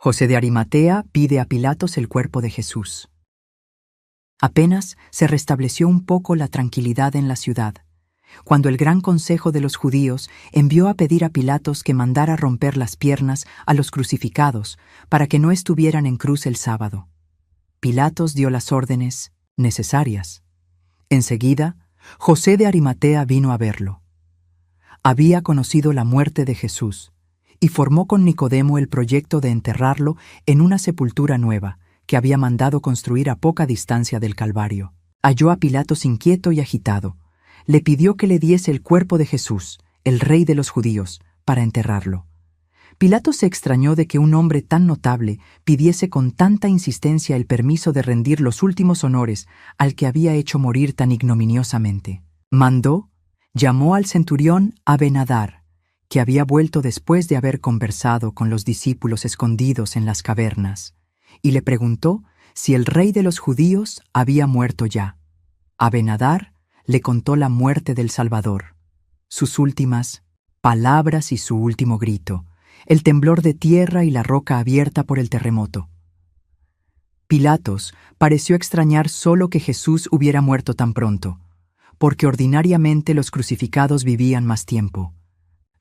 José de Arimatea pide a Pilatos el cuerpo de Jesús. Apenas se restableció un poco la tranquilidad en la ciudad, cuando el gran consejo de los judíos envió a pedir a Pilatos que mandara romper las piernas a los crucificados para que no estuvieran en cruz el sábado. Pilatos dio las órdenes necesarias. Enseguida, José de Arimatea vino a verlo. Había conocido la muerte de Jesús y formó con Nicodemo el proyecto de enterrarlo en una sepultura nueva que había mandado construir a poca distancia del Calvario. Halló a Pilatos inquieto y agitado. Le pidió que le diese el cuerpo de Jesús, el rey de los judíos, para enterrarlo. Pilatos se extrañó de que un hombre tan notable pidiese con tanta insistencia el permiso de rendir los últimos honores al que había hecho morir tan ignominiosamente. Llamó al centurión Abenadar, que había vuelto después de haber conversado con los discípulos escondidos en las cavernas, y le preguntó si el rey de los judíos había muerto ya. Abenadar le contó la muerte del Salvador, sus últimas palabras y su último grito, el temblor de tierra y la roca abierta por el terremoto. Pilatos pareció extrañar solo que Jesús hubiera muerto tan pronto, porque ordinariamente los crucificados vivían más tiempo,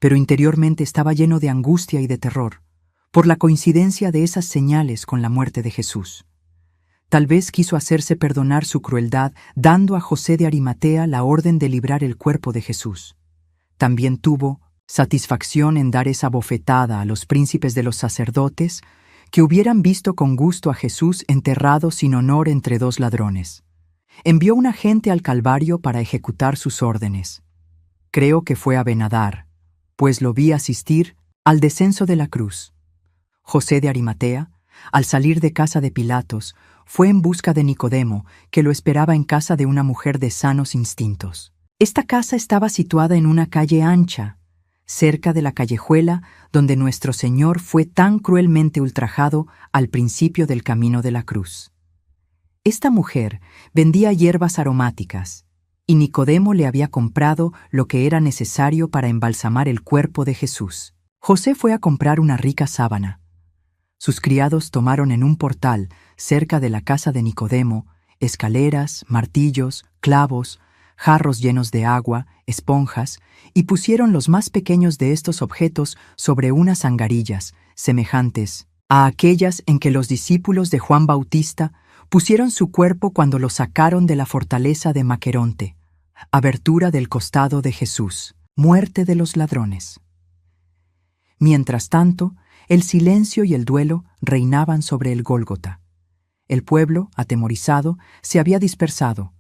pero interiormente estaba lleno de angustia y de terror, por la coincidencia de esas señales con la muerte de Jesús. Tal vez quiso hacerse perdonar su crueldad dando a José de Arimatea la orden de librar el cuerpo de Jesús. También tuvo satisfacción en dar esa bofetada a los príncipes de los sacerdotes que hubieran visto con gusto a Jesús enterrado sin honor entre dos ladrones. Envió un agente al Calvario para ejecutar sus órdenes. Creo que fue Abenadar, pues lo vi asistir al descenso de la cruz. José de Arimatea, al salir de casa de Pilatos, fue en busca de Nicodemo, que lo esperaba en casa de una mujer de sanos instintos. Esta casa estaba situada en una calle ancha, cerca de la callejuela donde nuestro Señor fue tan cruelmente ultrajado al principio del camino de la cruz. Esta mujer vendía hierbas aromáticas, y Nicodemo le había comprado lo que era necesario para embalsamar el cuerpo de Jesús. José fue a comprar una rica sábana. Sus criados tomaron en un portal, cerca de la casa de Nicodemo, escaleras, martillos, clavos, jarros llenos de agua, esponjas, y pusieron los más pequeños de estos objetos sobre unas angarillas, semejantes a aquellas en que los discípulos de Juan Bautista pusieron su cuerpo cuando lo sacaron de la fortaleza de Maqueronte, abertura del costado de Jesús, muerte de los ladrones. Mientras tanto, el silencio y el duelo reinaban sobre el Gólgota. El pueblo, atemorizado, se había dispersado.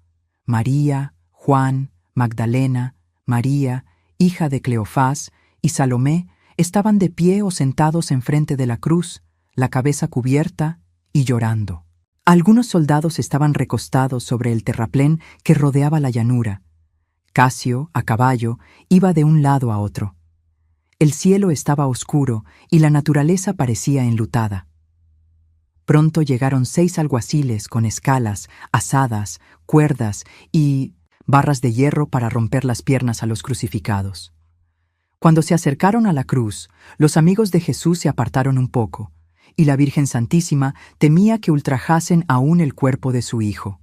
María, Juan, Magdalena, María, hija de Cleofás, y Salomé estaban de pie o sentados enfrente de la cruz, la cabeza cubierta y llorando. Algunos soldados estaban recostados sobre el terraplén que rodeaba la llanura. Casio, a caballo, iba de un lado a otro. El cielo estaba oscuro y la naturaleza parecía enlutada. Pronto llegaron 6 alguaciles con escalas, azadas, cuerdas y barras de hierro para romper las piernas a los crucificados. Cuando se acercaron a la cruz, los amigos de Jesús se apartaron un poco, y la Virgen Santísima temía que ultrajasen aún el cuerpo de su Hijo.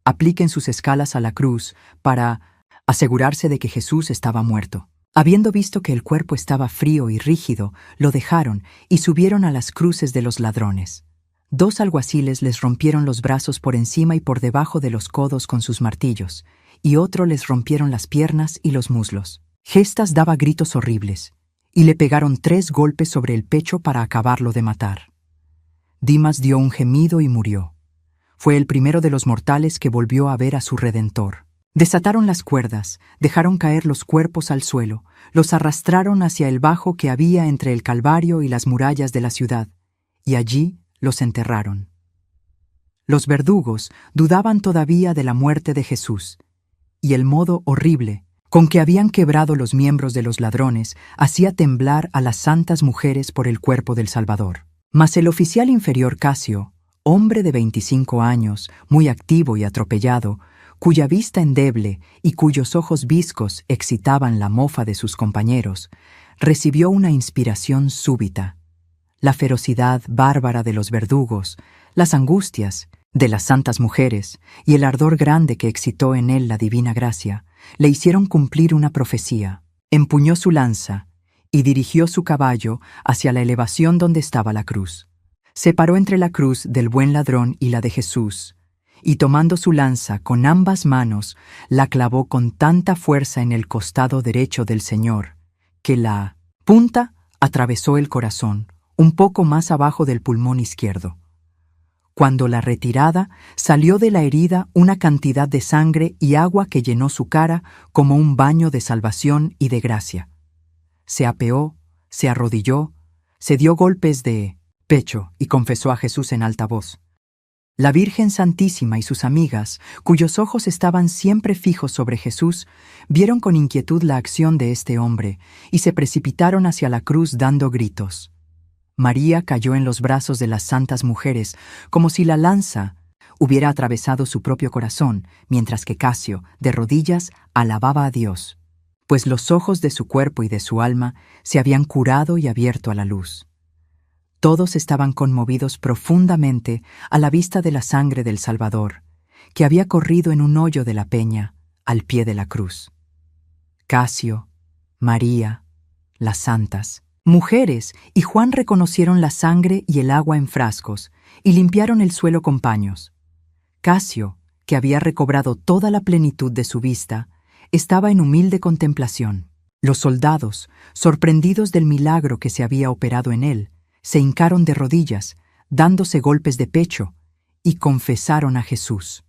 Apliquen sus escalas a la cruz para asegurarse de que Jesús estaba muerto. Habiendo visto que el cuerpo estaba frío y rígido, lo dejaron y subieron a las cruces de los ladrones. 2 alguaciles les rompieron los brazos por encima y por debajo de los codos con sus martillos, y otro les rompieron las piernas y los muslos. Gestas daba gritos horribles, y le pegaron 3 golpes sobre el pecho para acabarlo de matar. Dimas dio un gemido y murió. Fue el primero de los mortales que volvió a ver a su Redentor. Desataron las cuerdas, dejaron caer los cuerpos al suelo, los arrastraron hacia el bajo que había entre el Calvario y las murallas de la ciudad, y allí los enterraron. Los verdugos dudaban todavía de la muerte de Jesús, y el modo horrible con que habían quebrado los miembros de los ladrones hacía temblar a las santas mujeres por el cuerpo del Salvador. Mas el oficial inferior Casio, hombre de 25 años, muy activo y atropellado, cuya vista endeble y cuyos ojos viscos excitaban la mofa de sus compañeros, recibió una inspiración súbita. la ferocidad bárbara de los verdugos, las angustias de las santas mujeres y el ardor grande que excitó en él la divina gracia, le hicieron cumplir una profecía. Empuñó su lanza y dirigió su caballo hacia la elevación donde estaba la cruz. Se paró entre la cruz del buen ladrón y la de Jesús, y tomando su lanza con ambas manos, la clavó con tanta fuerza en el costado derecho del Señor, que la punta atravesó el corazón, un poco más abajo del pulmón izquierdo. Cuando la retirada, salió de la herida una cantidad de sangre y agua que llenó su cara como un baño de salvación y de gracia. Se apeó, se arrodilló, se dio golpes de pecho y confesó a Jesús en alta voz. La Virgen Santísima y sus amigas, cuyos ojos estaban siempre fijos sobre Jesús, vieron con inquietud la acción de este hombre y se precipitaron hacia la cruz dando gritos. María cayó en los brazos de las santas mujeres como si la lanza hubiera atravesado su propio corazón, mientras que Casio, de rodillas, alababa a Dios, pues los ojos de su cuerpo y de su alma se habían curado y abierto a la luz. Todos estaban conmovidos profundamente a la vista de la sangre del Salvador, que había corrido en un hoyo de la peña, al pie de la cruz. Casio, María, las santas, mujeres y Juan reconocieron la sangre y el agua en frascos y limpiaron el suelo con paños. Casio, que había recobrado toda la plenitud de su vista, estaba en humilde contemplación. Los soldados, sorprendidos del milagro que se había operado en él, se hincaron de rodillas, dándose golpes de pecho, y confesaron a Jesús.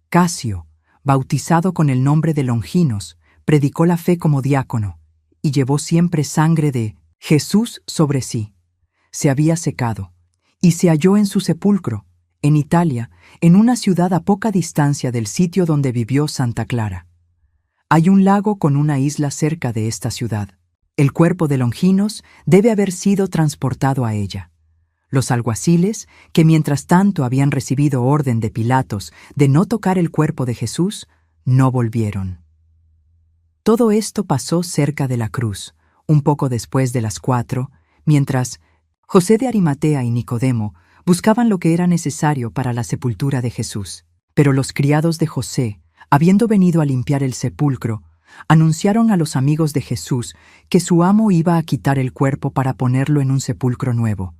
Casio, bautizado con el nombre de Longinos, predicó la fe como diácono, y llevó siempre sangre de Jesús sobre sí. Se había secado, y se halló en su sepulcro, en Italia, en una ciudad a poca distancia del sitio donde vivió Santa Clara. Hay un lago con una isla cerca de esta ciudad. El cuerpo de Longinos debe haber sido transportado a ella. Los alguaciles, que mientras tanto habían recibido orden de Pilatos de no tocar el cuerpo de Jesús, no volvieron. Todo esto pasó cerca de la cruz, un poco después de las 4, mientras José de Arimatea y Nicodemo buscaban lo que era necesario para la sepultura de Jesús. Pero los criados de José, habiendo venido a limpiar el sepulcro, anunciaron a los amigos de Jesús que su amo iba a quitar el cuerpo para ponerlo en un sepulcro nuevo.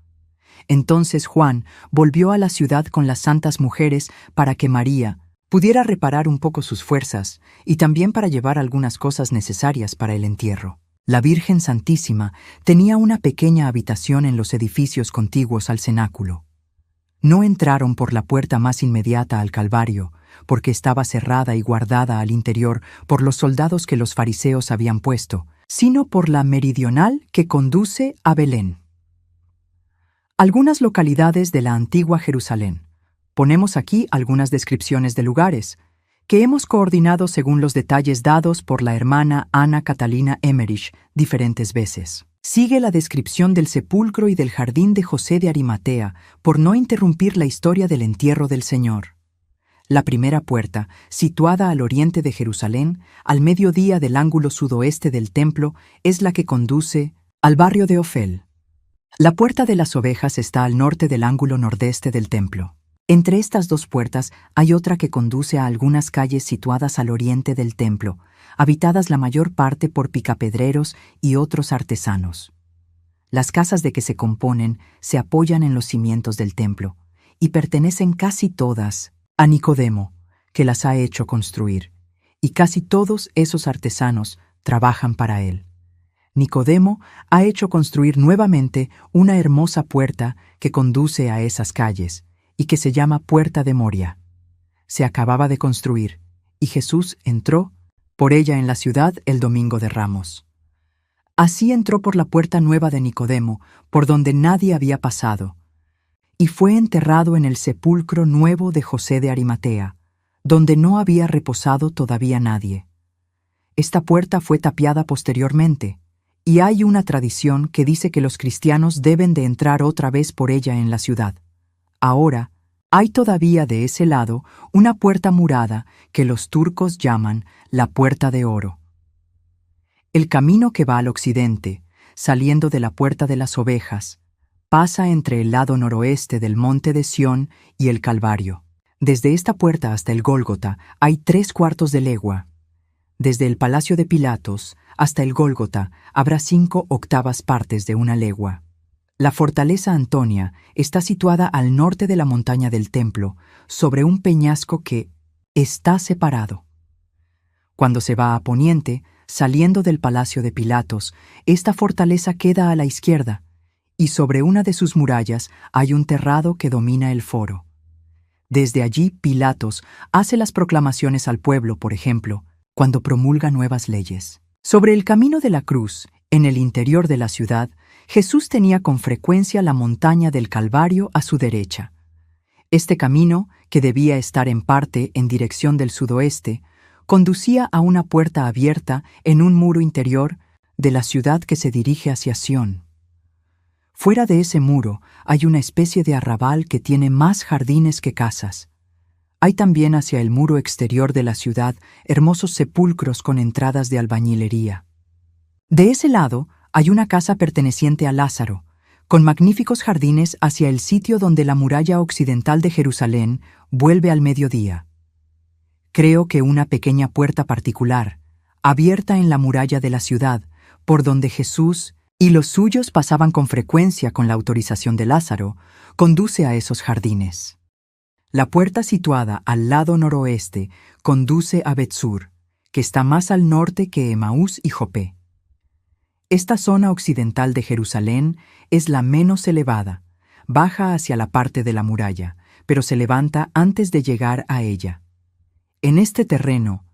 Entonces Juan volvió a la ciudad con las santas mujeres para que María pudiera reparar un poco sus fuerzas y también para llevar algunas cosas necesarias para el entierro. La Virgen Santísima tenía una pequeña habitación en los edificios contiguos al cenáculo. No entraron por la puerta más inmediata al Calvario, porque estaba cerrada y guardada al interior por los soldados que los fariseos habían puesto, sino por la meridional que conduce a Belén. Algunas localidades de la antigua Jerusalén. Ponemos aquí algunas descripciones de lugares, que hemos coordinado según los detalles dados por la hermana Ana Catalina Emmerich diferentes veces. Sigue la descripción del sepulcro y del jardín de José de Arimatea, por no interrumpir la historia del entierro del Señor. La primera puerta, situada al oriente de Jerusalén, al mediodía del ángulo sudoeste del templo, es la que conduce al barrio de Ofel. La puerta de las ovejas está al norte del ángulo nordeste del templo. Entre estas dos puertas hay otra que conduce a algunas calles situadas al oriente del templo, habitadas la mayor parte por picapedreros y otros artesanos. Las casas de que se componen se apoyan en los cimientos del templo, y pertenecen casi todas a Nicodemo, que las ha hecho construir, y casi todos esos artesanos trabajan para él. Nicodemo ha hecho construir nuevamente una hermosa puerta que conduce a esas calles, y que se llama Puerta de Moria. Se acababa de construir, y Jesús entró por ella en la ciudad el domingo de Ramos. Así entró por la puerta nueva de Nicodemo, por donde nadie había pasado, y fue enterrado en el sepulcro nuevo de José de Arimatea, donde no había reposado todavía nadie. Esta puerta fue tapiada posteriormente, y hay una tradición que dice que los cristianos deben de entrar otra vez por ella en la ciudad. Ahora, hay todavía de ese lado una puerta murada que los turcos llaman la Puerta de Oro. El camino que va al occidente, saliendo de la Puerta de las Ovejas, pasa entre el lado noroeste del monte de Sión y el Calvario. Desde esta puerta hasta el Gólgota hay 3/4 de legua. Desde el palacio de Pilatos hasta el Gólgota habrá 5/8 partes de una legua. La fortaleza Antonia está situada al norte de la montaña del templo, sobre un peñasco que está separado. Cuando se va a poniente, saliendo del palacio de Pilatos, esta fortaleza queda a la izquierda, y sobre una de sus murallas hay un terrado que domina el foro. Desde allí Pilatos hace las proclamaciones al pueblo, por ejemplo, cuando promulga nuevas leyes. Sobre el camino de la cruz, en el interior de la ciudad, Jesús tenía con frecuencia la montaña del Calvario a su derecha. Este camino, que debía estar en parte en dirección del sudoeste, conducía a una puerta abierta en un muro interior de la ciudad que se dirige hacia Sión. Fuera de ese muro hay una especie de arrabal que tiene más jardines que casas. Hay también hacia el muro exterior de la ciudad hermosos sepulcros con entradas de albañilería. De ese lado hay una casa perteneciente a Lázaro, con magníficos jardines hacia el sitio donde la muralla occidental de Jerusalén vuelve al mediodía. Creo que una pequeña puerta particular, abierta en la muralla de la ciudad, por donde Jesús y los suyos pasaban con frecuencia con la autorización de Lázaro, conduce a esos jardines. La puerta situada al lado noroeste conduce a Betsur, que está más al norte que Emaús y Jope. Esta zona occidental de Jerusalén es la menos elevada, baja hacia la parte de la muralla, pero se levanta antes de llegar a ella. En este terreno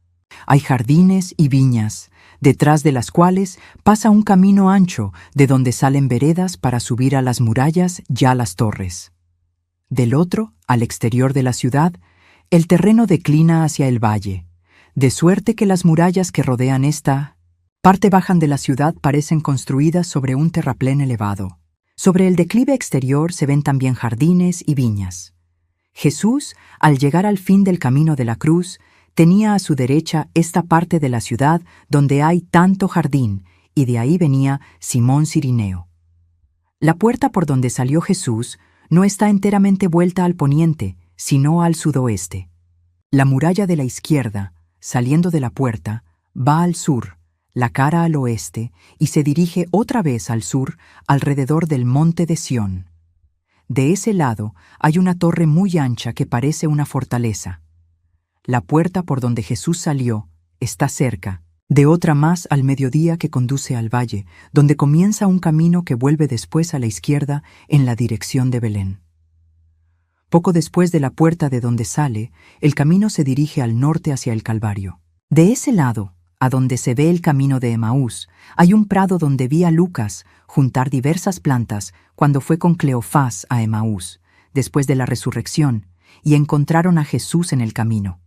hay jardines y viñas, detrás de las cuales pasa un camino ancho de donde salen veredas para subir a las murallas ya las torres. Del otro, al exterior de la ciudad, el terreno declina hacia el valle, de suerte que las murallas que rodean esta parte baja de la ciudad parecen construidas sobre un terraplén elevado. Sobre el declive exterior se ven también jardines y viñas. Jesús, al llegar al fin del camino de la cruz, tenía a su derecha esta parte de la ciudad donde hay tanto jardín, y de ahí venía Simón Cirineo. La puerta por donde salió Jesús no está enteramente vuelta al poniente, sino al sudoeste. La muralla de la izquierda, saliendo de la puerta, va al sur, la cara al oeste, y se dirige otra vez al sur, alrededor del monte de Sión. De ese lado hay una torre muy ancha que parece una fortaleza. La puerta por donde Jesús salió está cerca, de otra más al mediodía que conduce al valle, donde comienza un camino que vuelve después a la izquierda en la dirección de Belén. Poco después de la puerta de donde sale, el camino se dirige al norte hacia el Calvario. De ese lado, a donde se ve el camino de Emaús, hay un prado donde vi a Lucas juntar diversas plantas cuando fue con Cleofás a Emaús, después de la resurrección, y encontraron a Jesús en el camino.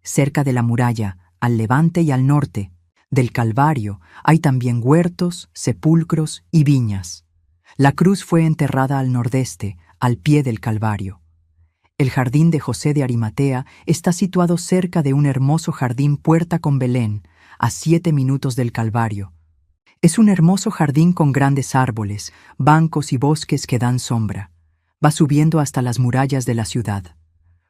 Cerca de la muralla, al levante y al norte, del Calvario, hay también huertos, sepulcros y viñas. La cruz fue enterrada al nordeste, al pie del Calvario. El jardín de José de Arimatea está situado cerca de un hermoso jardín puerta con Belén, a 7 minutos del Calvario. Es un hermoso jardín con grandes árboles, bancos y bosques que dan sombra. Va subiendo hasta las murallas de la ciudad.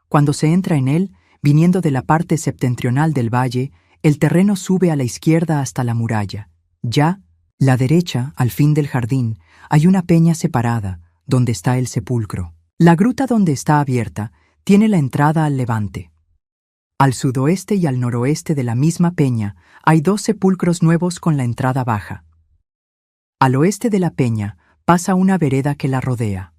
Cuando se entra en él, viniendo de la parte septentrional del valle, el terreno sube a la izquierda hasta la muralla. Ya, la derecha, al fin del jardín, hay una peña separada, donde está el sepulcro. La gruta donde está abierta tiene la entrada al levante. Al sudoeste y al noroeste de la misma peña hay 2 sepulcros nuevos con la entrada baja. Al oeste de la peña pasa una vereda que la rodea.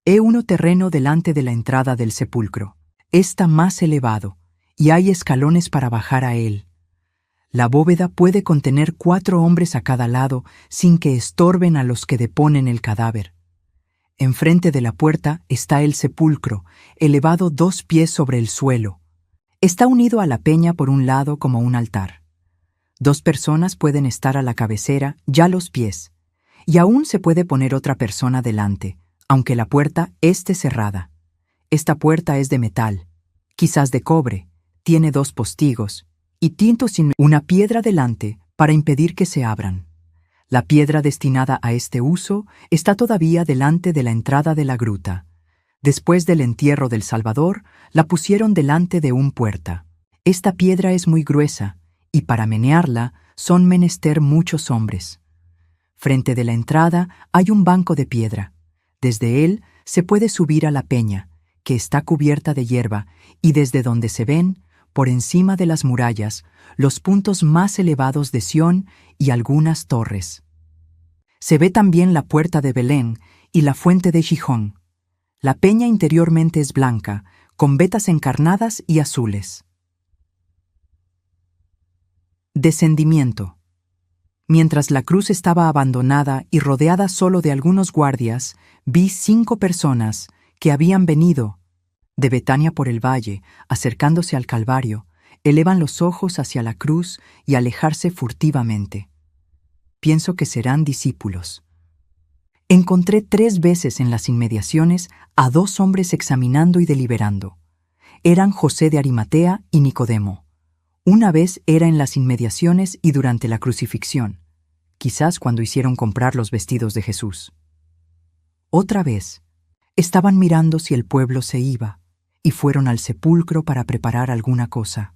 He uno terreno delante de la entrada del sepulcro. Está más elevado, y hay escalones para bajar a él. La bóveda puede contener 4 hombres a cada lado sin que estorben a los que deponen el cadáver. Enfrente de la puerta está el sepulcro, elevado 2 pies sobre el suelo. Está unido a la peña por un lado como un altar. 2 personas pueden estar a la cabecera, ya los pies, y aún se puede poner otra persona delante, aunque la puerta esté cerrada. Esta puerta es de metal, quizás de cobre, tiene 2 postigos, y tinto sin una piedra delante para impedir que se abran. La piedra destinada a este uso está todavía delante de la entrada de la gruta. Después del entierro del Salvador, la pusieron delante de un puerta. Esta piedra es muy gruesa, y para menearla son menester muchos hombres. Frente de la entrada hay un banco de piedra. Desde él se puede subir a la peña, que está cubierta de hierba, y desde donde se ven, por encima de las murallas, los puntos más elevados de Sión y algunas torres. Se ve también la puerta de Belén y la fuente de Gijón. La peña interiormente es blanca, con vetas encarnadas y azules. Descendimiento. Mientras la cruz estaba abandonada y rodeada solo de algunos guardias, vi 5 personas que habían venido de Betania por el valle, acercándose al Calvario, elevan los ojos hacia la cruz y alejarse furtivamente. Pienso que serán discípulos. Encontré 3 veces en las inmediaciones a 2 hombres examinando y deliberando. Eran José de Arimatea y Nicodemo. Una vez era en las inmediaciones y durante la crucifixión, quizás cuando hicieron comprar los vestidos de Jesús. Otra vez, estaban mirando si el pueblo se iba, y fueron al sepulcro para preparar alguna cosa.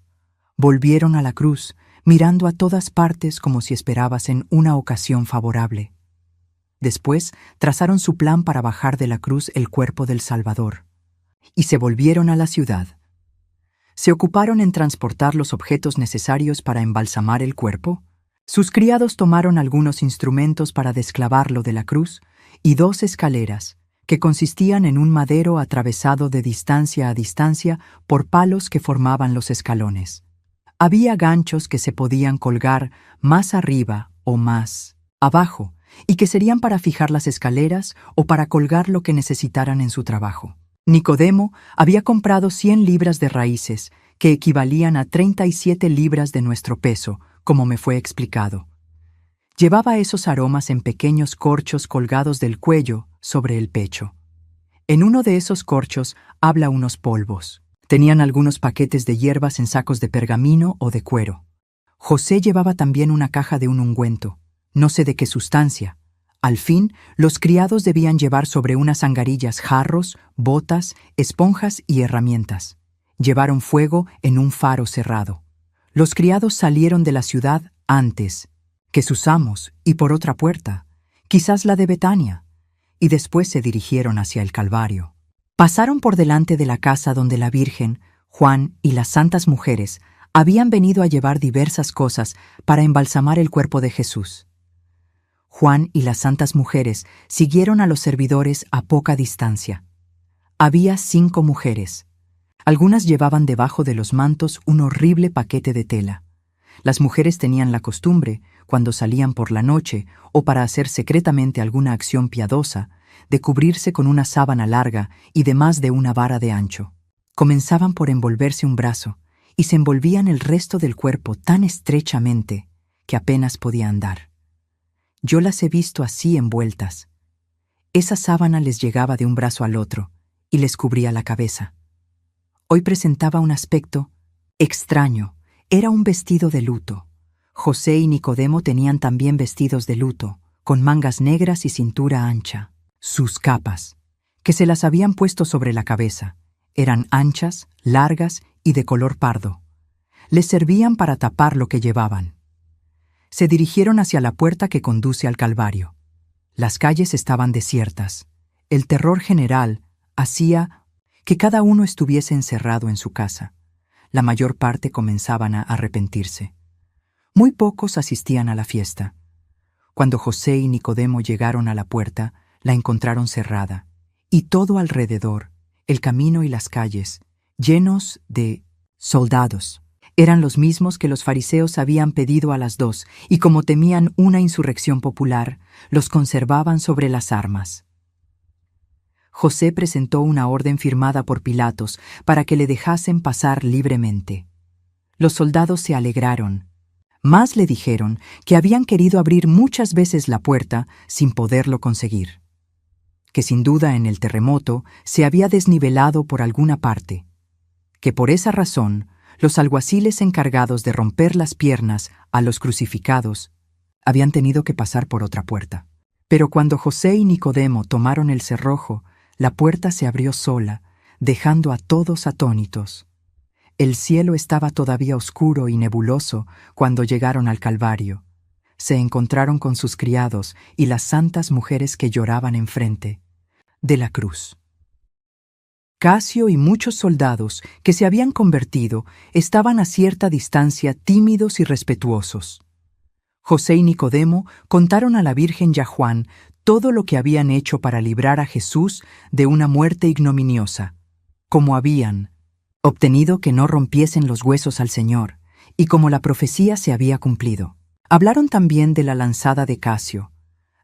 Volvieron a la cruz, mirando a todas partes como si esperasen una ocasión favorable. Después trazaron su plan para bajar de la cruz el cuerpo del Salvador, y se volvieron a la ciudad. Se ocuparon en transportar los objetos necesarios para embalsamar el cuerpo. Sus criados tomaron algunos instrumentos para desclavarlo de la cruz y 2 escaleras, que consistían en un madero atravesado de distancia a distancia por palos que formaban los escalones. Había ganchos que se podían colgar más arriba o más abajo, y que serían para fijar las escaleras o para colgar lo que necesitaran en su trabajo. Nicodemo había comprado 100 libras de raíces, que equivalían a 37 libras de nuestro peso, como me fue explicado. Llevaba esos aromas en pequeños corchos colgados del cuello sobre el pecho. En uno de esos corchos habla unos polvos. Tenían algunos paquetes de hierbas en sacos de pergamino o de cuero. José llevaba también una caja de un ungüento, no sé de qué sustancia. Al fin, los criados debían llevar sobre unas angarillas jarros, botas, esponjas y herramientas. Llevaron fuego en un faro cerrado. Los criados salieron de la ciudad antes que sus amos y por otra puerta, quizás la de Betania, y después se dirigieron hacia el Calvario. Pasaron por delante de la casa donde la Virgen, Juan y las santas mujeres habían venido a llevar diversas cosas para embalsamar el cuerpo de Jesús. Juan y las santas mujeres siguieron a los servidores a poca distancia. Había 5 mujeres. Algunas llevaban debajo de los mantos un horrible paquete de tela. Las mujeres tenían la costumbre, cuando salían por la noche o para hacer secretamente alguna acción piadosa, de cubrirse con una sábana larga y de más de una vara de ancho. Comenzaban por envolverse un brazo y se envolvían el resto del cuerpo tan estrechamente que apenas podía andar. Yo las he visto así envueltas. Esa sábana les llegaba de un brazo al otro y les cubría la cabeza. Hoy presentaba un aspecto extraño. Era un vestido de luto. José y Nicodemo tenían también vestidos de luto, con mangas negras y cintura ancha. Sus capas, que se las habían puesto sobre la cabeza, eran anchas, largas y de color pardo. Les servían para tapar lo que llevaban. Se dirigieron hacia la puerta que conduce al Calvario. Las calles estaban desiertas. El terror general hacía que cada uno estuviese encerrado en su casa. La mayor parte comenzaban a arrepentirse. Muy pocos asistían a la fiesta. Cuando José y Nicodemo llegaron a la puerta, la encontraron cerrada, y todo alrededor, el camino y las calles, llenos de soldados. Eran los mismos que los fariseos habían pedido a las 2, y como temían una insurrección popular, los conservaban sobre las armas. José presentó una orden firmada por Pilatos para que le dejasen pasar libremente. Los soldados se alegraron. Más le dijeron que habían querido abrir muchas veces la puerta sin poderlo conseguir. Que sin duda en el terremoto se había desnivelado por alguna parte. Que por esa razón los alguaciles encargados de romper las piernas a los crucificados habían tenido que pasar por otra puerta. Pero cuando José y Nicodemo tomaron el cerrojo, la puerta se abrió sola, dejando a todos atónitos. El cielo estaba todavía oscuro y nebuloso cuando llegaron al Calvario. Se encontraron con sus criados y las santas mujeres que lloraban enfrente de la cruz. Casio y muchos soldados que se habían convertido estaban a cierta distancia tímidos y respetuosos. José y Nicodemo contaron a la Virgen y a Juan todo lo que habían hecho para librar a Jesús de una muerte ignominiosa, como habían obtenido que no rompiesen los huesos al Señor, y como la profecía se había cumplido. Hablaron también de la lanzada de Casio.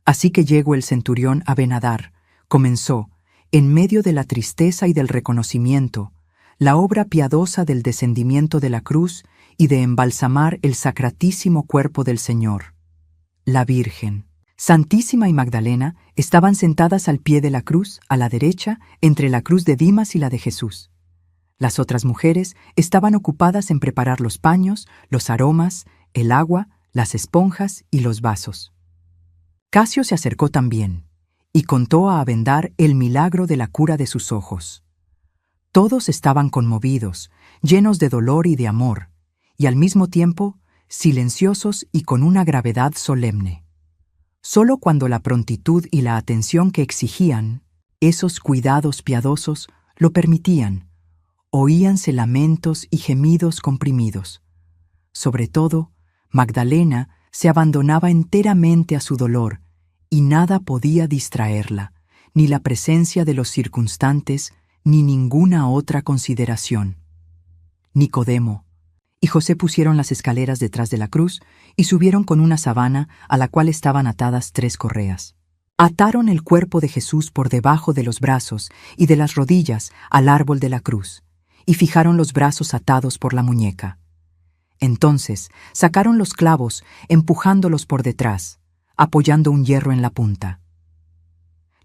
Así que llegó el centurión Abenadar, comenzó, en medio de la tristeza y del reconocimiento, la obra piadosa del descendimiento de la cruz y de embalsamar el sacratísimo cuerpo del Señor. La Virgen, Santísima y Magdalena estaban sentadas al pie de la cruz, a la derecha, entre la cruz de Dimas y la de Jesús. Las otras mujeres estaban ocupadas en preparar los paños, los aromas, el agua, las esponjas y los vasos. Casio se acercó también y contó a Abendar el milagro de la cura de sus ojos. Todos estaban conmovidos, llenos de dolor y de amor, y al mismo tiempo silenciosos y con una gravedad solemne. Solo cuando la prontitud y la atención que exigían esos cuidados piadosos lo permitían, oíanse lamentos y gemidos comprimidos. Sobre todo, Magdalena se abandonaba enteramente a su dolor, y nada podía distraerla, ni la presencia de los circunstantes, ni ninguna otra consideración. Nicodemo y José pusieron las escaleras detrás de la cruz y subieron con una sábana a la cual estaban atadas 3 correas. Ataron el cuerpo de Jesús por debajo de los brazos y de las rodillas al árbol de la cruz, y fijaron los brazos atados por la muñeca. Entonces sacaron los clavos, empujándolos por detrás, apoyando un hierro en la punta.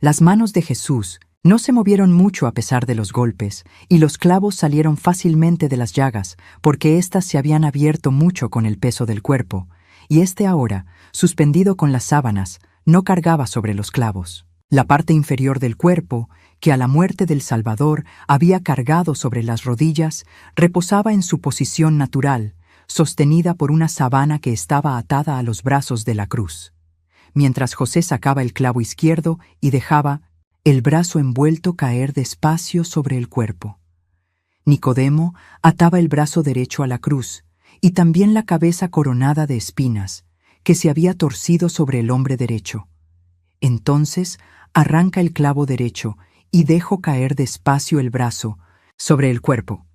Las manos de Jesús no se movieron mucho a pesar de los golpes, y los clavos salieron fácilmente de las llagas, porque éstas se habían abierto mucho con el peso del cuerpo, y éste ahora, suspendido con las sábanas, no cargaba sobre los clavos. La parte inferior del cuerpo, que a la muerte del Salvador había cargado sobre las rodillas, reposaba en su posición natural, sostenida por una sábana que estaba atada a los brazos de la cruz, mientras José sacaba el clavo izquierdo y dejaba el brazo envuelto caer despacio sobre el cuerpo. Nicodemo ataba el brazo derecho a la cruz, y también la cabeza coronada de espinas, que se había torcido sobre el hombre derecho. Entonces arranca el clavo derecho y dejó caer despacio el brazo sobre el cuerpo.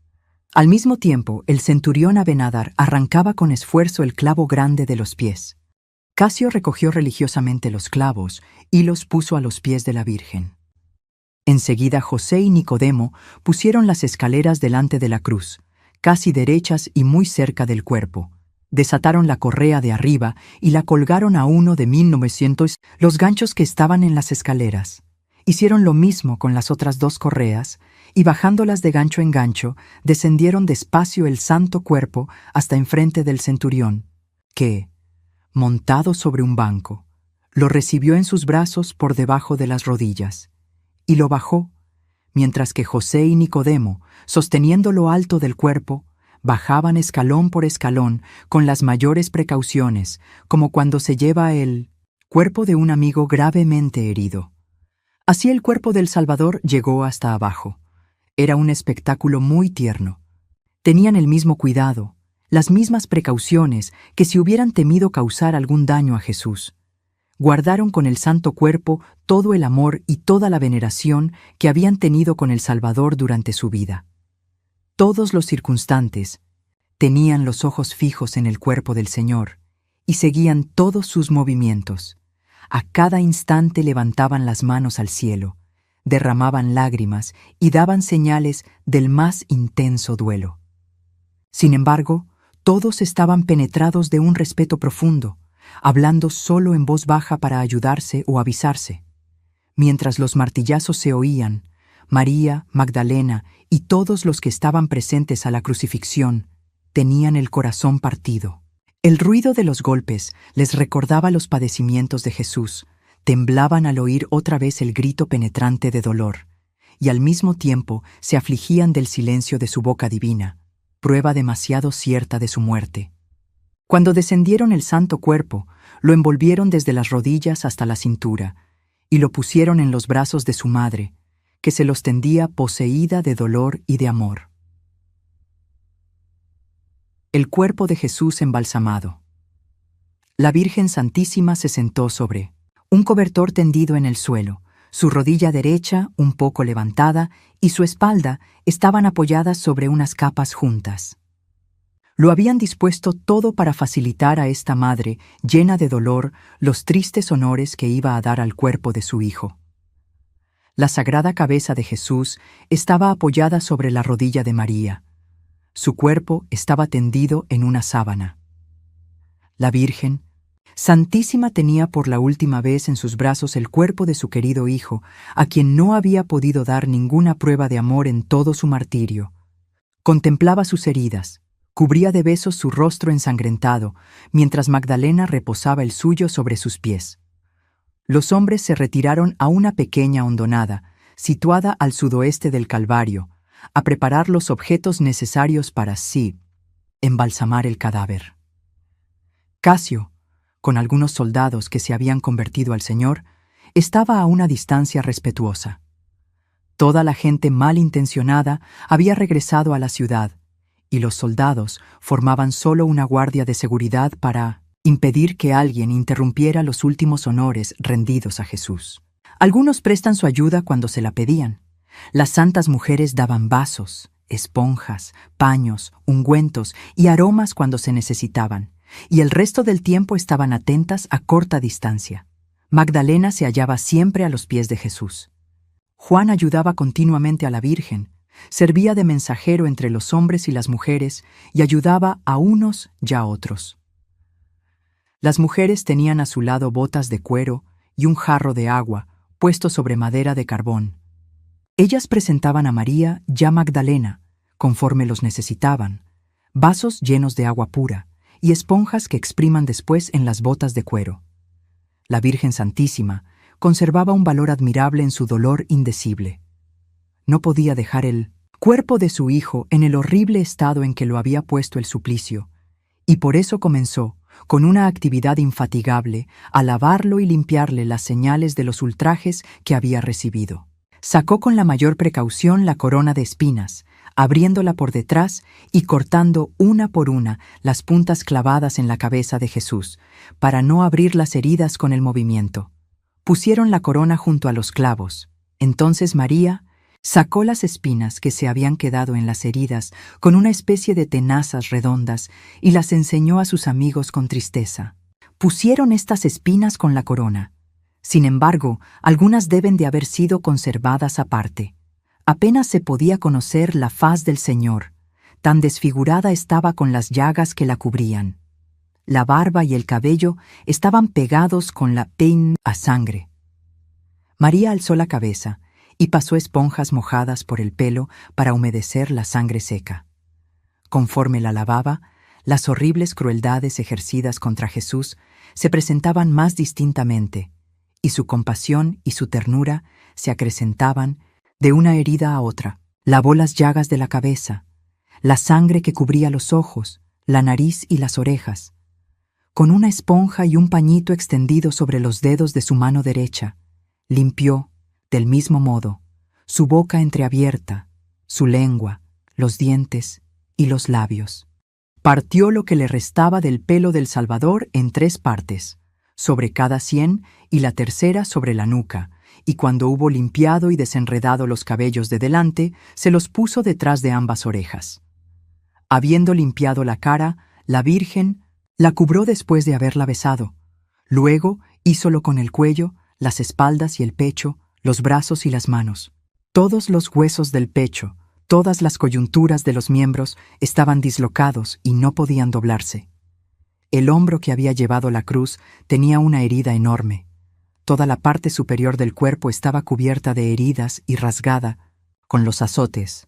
Al mismo tiempo, el centurión Abenadar arrancaba con esfuerzo el clavo grande de los pies. Casio recogió religiosamente los clavos y los puso a los pies de la Virgen. Enseguida José y Nicodemo pusieron las escaleras delante de la cruz, casi derechas y muy cerca del cuerpo. Desataron la correa de arriba y la colgaron a uno de 1900 los ganchos que estaban en las escaleras. Hicieron lo mismo con las otras 2 correas, y bajándolas de gancho en gancho, descendieron despacio el santo cuerpo hasta enfrente del centurión, que, montado sobre un banco, lo recibió en sus brazos por debajo de las rodillas, y lo bajó, mientras que José y Nicodemo, sosteniendo lo alto del cuerpo, bajaban escalón por escalón con las mayores precauciones, como cuando se lleva el cuerpo de un amigo gravemente herido. Así el cuerpo del Salvador llegó hasta abajo. Era un espectáculo muy tierno. Tenían el mismo cuidado, las mismas precauciones que si hubieran temido causar algún daño a Jesús. Guardaron con el santo cuerpo todo el amor y toda la veneración que habían tenido con el Salvador durante su vida. Todos los circunstantes tenían los ojos fijos en el cuerpo del Señor y seguían todos sus movimientos. A cada instante levantaban las manos al cielo, derramaban lágrimas y daban señales del más intenso duelo. Sin embargo, todos estaban penetrados de un respeto profundo, hablando solo en voz baja para ayudarse o avisarse. Mientras los martillazos se oían, María, Magdalena y todos los que estaban presentes a la crucifixión tenían el corazón partido. El ruido de los golpes les recordaba los padecimientos de Jesús. Temblaban al oír otra vez el grito penetrante de dolor, y al mismo tiempo se afligían del silencio de su boca divina, prueba demasiado cierta de su muerte. Cuando descendieron el santo cuerpo, lo envolvieron desde las rodillas hasta la cintura, y lo pusieron en los brazos de su madre, que se los tendía poseída de dolor y de amor. El cuerpo de Jesús embalsamado. La Virgen Santísima se sentó sobre un cobertor tendido en el suelo. Su rodilla derecha, un poco levantada, y su espalda estaban apoyadas sobre unas capas juntas. Lo habían dispuesto todo para facilitar a esta madre, llena de dolor, los tristes honores que iba a dar al cuerpo de su hijo. La sagrada cabeza de Jesús estaba apoyada sobre la rodilla de María. Su cuerpo estaba tendido en una sábana. La Virgen Santísima tenía por la última vez en sus brazos el cuerpo de su querido hijo, a quien no había podido dar ninguna prueba de amor en todo su martirio. Contemplaba sus heridas, cubría de besos su rostro ensangrentado, mientras Magdalena reposaba el suyo sobre sus pies. Los hombres se retiraron a una pequeña hondonada, situada al sudoeste del Calvario, a preparar los objetos necesarios para embalsamar el cadáver. Casio, con algunos soldados que se habían convertido al Señor, estaba a una distancia respetuosa. Toda la gente malintencionada había regresado a la ciudad, y los soldados formaban solo una guardia de seguridad para impedir que alguien interrumpiera los últimos honores rendidos a Jesús. Algunos prestan su ayuda cuando se la pedían. Las santas mujeres daban vasos, esponjas, paños, ungüentos y aromas cuando se necesitaban, y el resto del tiempo estaban atentas a corta distancia. Magdalena se hallaba siempre a los pies de Jesús. Juan ayudaba continuamente a la Virgen, servía de mensajero entre los hombres y las mujeres y ayudaba a unos y a otros. Las mujeres tenían a su lado botas de cuero y un jarro de agua puesto sobre madera de carbón. Ellas presentaban a María y a Magdalena, conforme los necesitaban, vasos llenos de agua pura y esponjas que expriman después en las botas de cuero. La Virgen Santísima conservaba un valor admirable en su dolor indecible. No podía dejar el cuerpo de su hijo en el horrible estado en que lo había puesto el suplicio, y por eso comenzó, con una actividad infatigable, a lavarlo y limpiarle las señales de los ultrajes que había recibido. Sacó con la mayor precaución la corona de espinas, abriéndola por detrás y cortando una por una las puntas clavadas en la cabeza de Jesús, para no abrir las heridas con el movimiento. Pusieron la corona junto a los clavos. Entonces María sacó las espinas que se habían quedado en las heridas con una especie de tenazas redondas y las enseñó a sus amigos con tristeza. Pusieron estas espinas con la corona. Sin embargo, algunas deben de haber sido conservadas aparte. Apenas se podía conocer la faz del Señor, tan desfigurada estaba con las llagas que la cubrían. La barba y el cabello estaban pegados con la pein a sangre. María alzó la cabeza y pasó esponjas mojadas por el pelo para humedecer la sangre seca. Conforme la lavaba, las horribles crueldades ejercidas contra Jesús se presentaban más distintamente, y su compasión y su ternura se acrecentaban de una herida a otra. Lavó las llagas de la cabeza, la sangre que cubría los ojos, la nariz y las orejas. Con una esponja y un pañito extendido sobre los dedos de su mano derecha, limpió, del mismo modo, su boca entreabierta, su lengua, los dientes y los labios. Partió lo que le restaba del pelo del Salvador en 3 partes, sobre cada sien y la tercera sobre la nuca, y cuando hubo limpiado y desenredado los cabellos de delante, se los puso detrás de ambas orejas. Habiendo limpiado la cara, la Virgen la cubrió después de haberla besado. Luego hízolo con el cuello, las espaldas y el pecho, los brazos y las manos. Todos los huesos del pecho, todas las coyunturas de los miembros estaban dislocados y no podían doblarse. El hombro que había llevado la cruz tenía una herida enorme. Toda la parte superior del cuerpo estaba cubierta de heridas y rasgada con los azotes.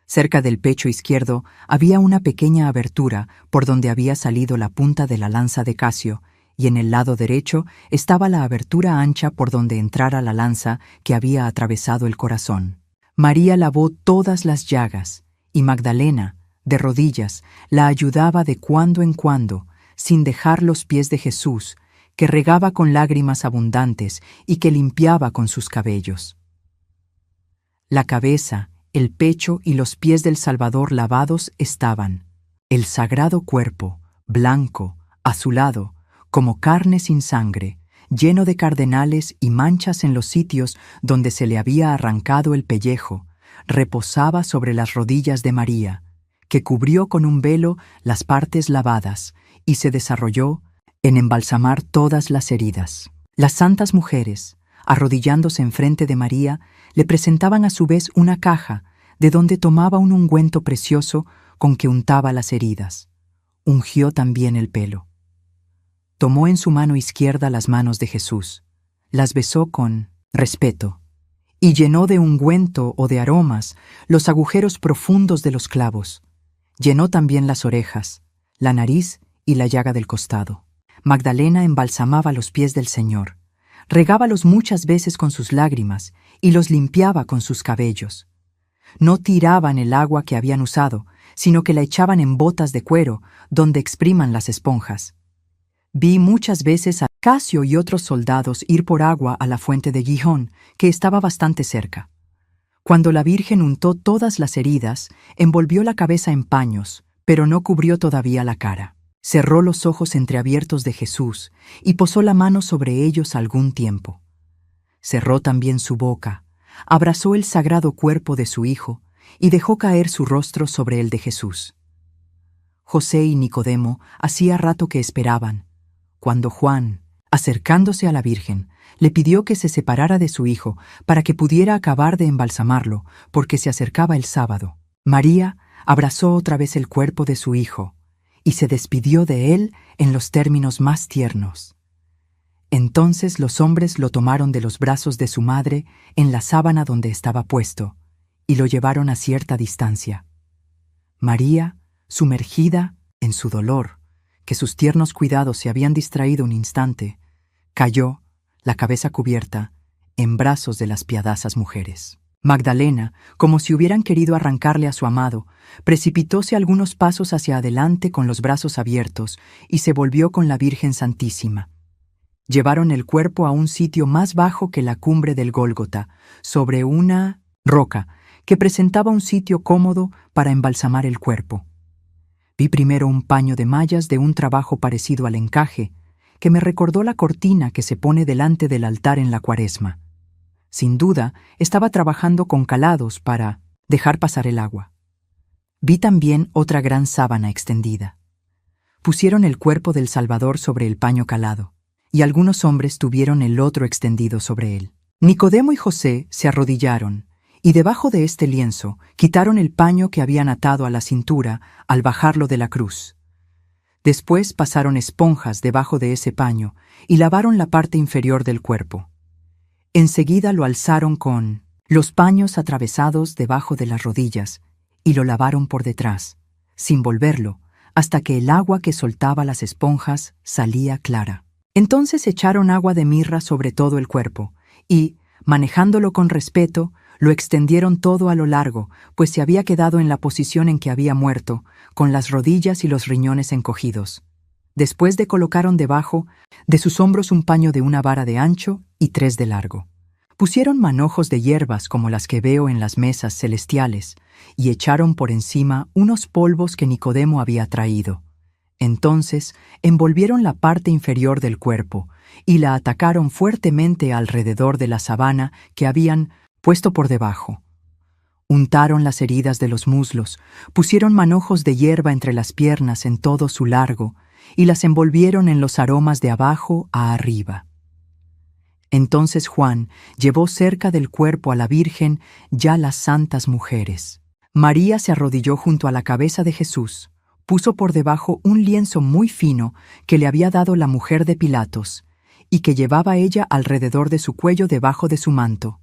Cerca del pecho izquierdo había una pequeña abertura por donde había salido la punta de la lanza de Casio, y en el lado derecho estaba la abertura ancha por donde entrara la lanza que había atravesado el corazón. María lavó todas las llagas, y Magdalena, de rodillas, la ayudaba de cuando en cuando, sin dejar los pies de Jesús, que regaba con lágrimas abundantes y que limpiaba con sus cabellos. La cabeza, el pecho y los pies del Salvador lavados estaban. El sagrado cuerpo, blanco, azulado, como carne sin sangre, lleno de cardenales y manchas en los sitios donde se le había arrancado el pellejo, reposaba sobre las rodillas de María, que cubrió con un velo las partes lavadas y se desarrolló en embalsamar todas las heridas. Las santas mujeres, arrodillándose enfrente de María, le presentaban a su vez una caja de donde tomaba un ungüento precioso con que untaba las heridas. Ungió también el pelo. Tomó en su mano izquierda las manos de Jesús, las besó con respeto, y llenó de ungüento o de aromas los agujeros profundos de los clavos. Llenó también las orejas, la nariz y la llaga del costado. Magdalena embalsamaba los pies del Señor, regábalos muchas veces con sus lágrimas y los limpiaba con sus cabellos. No tiraban el agua que habían usado, sino que la echaban en botas de cuero, donde expriman las esponjas. Vi muchas veces a Casio y otros soldados ir por agua a la fuente de Gihón, que estaba bastante cerca. Cuando la Virgen untó todas las heridas, envolvió la cabeza en paños, pero no cubrió todavía la cara. Cerró los ojos entreabiertos de Jesús y posó la mano sobre ellos algún tiempo. Cerró también su boca, abrazó el sagrado cuerpo de su Hijo y dejó caer su rostro sobre el de Jesús. José y Nicodemo hacía rato que esperaban, cuando Juan, acercándose a la Virgen, le pidió que se separara de su hijo para que pudiera acabar de embalsamarlo, porque se acercaba el sábado. María abrazó otra vez el cuerpo de su hijo y se despidió de él en los términos más tiernos. Entonces los hombres lo tomaron de los brazos de su madre en la sábana donde estaba puesto y lo llevaron a cierta distancia. María, sumergida en su dolor, que sus tiernos cuidados se habían distraído un instante, cayó, la cabeza cubierta, en brazos de las piadosas mujeres. Magdalena, como si hubieran querido arrancarle a su amado, precipitóse algunos pasos hacia adelante con los brazos abiertos y se volvió con la Virgen Santísima. Llevaron el cuerpo a un sitio más bajo que la cumbre del Gólgota, sobre una roca que presentaba un sitio cómodo para embalsamar el cuerpo. Vi primero un paño de mallas de un trabajo parecido al encaje, que me recordó la cortina que se pone delante del altar en la Cuaresma. Sin duda, estaba trabajando con calados para dejar pasar el agua. Vi también otra gran sábana extendida. Pusieron el cuerpo del Salvador sobre el paño calado, y algunos hombres tuvieron el otro extendido sobre él. Nicodemo y José se arrodillaron, y debajo de este lienzo quitaron el paño que habían atado a la cintura al bajarlo de la cruz. Después pasaron esponjas debajo de ese paño y lavaron la parte inferior del cuerpo. Enseguida lo alzaron con los paños atravesados debajo de las rodillas y lo lavaron por detrás, sin volverlo, hasta que el agua que soltaba las esponjas salía clara. Entonces echaron agua de mirra sobre todo el cuerpo y, manejándolo con respeto, lo extendieron todo a lo largo, pues se había quedado en la posición en que había muerto, con las rodillas y los riñones encogidos. Después colocaron debajo de sus hombros un paño de una vara de ancho y 3 de largo. Pusieron manojos de hierbas como las que veo en las mesas celestiales, y echaron por encima unos polvos que Nicodemo había traído. Entonces envolvieron la parte inferior del cuerpo y la atacaron fuertemente alrededor de la sábana que habían puesto por debajo. Untaron las heridas de los muslos, pusieron manojos de hierba entre las piernas en todo su largo y las envolvieron en los aromas de abajo a arriba. Entonces Juan llevó cerca del cuerpo a la Virgen ya las santas mujeres. María se arrodilló junto a la cabeza de Jesús, puso por debajo un lienzo muy fino que le había dado la mujer de Pilatos y que llevaba ella alrededor de su cuello debajo de su manto.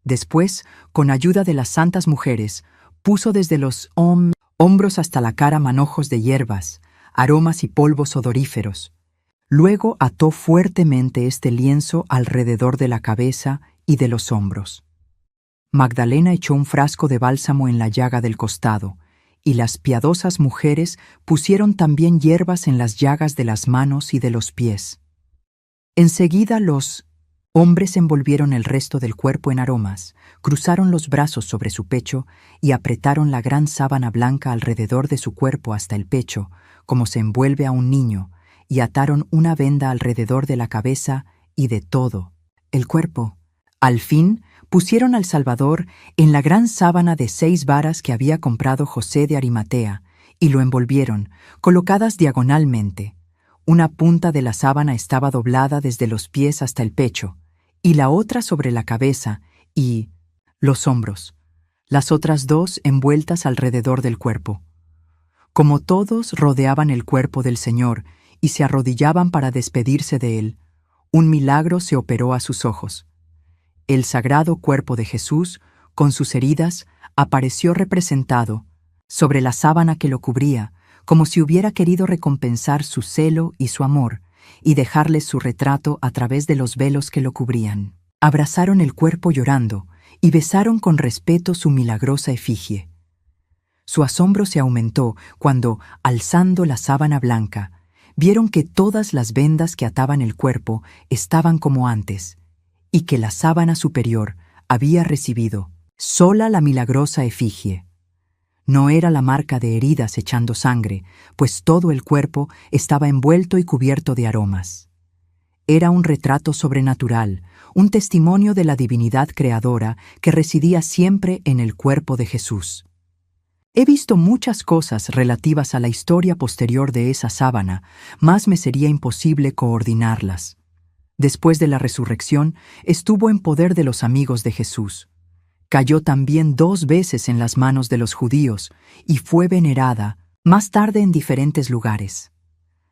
Después, con ayuda de las santas mujeres, Puso desde los hombros hasta la cara manojos de hierbas, aromas y polvos odoríferos. Luego ató fuertemente este lienzo alrededor de la cabeza y de los hombros. Magdalena echó un frasco de bálsamo en la llaga del costado, y las piadosas mujeres pusieron también hierbas en las llagas de las manos y de los pies. Enseguida los hombres envolvieron el resto del cuerpo en aromas, cruzaron los brazos sobre su pecho y apretaron la gran sábana blanca alrededor de su cuerpo hasta el pecho, como se envuelve a un niño, y ataron una venda alrededor de la cabeza y de todo el cuerpo. Al fin, pusieron al Salvador en la gran sábana de 6 varas que había comprado José de Arimatea, y lo envolvieron, colocadas diagonalmente. Una punta de la sábana estaba doblada desde los pies hasta el pecho, y la otra sobre la cabeza y los hombros, las otras 2 envueltas alrededor del cuerpo. Como todos rodeaban el cuerpo del Señor y se arrodillaban para despedirse de él, un milagro se operó a sus ojos. El sagrado cuerpo de Jesús, con sus heridas, apareció representado sobre la sábana que lo cubría, como si hubiera querido recompensar su celo y su amor, y dejarles su retrato a través de los velos que lo cubrían. Abrazaron el cuerpo llorando, y besaron con respeto su milagrosa efigie. Su asombro se aumentó cuando, alzando la sábana blanca, vieron que todas las vendas que ataban el cuerpo estaban como antes, y que la sábana superior había recibido sola la milagrosa efigie. No era la marca de heridas echando sangre, pues todo el cuerpo estaba envuelto y cubierto de aromas. Era un retrato sobrenatural, un testimonio de la divinidad creadora que residía siempre en el cuerpo de Jesús. He visto muchas cosas relativas a la historia posterior de esa sábana, mas me sería imposible coordinarlas. Después de la resurrección, estuvo en poder de los amigos de Jesús. Cayó también 2 veces en las manos de los judíos y fue venerada más tarde en diferentes lugares.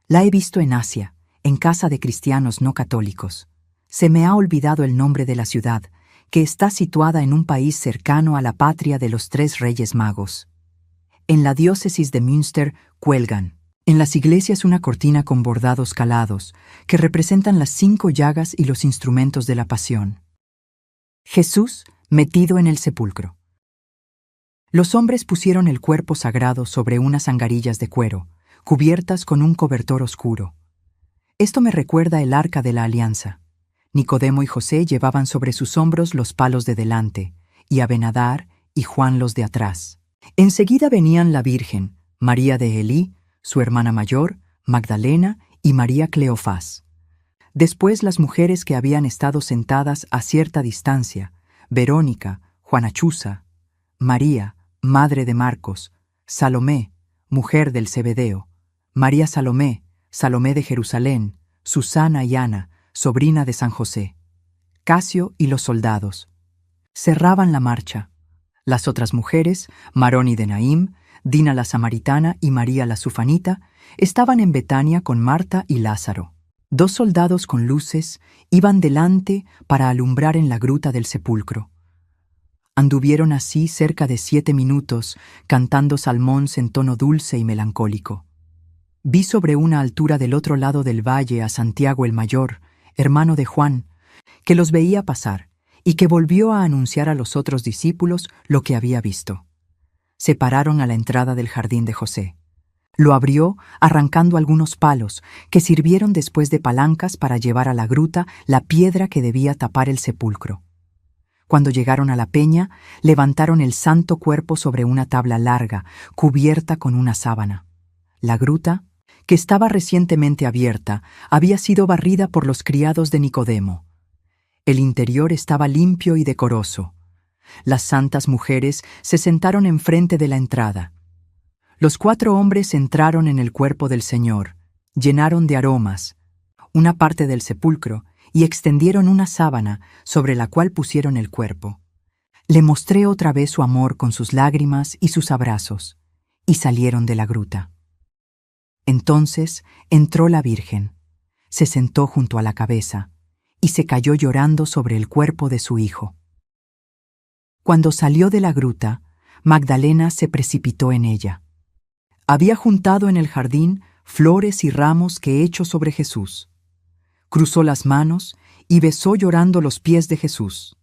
La he visto en Asia, en casa de cristianos no católicos. Se me ha olvidado el nombre de la ciudad, que está situada en un país cercano a la patria de los 3 Reyes Magos. En la diócesis de Münster cuelgan en las iglesias una cortina con bordados calados que representan las 5 llagas y los instrumentos de la pasión. Jesús metido en el sepulcro. Los hombres pusieron el cuerpo sagrado sobre unas angarillas de cuero, cubiertas con un cobertor oscuro. Esto me recuerda el arca de la alianza. Nicodemo y José llevaban sobre sus hombros los palos de delante, y Abenadar y Juan los de atrás. Enseguida venían la Virgen, María de Elí, su hermana mayor, Magdalena y María Cleofás. Después las mujeres que habían estado sentadas a cierta distancia, Verónica, Juana Chuza, María, madre de Marcos, Salomé, mujer del Zebedeo, María Salomé, Salomé de Jerusalén, Susana y Ana, sobrina de San José, Casio y los soldados. Cerraban la marcha. Las otras mujeres, Maroni de Naim, Dina la Samaritana y María la Sufanita, estaban en Betania con Marta y Lázaro. 2 soldados con luces iban delante para alumbrar en la gruta del sepulcro. Anduvieron así cerca de 7 minutos, cantando salmons en tono dulce y melancólico. Vi sobre una altura del otro lado del valle a Santiago el Mayor, hermano de Juan, que los veía pasar y que volvió a anunciar a los otros discípulos lo que había visto. Se pararon a la entrada del jardín de José. Lo abrió arrancando algunos palos, que sirvieron después de palancas para llevar a la gruta la piedra que debía tapar el sepulcro. Cuando llegaron a la peña, levantaron el santo cuerpo sobre una tabla larga, cubierta con una sábana. La gruta, que estaba recientemente abierta, había sido barrida por los criados de Nicodemo. El interior estaba limpio y decoroso. Las santas mujeres se sentaron enfrente de la entrada. Los 4 hombres entraron en el cuerpo del Señor, llenaron de aromas una parte del sepulcro y extendieron una sábana sobre la cual pusieron el cuerpo. Le mostré otra vez su amor con sus lágrimas y sus abrazos, y salieron de la gruta. Entonces entró la Virgen, se sentó junto a la cabeza y se cayó llorando sobre el cuerpo de su hijo. Cuando salió de la gruta, Magdalena se precipitó en ella. Había juntado en el jardín flores y ramos que echó sobre Jesús. Cruzó las manos y besó llorando los pies de Jesús.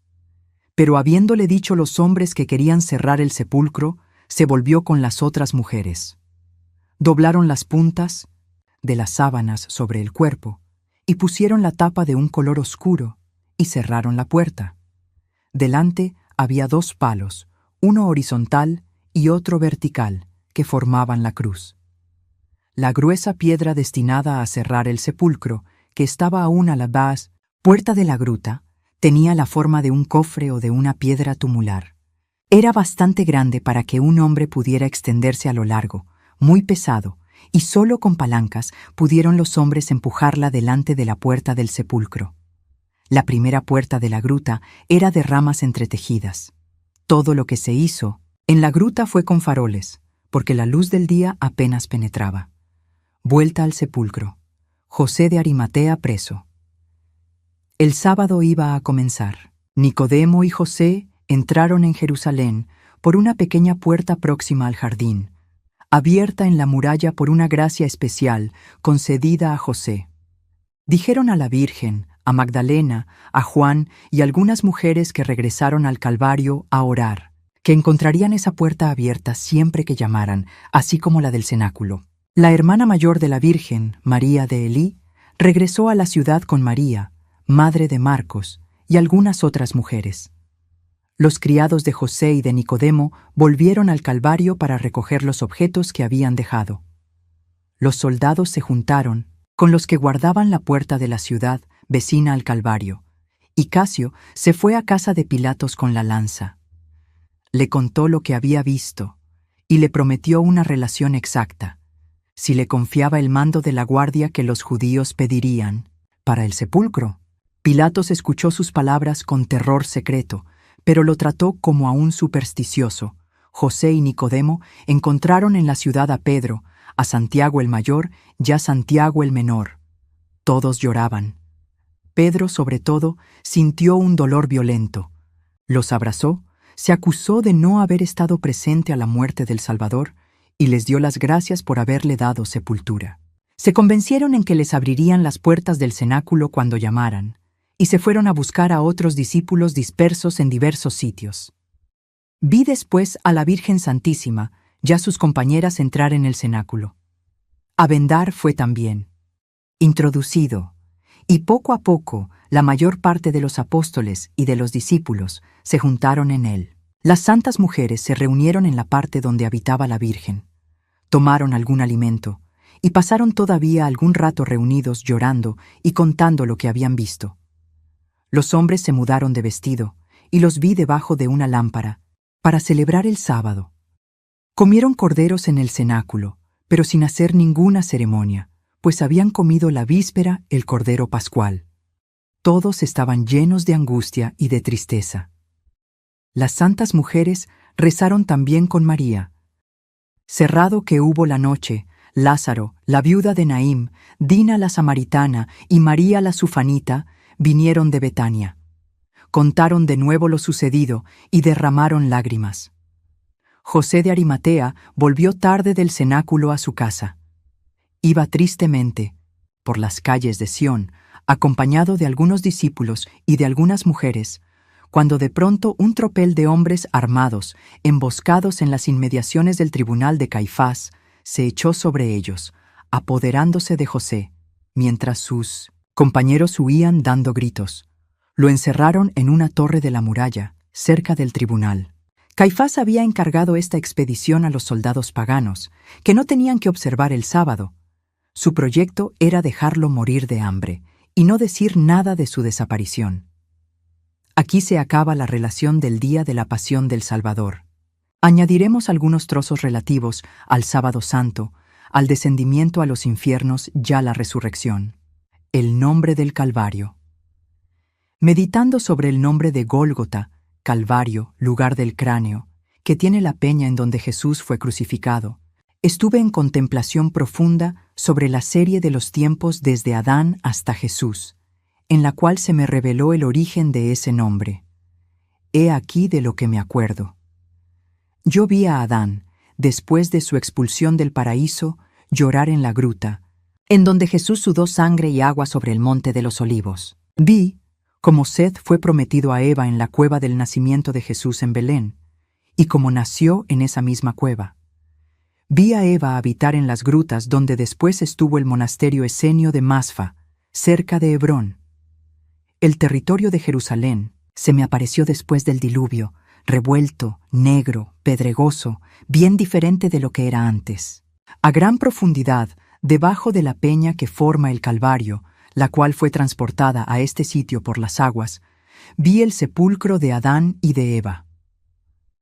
Pero habiéndole dicho los hombres que querían cerrar el sepulcro, se volvió con las otras mujeres. Doblaron las puntas de las sábanas sobre el cuerpo y pusieron la tapa de un color oscuro y cerraron la puerta. Delante había 2 palos, uno horizontal y otro vertical, que formaban la cruz. La gruesa piedra destinada a cerrar el sepulcro, que estaba aún a la puerta de la gruta, tenía la forma de un cofre o de una piedra tumular. Era bastante grande para que un hombre pudiera extenderse a lo largo, muy pesado, y solo con palancas pudieron los hombres empujarla delante de la puerta del sepulcro. La primera puerta de la gruta era de ramas entretejidas. Todo lo que se hizo en la gruta fue con faroles, porque la luz del día apenas penetraba. Vuelta al sepulcro. José de Arimatea preso. El sábado iba a comenzar. Nicodemo y José entraron en Jerusalén por una pequeña puerta próxima al jardín, abierta en la muralla por una gracia especial concedida a José. Dijeron a la Virgen, a Magdalena, a Juan y algunas mujeres que regresaron al Calvario a orar, que encontrarían esa puerta abierta siempre que llamaran, así como la del cenáculo. La hermana mayor de la Virgen, María de Elí, regresó a la ciudad con María, madre de Marcos, y algunas otras mujeres. Los criados de José y de Nicodemo volvieron al Calvario para recoger los objetos que habían dejado. Los soldados se juntaron con los que guardaban la puerta de la ciudad vecina al Calvario, y Casio se fue a casa de Pilatos con la lanza. Le contó lo que había visto y le prometió una relación exacta, si le confiaba el mando de la guardia que los judíos pedirían para el sepulcro. Pilatos escuchó sus palabras con terror secreto, pero lo trató como a un supersticioso. José y Nicodemo encontraron en la ciudad a Pedro, a Santiago el mayor y a Santiago el menor. Todos lloraban. Pedro, sobre todo, sintió un dolor violento. Los abrazó, se acusó de no haber estado presente a la muerte del Salvador y les dio las gracias por haberle dado sepultura. Se convencieron en que les abrirían las puertas del cenáculo cuando llamaran, y se fueron a buscar a otros discípulos dispersos en diversos sitios. Vi después a la Virgen Santísima y a sus compañeras entrar en el cenáculo. Abendar fue también introducido, y poco a poco la mayor parte de los apóstoles y de los discípulos se juntaron en él. Las santas mujeres se reunieron en la parte donde habitaba la Virgen. Tomaron algún alimento y pasaron todavía algún rato reunidos llorando y contando lo que habían visto. Los hombres se mudaron de vestido y los vi debajo de una lámpara para celebrar el sábado. Comieron corderos en el cenáculo, pero sin hacer ninguna ceremonia, pues habían comido la víspera el cordero pascual. Todos estaban llenos de angustia y de tristeza. Las santas mujeres rezaron también con María. Cerrado que hubo la noche, Lázaro, la viuda de Naim, Dina la samaritana y María la sufanita vinieron de Betania. Contaron de nuevo lo sucedido y derramaron lágrimas. José de Arimatea volvió tarde del cenáculo a su casa. Iba tristemente por las calles de Sión, acompañado de algunos discípulos y de algunas mujeres, cuando de pronto un tropel de hombres armados, emboscados en las inmediaciones del tribunal de Caifás, se echó sobre ellos, apoderándose de José, mientras sus compañeros huían dando gritos. Lo encerraron en una torre de la muralla, cerca del tribunal. Caifás había encargado esta expedición a los soldados paganos, que no tenían que observar el sábado. Su proyecto era dejarlo morir de hambre y no decir nada de su desaparición. Aquí se acaba la relación del día de la pasión del Salvador. Añadiremos algunos trozos relativos al Sábado Santo, al descendimiento a los infiernos y a la resurrección. El nombre del Calvario. Meditando sobre el nombre de Gólgota, Calvario, lugar del cráneo, que tiene la peña en donde Jesús fue crucificado, estuve en contemplación profunda sobre la serie de los tiempos desde Adán hasta Jesús, en la cual se me reveló el origen de ese nombre. He aquí de lo que me acuerdo. Yo vi a Adán, después de su expulsión del paraíso, llorar en la gruta, en donde Jesús sudó sangre y agua sobre el monte de los olivos. Vi como Seth fue prometido a Eva en la cueva del nacimiento de Jesús en Belén, y como nació en esa misma cueva. Vi a Eva habitar en las grutas donde después estuvo el monasterio esenio de Masfa, cerca de Hebrón. El territorio de Jerusalén se me apareció después del diluvio, revuelto, negro, pedregoso, bien diferente de lo que era antes. A gran profundidad, debajo de la peña que forma el Calvario, la cual fue transportada a este sitio por las aguas, vi el sepulcro de Adán y de Eva.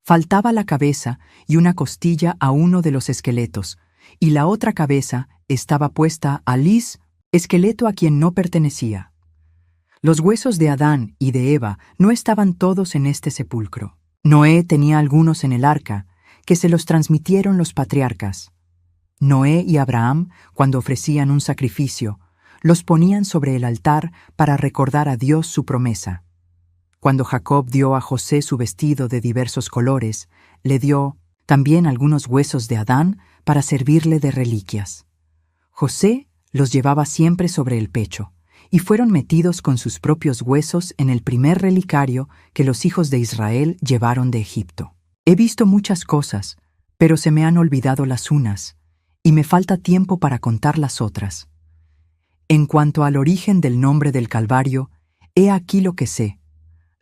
Faltaba la cabeza y una costilla a uno de los esqueletos, y la otra cabeza estaba puesta a Lis, esqueleto a quien no pertenecía. Los huesos de Adán y de Eva no estaban todos en este sepulcro. Noé tenía algunos en el arca, que se los transmitieron los patriarcas. Noé y Abraham, cuando ofrecían un sacrificio, los ponían sobre el altar para recordar a Dios su promesa. Cuando Jacob dio a José su vestido de diversos colores, le dio también algunos huesos de Adán para servirle de reliquias. José los llevaba siempre sobre el pecho, y fueron metidos con sus propios huesos en el primer relicario que los hijos de Israel llevaron de Egipto. He visto muchas cosas, pero se me han olvidado las unas, y me falta tiempo para contar las otras. En cuanto al origen del nombre del Calvario, he aquí lo que sé.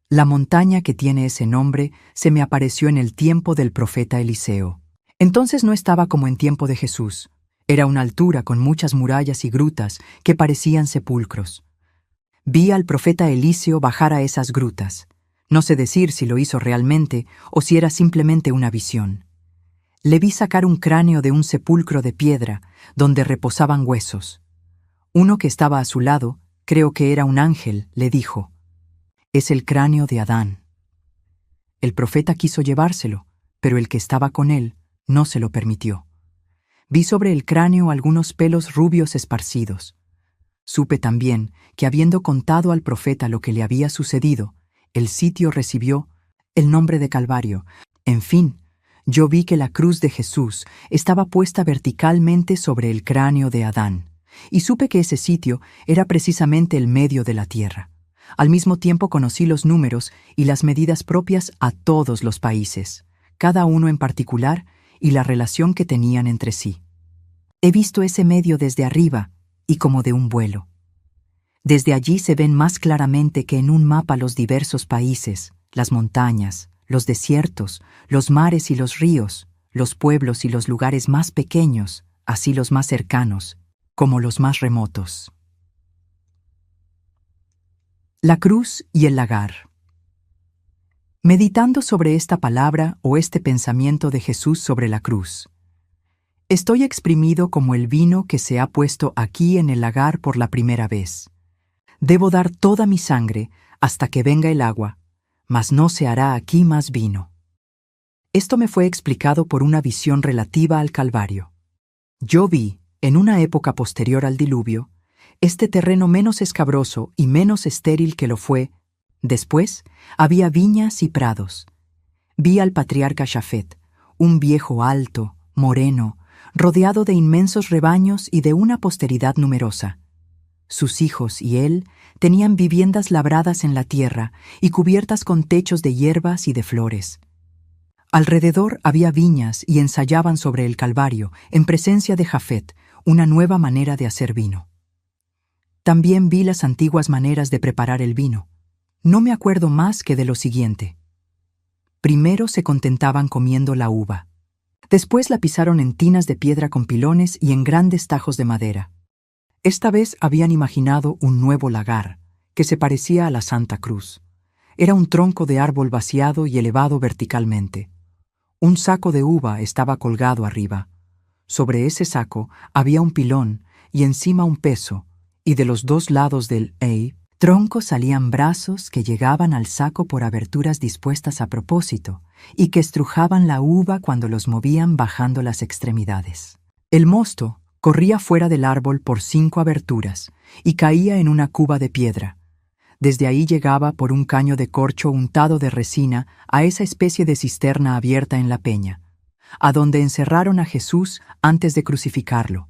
La montaña que tiene ese nombre se me apareció en el tiempo del profeta Eliseo. Entonces no estaba como en tiempo de Jesús. Era una altura con muchas murallas y grutas que parecían sepulcros. Vi al profeta Eliseo bajar a esas grutas. No sé decir si lo hizo realmente o si era simplemente una visión. Le vi sacar un cráneo de un sepulcro de piedra donde reposaban huesos. Uno que estaba a su lado, creo que era un ángel, le dijo: «Es el cráneo de Adán». El profeta quiso llevárselo, pero el que estaba con él no se lo permitió. Vi sobre el cráneo algunos pelos rubios esparcidos. Supe también que, habiendo contado al profeta lo que le había sucedido, el sitio recibió el nombre de Calvario. En fin, yo vi que la cruz de Jesús estaba puesta verticalmente sobre el cráneo de Adán, y supe que ese sitio era precisamente el medio de la tierra. Al mismo tiempo conocí los números y las medidas propias a todos los países, cada uno en particular, y la relación que tenían entre sí. He visto ese medio desde arriba y como de un vuelo. Desde allí se ven más claramente que en un mapa los diversos países, las montañas, los desiertos, los mares y los ríos, los pueblos y los lugares más pequeños, así los más cercanos, como los más remotos. La cruz y el lagar. Meditando sobre esta palabra o este pensamiento de Jesús sobre la cruz, estoy exprimido como el vino que se ha puesto aquí en el lagar por la primera vez. Debo dar toda mi sangre hasta que venga el agua, mas no se hará aquí más vino. Esto me fue explicado por una visión relativa al Calvario. Yo vi, en una época posterior al diluvio, este terreno menos escabroso y menos estéril que lo fue. Después, había viñas y prados. Vi al patriarca Jafet, un viejo alto, moreno, rodeado de inmensos rebaños y de una posteridad numerosa. Sus hijos y él tenían viviendas labradas en la tierra y cubiertas con techos de hierbas y de flores. Alrededor había viñas y ensayaban sobre el Calvario, en presencia de Jafet, una nueva manera de hacer vino. También vi las antiguas maneras de preparar el vino. No me acuerdo más que de lo siguiente. Primero se contentaban comiendo la uva. Después la pisaron en tinas de piedra con pilones y en grandes tajos de madera. Esta vez habían imaginado un nuevo lagar, que se parecía a la Santa Cruz. Era un tronco de árbol vaciado y elevado verticalmente. Un saco de uva estaba colgado arriba. Sobre ese saco había un pilón y encima un peso, y de los dos lados del tronco salían brazos que llegaban al saco por aberturas dispuestas a propósito y que estrujaban la uva cuando los movían bajando las extremidades. El mosto corría fuera del árbol por 5 aberturas y caía en una cuba de piedra. Desde ahí llegaba por un caño de corcho untado de resina a esa especie de cisterna abierta en la peña, a donde encerraron a Jesús antes de crucificarlo.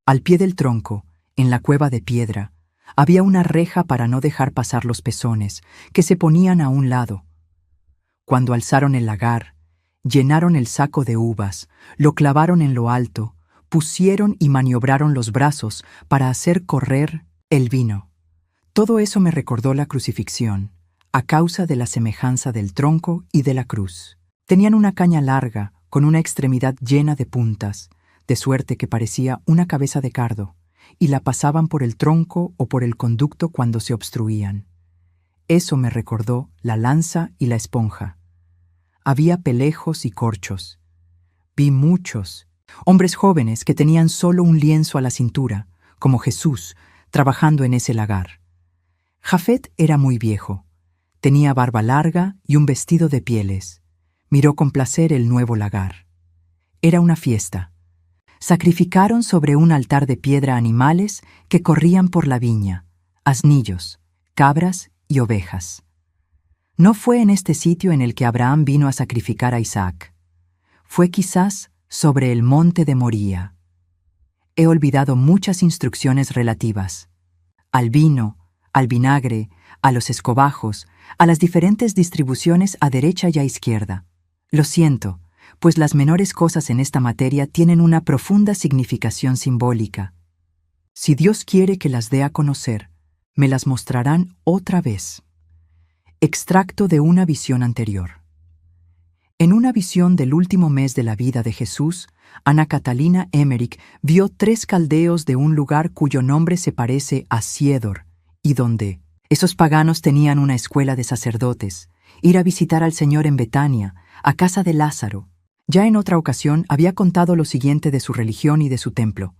Al pie del tronco, en la cueva de piedra, había una reja para no dejar pasar los pezones, que se ponían a un lado. Cuando alzaron el lagar, llenaron el saco de uvas, lo clavaron en lo alto, pusieron y maniobraron los brazos para hacer correr el vino. Todo eso me recordó la crucifixión, a causa de la semejanza del tronco y de la cruz. Tenían una caña larga, con una extremidad llena de puntas, de suerte que parecía una cabeza de cardo, y la pasaban por el tronco o por el conducto cuando se obstruían. Eso me recordó la lanza y la esponja. Había pelejos y corchos. Vi muchos, hombres jóvenes que tenían solo un lienzo a la cintura, como Jesús, trabajando en ese lagar. Jafet era muy viejo. Tenía barba larga y un vestido de pieles. Miró con placer el nuevo lagar. Era una fiesta. Sacrificaron sobre un altar de piedra animales que corrían por la viña, asnillos, cabras y ovejas. No fue en este sitio en el que Abraham vino a sacrificar a Isaac. Fue quizás sobre el monte de Moría. He olvidado muchas instrucciones relativas. Al vino, al vinagre, a los escobajos, a las diferentes distribuciones a derecha y a izquierda. Lo siento, pues las menores cosas en esta materia tienen una profunda significación simbólica. Si Dios quiere que las dé a conocer, me las mostrarán otra vez. Extracto de una visión anterior. En una visión del último mes de la vida de Jesús, Ana Catalina Emmerich vio 3 caldeos de un lugar cuyo nombre se parece a Siedor, y donde esos paganos tenían una escuela de sacerdotes, ir a visitar al Señor en Betania, a casa de Lázaro. Ya en otra ocasión había contado lo siguiente de su religión y de su templo.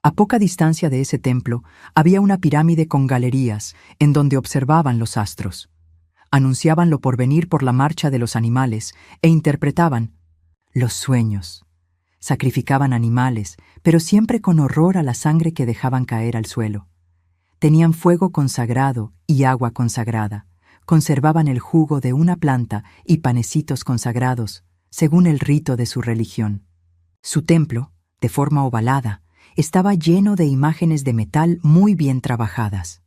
A poca distancia de ese templo había una pirámide con galerías en donde observaban los astros. Anunciaban lo porvenir por la marcha de los animales e interpretaban los sueños. Sacrificaban animales, pero siempre con horror a la sangre que dejaban caer al suelo. Tenían fuego consagrado y agua consagrada. Conservaban el jugo de una planta y panecitos consagrados, según el rito de su religión. Su templo, de forma ovalada, estaba lleno de imágenes de metal muy bien trabajadas.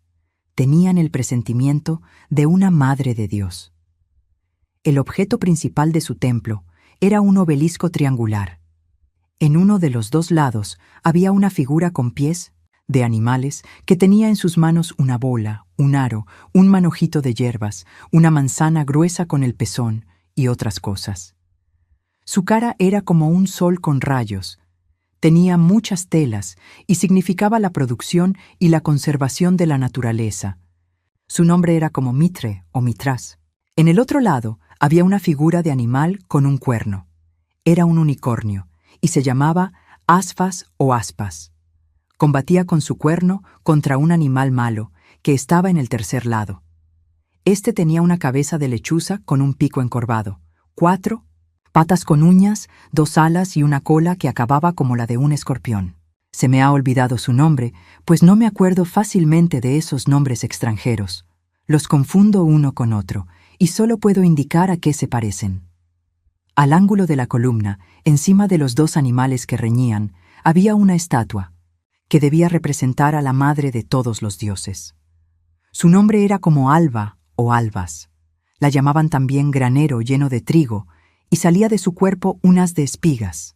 Tenían el presentimiento de una Madre de Dios. El objeto principal de su templo era un obelisco triangular. En uno de los 2 lados había una figura con pies de animales que tenía en sus manos una bola, un aro, un manojito de hierbas, una manzana gruesa con el pezón y otras cosas. Su cara era como un sol con rayos. Tenía muchas telas y significaba la producción y la conservación de la naturaleza. Su nombre era como Mitre o Mitras. En el otro lado había una figura de animal con un cuerno. Era un unicornio y se llamaba Asfas o Aspas. Combatía con su cuerno contra un animal malo que estaba en el tercer lado. Este tenía una cabeza de lechuza con un pico encorvado, 4 patas con uñas, 2 alas y una cola que acababa como la de un escorpión. Se me ha olvidado su nombre, pues no me acuerdo fácilmente de esos nombres extranjeros. Los confundo uno con otro, y solo puedo indicar a qué se parecen. Al ángulo de la columna, encima de los 2 animales que reñían, había una estatua, que debía representar a la madre de todos los dioses. Su nombre era como Alba o Albas. La llamaban también granero lleno de trigo, y salía de su cuerpo un haz de espigas.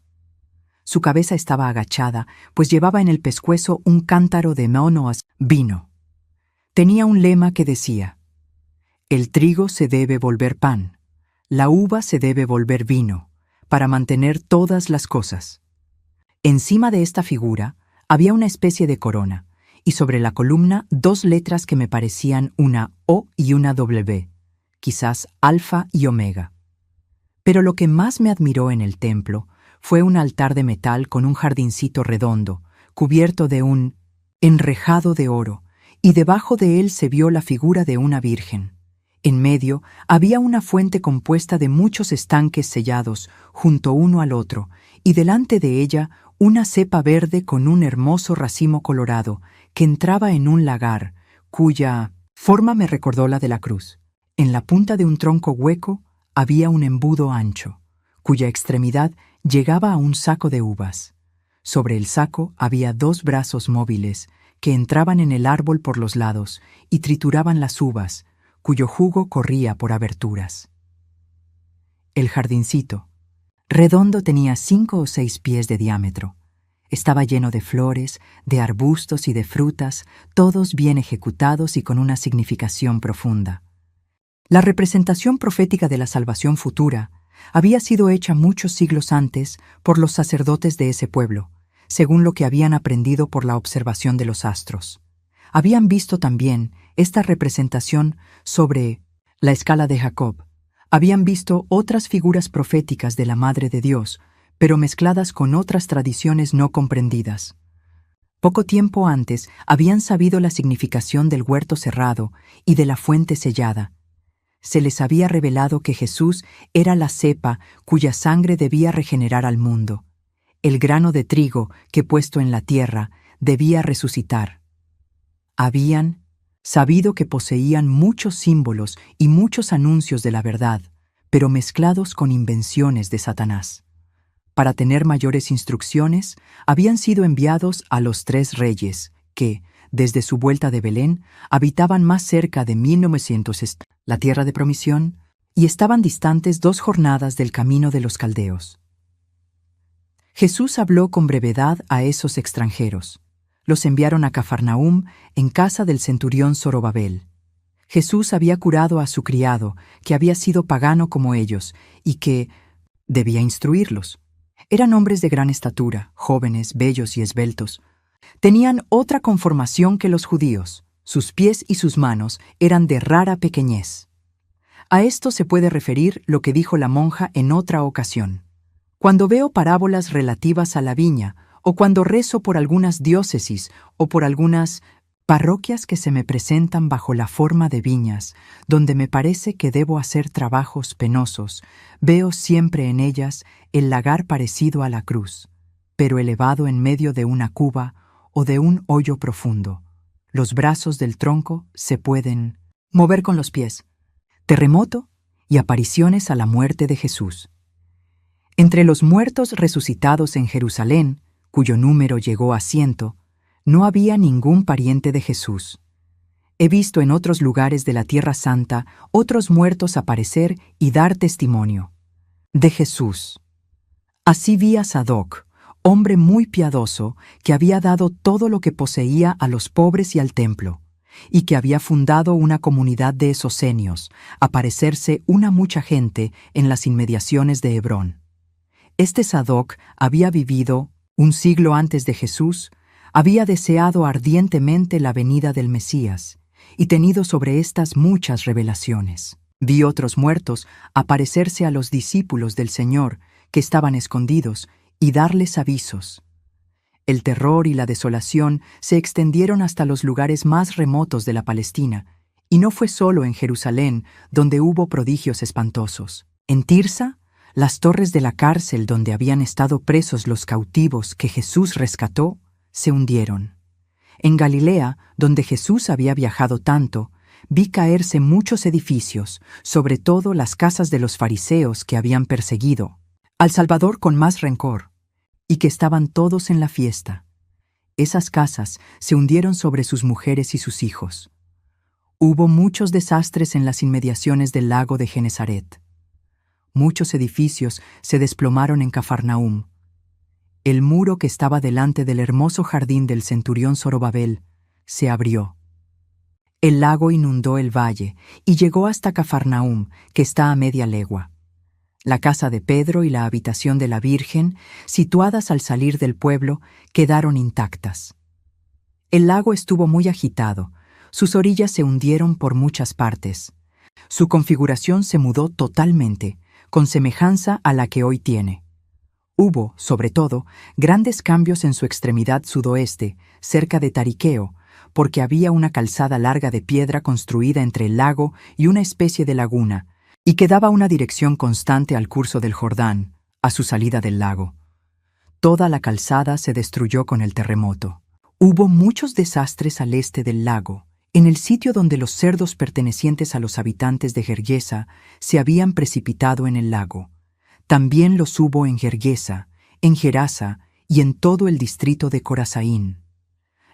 Su cabeza estaba agachada, pues llevaba en el pescuezo un cántaro de monoas vino. Tenía un lema que decía: el trigo se debe volver pan, la uva se debe volver vino, para mantener todas las cosas. Encima de esta figura había una especie de corona, y sobre la columna 2 letras que me parecían una O y una W, quizás alfa y omega. Pero lo que más me admiró en el templo fue un altar de metal con un jardincito redondo, cubierto de un enrejado de oro, y debajo de él se vio la figura de una virgen. En medio había una fuente compuesta de muchos estanques sellados, junto uno al otro, y delante de ella una cepa verde con un hermoso racimo colorado, que entraba en un lagar, cuya Forma me recordó la de la cruz. En la punta de un tronco hueco había un embudo ancho, cuya extremidad llegaba a un saco de uvas. Sobre el saco había 2 brazos móviles que entraban en el árbol por los lados y trituraban las uvas, cuyo jugo corría por aberturas. El jardincito, redondo, tenía 5 o 6 pies de diámetro. Estaba lleno de flores, de arbustos y de frutas, todos bien ejecutados y con una significación profunda. La representación profética de la salvación futura había sido hecha muchos siglos antes por los sacerdotes de ese pueblo, según lo que habían aprendido por la observación de los astros. Habían visto también esta representación sobre la escala de Jacob. Habían visto otras figuras proféticas de la Madre de Dios, pero mezcladas con otras tradiciones no comprendidas. Poco tiempo antes habían sabido la significación del huerto cerrado y de la fuente sellada. Se les había revelado que Jesús era la cepa cuya sangre debía regenerar al mundo, el grano de trigo que, puesto en la tierra, debía resucitar. Habían sabido que poseían muchos símbolos y muchos anuncios de la verdad, pero mezclados con invenciones de Satanás. Para tener mayores instrucciones, habían sido enviados a los 3 reyes, que, desde su vuelta de Belén, habitaban más cerca de 1900 la tierra de promisión, y estaban distantes 2 jornadas del camino de los caldeos. Jesús habló con brevedad a esos extranjeros. Los enviaron a Cafarnaúm, en casa del centurión Zorobabel. Jesús había curado a su criado, que había sido pagano como ellos, y que debía instruirlos. Eran hombres de gran estatura, jóvenes, bellos y esbeltos. Tenían otra conformación que los judíos. Sus pies y sus manos eran de rara pequeñez. A esto se puede referir lo que dijo la monja en otra ocasión. Cuando veo parábolas relativas a la viña, o cuando rezo por algunas diócesis o por algunas parroquias que se me presentan bajo la forma de viñas, donde me parece que debo hacer trabajos penosos, veo siempre en ellas el lagar parecido a la cruz, pero elevado en medio de una cuba o de un hoyo profundo. Los brazos del tronco se pueden mover con los pies. Terremoto y apariciones a la muerte de Jesús. Entre los muertos resucitados en Jerusalén, cuyo número llegó a 100, no había ningún pariente de Jesús. He visto en otros lugares de la Tierra Santa otros muertos aparecer y dar testimonio de Jesús. Así vi a Sadoc, hombre muy piadoso, que había dado todo lo que poseía a los pobres y al templo, y que había fundado una comunidad de esocenios, aparecerse una mucha gente en las inmediaciones de Hebrón. Este Sadoc había vivido 1 siglo antes de Jesús, había deseado ardientemente la venida del Mesías y tenido sobre estas muchas revelaciones. Vi otros muertos aparecerse a los discípulos del Señor que estaban escondidos y darles avisos. El terror y la desolación se extendieron hasta los lugares más remotos de la Palestina, y no fue solo en Jerusalén donde hubo prodigios espantosos. En Tirsa, las torres de la cárcel donde habían estado presos los cautivos que Jesús rescató, se hundieron. En Galilea, donde Jesús había viajado tanto, vi caerse muchos edificios, sobre todo las casas de los fariseos que habían perseguido al Salvador con más rencor, y que estaban todos en la fiesta. Esas casas se hundieron sobre sus mujeres y sus hijos. Hubo muchos desastres en las inmediaciones del lago de Genesaret. Muchos edificios se desplomaron en Cafarnaúm. El muro que estaba delante del hermoso jardín del centurión Zorobabel se abrió. El lago inundó el valle y llegó hasta Cafarnaúm, que está a media legua. La casa de Pedro y la habitación de la Virgen, situadas al salir del pueblo, quedaron intactas. El lago estuvo muy agitado, sus orillas se hundieron por muchas partes. Su configuración se mudó totalmente, con semejanza a la que hoy tiene. Hubo, sobre todo, grandes cambios en su extremidad sudoeste, cerca de Tariqueo, porque había una calzada larga de piedra construida entre el lago y una especie de laguna, y que daba una dirección constante al curso del Jordán, a su salida del lago. Toda la calzada se destruyó con el terremoto. Hubo muchos desastres al este del lago, en el sitio donde los cerdos pertenecientes a los habitantes de Gergesa se habían precipitado en el lago. También los hubo en Gergesa, en Gerasa y en todo el distrito de Corazaín.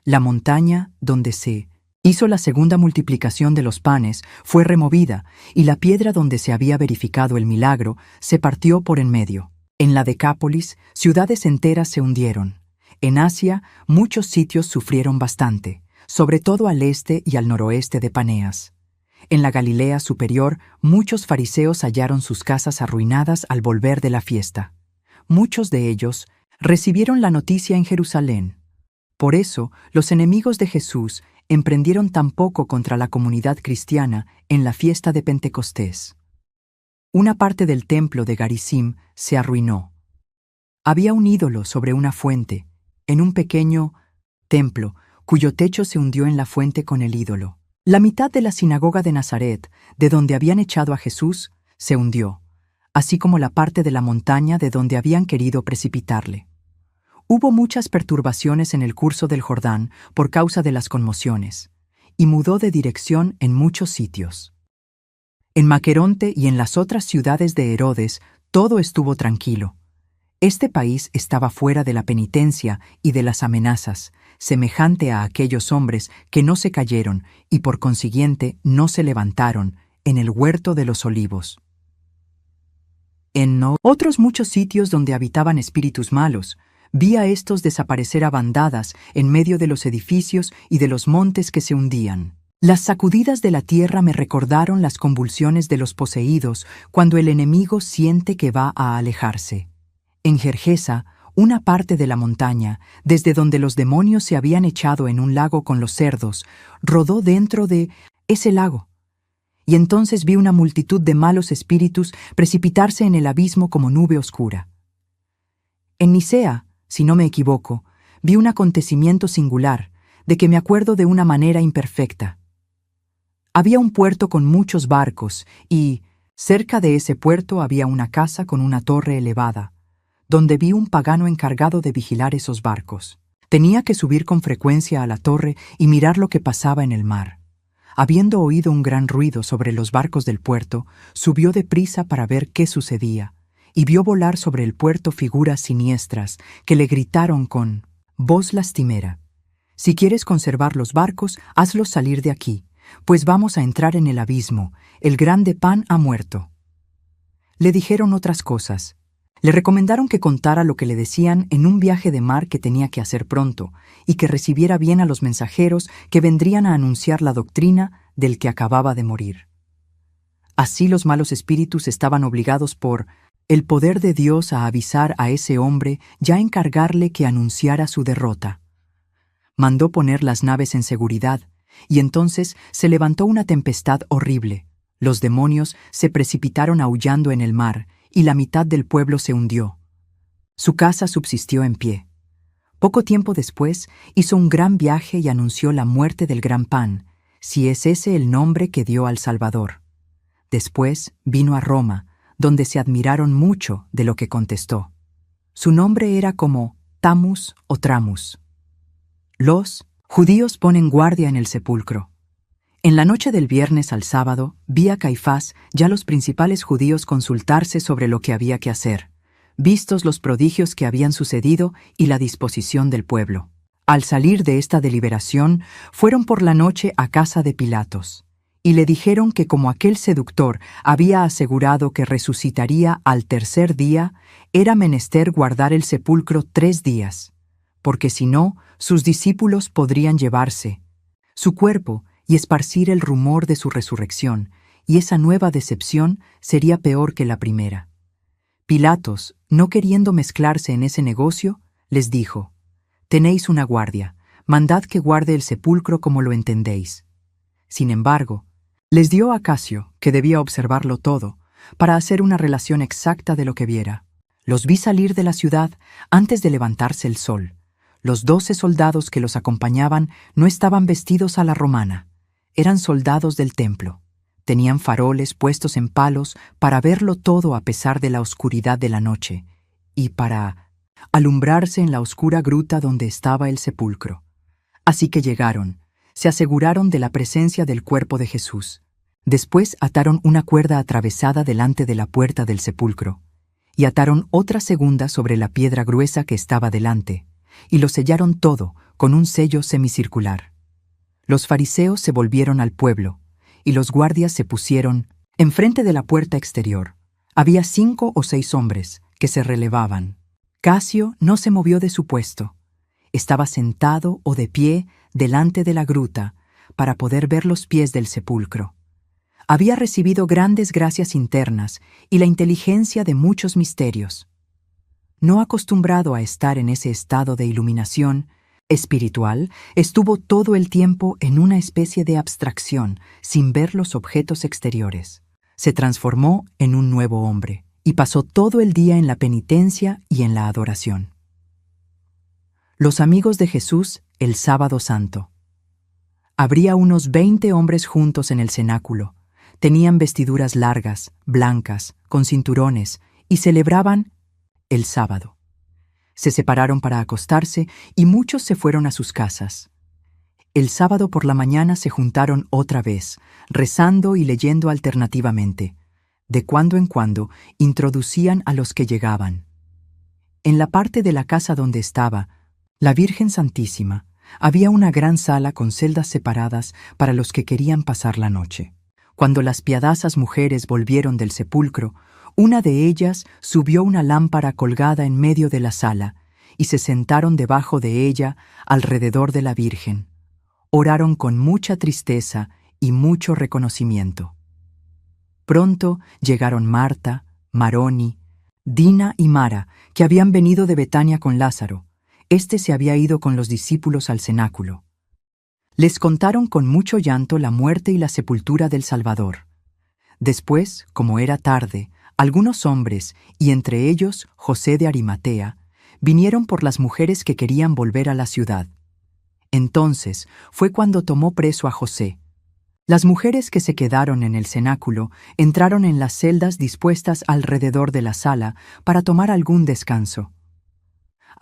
La montaña donde se hizo la segunda multiplicación de los panes fue removida, y la piedra donde se había verificado el milagro se partió por en medio. En la Decápolis, ciudades enteras se hundieron. En Asia, muchos sitios sufrieron bastante, sobre todo al este y al noroeste de Paneas. En la Galilea superior, muchos fariseos hallaron sus casas arruinadas al volver de la fiesta. Muchos de ellos recibieron la noticia en Jerusalén. Por eso, los enemigos de Jesús emprendieron tan poco contra la comunidad cristiana en la fiesta de Pentecostés. Una parte del templo de Garizim se arruinó. Había un ídolo sobre una fuente, en un pequeño templo, cuyo techo se hundió en la fuente con el ídolo. La mitad de la sinagoga de Nazaret, de donde habían echado a Jesús, se hundió, así como la parte de la montaña de donde habían querido precipitarle. Hubo muchas perturbaciones en el curso del Jordán por causa de las conmociones, y mudó de dirección en muchos sitios. En Maqueronte y en las otras ciudades de Herodes todo estuvo tranquilo. Este país estaba fuera de la penitencia y de las amenazas, semejante a aquellos hombres que no se cayeron y por consiguiente no se levantaron en el huerto de los olivos. En otros muchos sitios donde habitaban espíritus malos, vi a estos desaparecer a bandadas en medio de los edificios y de los montes que se hundían. Las sacudidas de la tierra me recordaron las convulsiones de los poseídos cuando el enemigo siente que va a alejarse. En Gergesa, una parte de la montaña, desde donde los demonios se habían echado en un lago con los cerdos, rodó dentro de ese lago. Y entonces vi una multitud de malos espíritus precipitarse en el abismo como nube oscura. En Nicea, si no me equivoco, vi un acontecimiento singular, de que me acuerdo de una manera imperfecta. Había un puerto con muchos barcos y, cerca de ese puerto había una casa con una torre elevada, donde vi un pagano encargado de vigilar esos barcos. Tenía que subir con frecuencia a la torre y mirar lo que pasaba en el mar. Habiendo oído un gran ruido sobre los barcos del puerto, subió deprisa para ver qué sucedía, y vio volar sobre el puerto figuras siniestras que le gritaron con voz lastimera: «Si quieres conservar los barcos, hazlos salir de aquí, pues vamos a entrar en el abismo, el grande Pan ha muerto». Le dijeron otras cosas. Le recomendaron que contara lo que le decían en un viaje de mar que tenía que hacer pronto, y que recibiera bien a los mensajeros que vendrían a anunciar la doctrina del que acababa de morir. Así los malos espíritus estaban obligados por el poder de Dios a avisar a ese hombre y a encargarle que anunciara su derrota. Mandó poner las naves en seguridad, y entonces se levantó una tempestad horrible. Los demonios se precipitaron aullando en el mar, y la mitad del pueblo se hundió. Su casa subsistió en pie. Poco tiempo después hizo un gran viaje y anunció la muerte del gran Pan, si es ese el nombre que dio al Salvador. Después vino a Roma, donde se admiraron mucho de lo que contestó. Su nombre era como Tamus o Tramus. Los judíos ponen guardia en el sepulcro. En la noche del viernes al sábado, vi a Caifás y a los principales judíos consultarse sobre lo que había que hacer, vistos los prodigios que habían sucedido y la disposición del pueblo. Al salir de esta deliberación, fueron por la noche a casa de Pilatos, y le dijeron que como aquel seductor había asegurado que resucitaría al tercer día, era menester guardar el sepulcro 3 días, porque si no, sus discípulos podrían llevarse su cuerpo y esparcir el rumor de su resurrección, y esa nueva decepción sería peor que la primera. Pilatos, no queriendo mezclarse en ese negocio, les dijo: «Tenéis una guardia, mandad que guarde el sepulcro como lo entendéis». Sin embargo, les dio a Casio, que debía observarlo todo, para hacer una relación exacta de lo que viera. Los vi salir de la ciudad antes de levantarse el sol. Los 12 soldados que los acompañaban no estaban vestidos a la romana. Eran soldados del templo. Tenían faroles puestos en palos para verlo todo a pesar de la oscuridad de la noche, y para alumbrarse en la oscura gruta donde estaba el sepulcro. Así que llegaron, se aseguraron de la presencia del cuerpo de Jesús. Después ataron una cuerda atravesada delante de la puerta del sepulcro, y ataron otra segunda sobre la piedra gruesa que estaba delante, y lo sellaron todo con un sello semicircular. Los fariseos se volvieron al pueblo, y los guardias se pusieron enfrente de la puerta exterior. Había 5 o 6 hombres que se relevaban. Casio no se movió de su puesto. Estaba sentado o de pie delante de la gruta para poder ver los pies del sepulcro. Había recibido grandes gracias internas y la inteligencia de muchos misterios. No acostumbrado a estar en ese estado de iluminación espiritual, estuvo todo el tiempo en una especie de abstracción, sin ver los objetos exteriores. Se transformó en un nuevo hombre y pasó todo el día en la penitencia y en la adoración. Los amigos de Jesús el sábado santo. Habría unos 20 hombres juntos en el cenáculo. Tenían vestiduras largas, blancas, con cinturones, y celebraban el sábado. Se separaron para acostarse y muchos se fueron a sus casas. El sábado por la mañana se juntaron otra vez, rezando y leyendo alternativamente. De cuando en cuando introducían a los que llegaban. En la parte de la casa donde estaba la Virgen Santísima, había una gran sala con celdas separadas para los que querían pasar la noche. Cuando las piadosas mujeres volvieron del sepulcro, una de ellas subió una lámpara colgada en medio de la sala y se sentaron debajo de ella alrededor de la Virgen. Oraron con mucha tristeza y mucho reconocimiento. Pronto llegaron Marta, Maroni, Dina y Mara, que habían venido de Betania con Lázaro. Este se había ido con los discípulos al cenáculo. Les contaron con mucho llanto la muerte y la sepultura del Salvador. Después, como era tarde, algunos hombres, y entre ellos José de Arimatea, vinieron por las mujeres que querían volver a la ciudad. Entonces fue cuando tomó preso a José. Las mujeres que se quedaron en el cenáculo entraron en las celdas dispuestas alrededor de la sala para tomar algún descanso.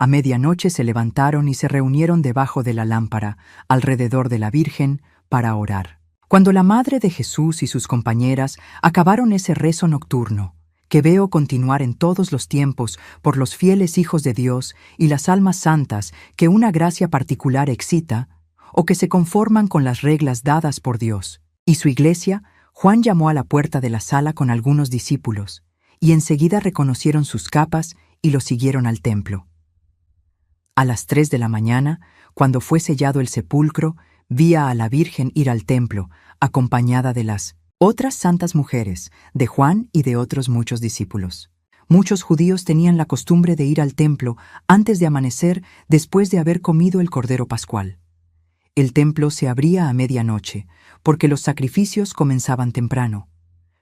A medianoche se levantaron y se reunieron debajo de la lámpara, alrededor de la Virgen, para orar. Cuando la Madre de Jesús y sus compañeras acabaron ese rezo nocturno, que veo continuar en todos los tiempos por los fieles hijos de Dios y las almas santas que una gracia particular excita, o que se conforman con las reglas dadas por Dios, y su iglesia, Juan llamó a la puerta de la sala con algunos discípulos, y enseguida reconocieron sus capas y lo siguieron al templo. A las 3 de la mañana, cuando fue sellado el sepulcro, vi a la Virgen ir al templo, acompañada de las otras santas mujeres, de Juan y de otros muchos discípulos. Muchos judíos tenían la costumbre de ir al templo antes de amanecer después de haber comido el Cordero Pascual. El templo se abría a medianoche, porque los sacrificios comenzaban temprano.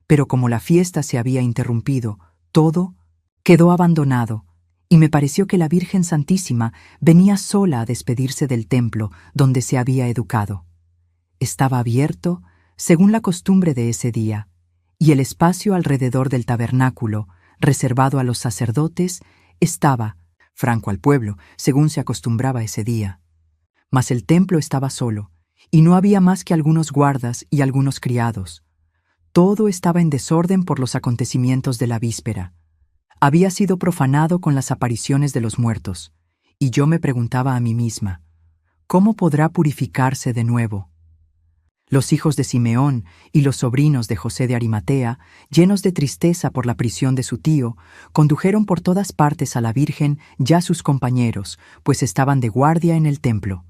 Pero como la fiesta se había interrumpido, todo quedó abandonado, y me pareció que la Virgen Santísima venía sola a despedirse del templo donde se había educado. Estaba abierto, según la costumbre de ese día, y el espacio alrededor del tabernáculo, reservado a los sacerdotes, estaba franco al pueblo, según se acostumbraba ese día. Mas el templo estaba solo, y no había más que algunos guardas y algunos criados. Todo estaba en desorden por los acontecimientos de la víspera. Había sido profanado con las apariciones de los muertos, y yo me preguntaba a mí misma, ¿cómo podrá purificarse de nuevo? Los hijos de Simeón y los sobrinos de José de Arimatea, llenos de tristeza por la prisión de su tío, condujeron por todas partes a la Virgen ya sus compañeros, pues estaban de guardia en el templo.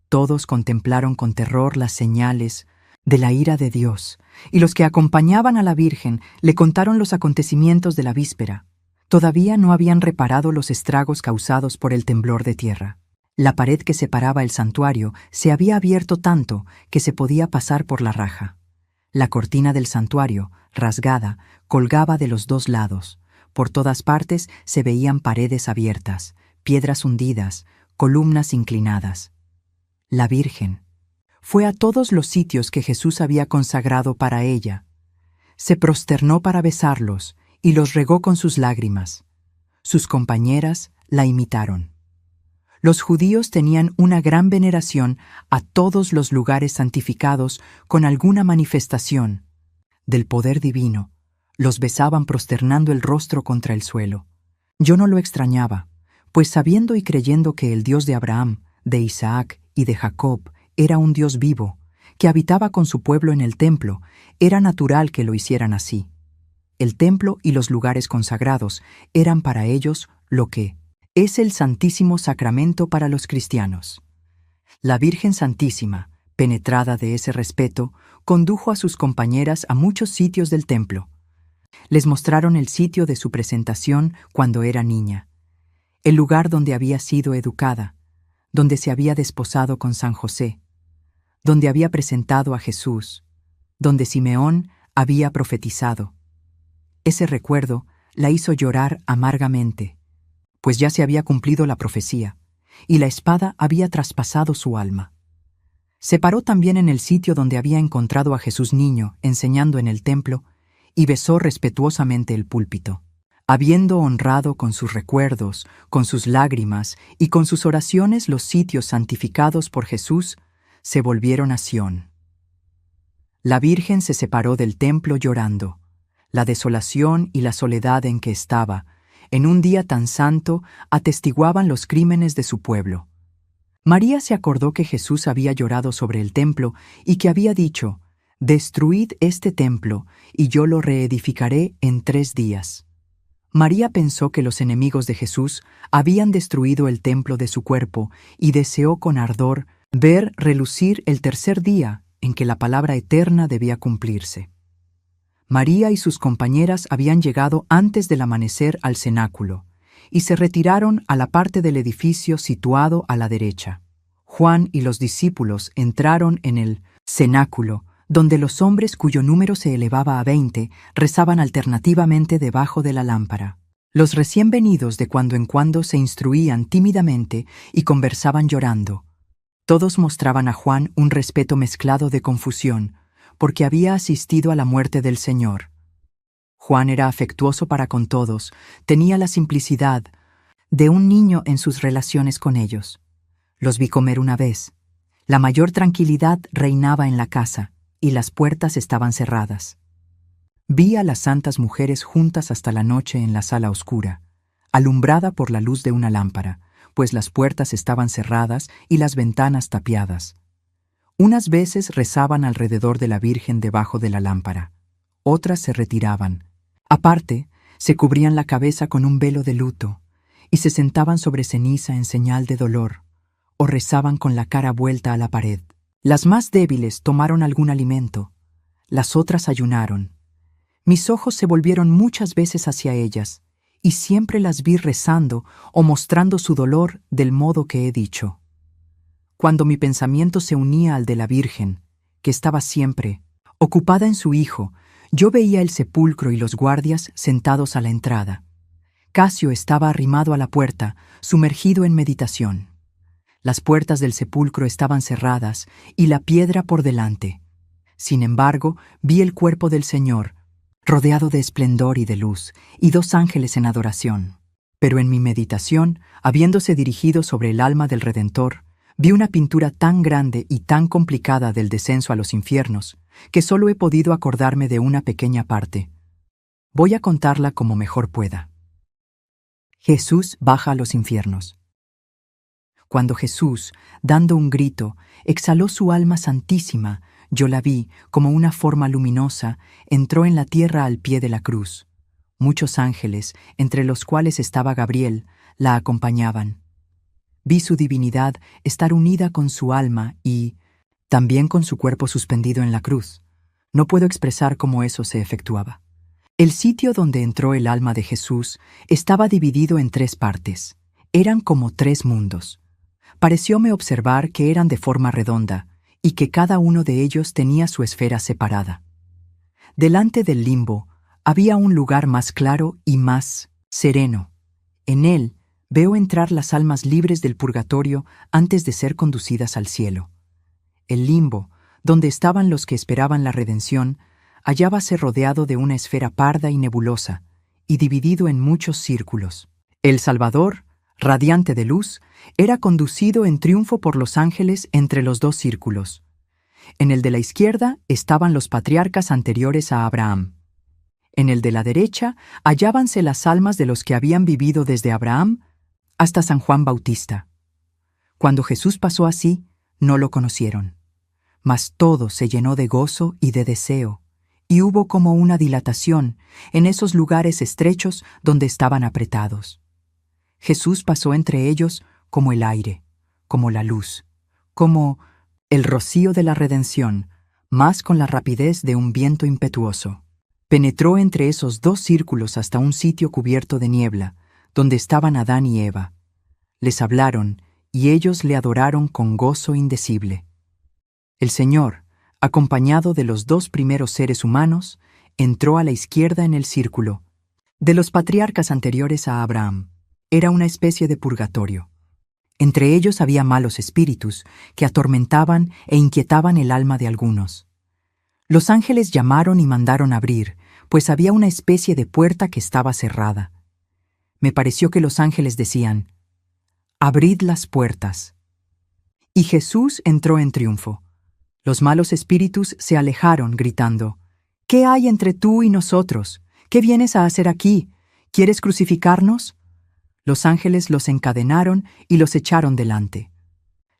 Todos contemplaron con terror las señales de la ira de Dios, y los que acompañaban a la Virgen le contaron los acontecimientos de la víspera. Todavía no habían reparado los estragos causados por el temblor de tierra. La pared que separaba el santuario se había abierto tanto que se podía pasar por la raja. La cortina del santuario, rasgada, colgaba de los 2 lados. Por todas partes se veían paredes abiertas, piedras hundidas, columnas inclinadas. La Virgen fue a todos los sitios que Jesús había consagrado para ella. Se prosternó para besarlos y los regó con sus lágrimas. Sus compañeras la imitaron. Los judíos tenían una gran veneración a todos los lugares santificados con alguna manifestación del poder divino. Los besaban prosternando el rostro contra el suelo. Yo no lo extrañaba, pues sabiendo y creyendo que el Dios de Abraham, de Isaac y de Jacob era un Dios vivo, que habitaba con su pueblo en el templo, era natural que lo hicieran así. El templo y los lugares consagrados eran para ellos lo que es el Santísimo Sacramento para los cristianos. La Virgen Santísima, penetrada de ese respeto, condujo a sus compañeras a muchos sitios del templo. Les mostraron el sitio de su presentación cuando era niña, el lugar donde había sido educada, donde se había desposado con San José, donde había presentado a Jesús, donde Simeón había profetizado. Ese recuerdo la hizo llorar amargamente, pues ya se había cumplido la profecía, y la espada había traspasado su alma. Se paró también en el sitio donde había encontrado a Jesús niño, enseñando en el templo, y besó respetuosamente el púlpito. Habiendo honrado con sus recuerdos, con sus lágrimas y con sus oraciones los sitios santificados por Jesús, se volvieron a Sión. La Virgen se separó del templo llorando. La desolación y la soledad en que estaba, en un día tan santo, atestiguaban los crímenes de su pueblo. María se acordó que Jesús había llorado sobre el templo y que había dicho: «Destruid este templo, y yo lo reedificaré en 3 días». María pensó que los enemigos de Jesús habían destruido el templo de su cuerpo y deseó con ardor ver relucir el 3er día en que la palabra eterna debía cumplirse. María y sus compañeras habían llegado antes del amanecer al cenáculo y se retiraron a la parte del edificio situado a la derecha. Juan y los discípulos entraron en el cenáculo, donde los hombres cuyo número se elevaba a 20 rezaban alternativamente debajo de la lámpara. Los recién venidos de cuando en cuando se instruían tímidamente y conversaban llorando. Todos mostraban a Juan un respeto mezclado de confusión, porque había asistido a la muerte del Señor. Juan era afectuoso para con todos, tenía la simplicidad de un niño en sus relaciones con ellos. Los vi comer una vez. La mayor tranquilidad reinaba en la casa, y las puertas estaban cerradas. Vi a las santas mujeres juntas hasta la noche en la sala oscura, alumbrada por la luz de una lámpara, pues las puertas estaban cerradas y las ventanas tapiadas. Unas veces rezaban alrededor de la Virgen debajo de la lámpara, otras se retiraban. Aparte, se cubrían la cabeza con un velo de luto y se sentaban sobre ceniza en señal de dolor, o rezaban con la cara vuelta a la pared. Las más débiles tomaron algún alimento, las otras ayunaron. Mis ojos se volvieron muchas veces hacia ellas, y siempre las vi rezando o mostrando su dolor del modo que he dicho. Cuando mi pensamiento se unía al de la Virgen, que estaba siempre ocupada en su Hijo, yo veía el sepulcro y los guardias sentados a la entrada. Casio estaba arrimado a la puerta, sumergido en meditación. Las puertas del sepulcro estaban cerradas y la piedra por delante. Sin embargo, vi el cuerpo del Señor, rodeado de esplendor y de luz, y 2 ángeles en adoración. Pero en mi meditación, habiéndose dirigido sobre el alma del Redentor, vi una pintura tan grande y tan complicada del descenso a los infiernos, que solo he podido acordarme de una pequeña parte. Voy a contarla como mejor pueda. Jesús baja a los infiernos. Cuando Jesús, dando un grito, exhaló su alma santísima, yo la vi como una forma luminosa, entró en la tierra al pie de la cruz. Muchos ángeles, entre los cuales estaba Gabriel, la acompañaban. Vi su divinidad estar unida con su alma y también con su cuerpo suspendido en la cruz. No puedo expresar cómo eso se efectuaba. El sitio donde entró el alma de Jesús estaba dividido en 3 partes. Eran como 3 mundos. Parecióme observar que eran de forma redonda y que cada uno de ellos tenía su esfera separada. Delante del limbo había un lugar más claro y más sereno. En él veo entrar las almas libres del purgatorio antes de ser conducidas al cielo. El limbo, donde estaban los que esperaban la redención, hallábase rodeado de una esfera parda y nebulosa, y dividido en muchos círculos. El Salvador radiante de luz, era conducido en triunfo por los ángeles entre los dos círculos. En el de la izquierda estaban los patriarcas anteriores a Abraham. En el de la derecha hallábanse las almas de los que habían vivido desde Abraham hasta San Juan Bautista. Cuando Jesús pasó así, no lo conocieron. Mas todo se llenó de gozo y de deseo, y hubo como una dilatación en esos lugares estrechos donde estaban apretados. Jesús pasó entre ellos como el aire, como la luz, como el rocío de la redención, más con la rapidez de un viento impetuoso. Penetró entre esos dos círculos hasta un sitio cubierto de niebla, donde estaban Adán y Eva. Les hablaron, y ellos le adoraron con gozo indecible. El Señor, acompañado de los dos primeros seres humanos, entró a la izquierda en el círculo. De los patriarcas anteriores a Abraham, era una especie de purgatorio. Entre ellos había malos espíritus que atormentaban e inquietaban el alma de algunos. Los ángeles llamaron y mandaron abrir, pues había una especie de puerta que estaba cerrada. Me pareció que los ángeles decían: «Abrid las puertas». Y Jesús entró en triunfo. Los malos espíritus se alejaron, gritando: «¿Qué hay entre tú y nosotros? ¿Qué vienes a hacer aquí? ¿Quieres crucificarnos?». Los ángeles los encadenaron y los echaron delante.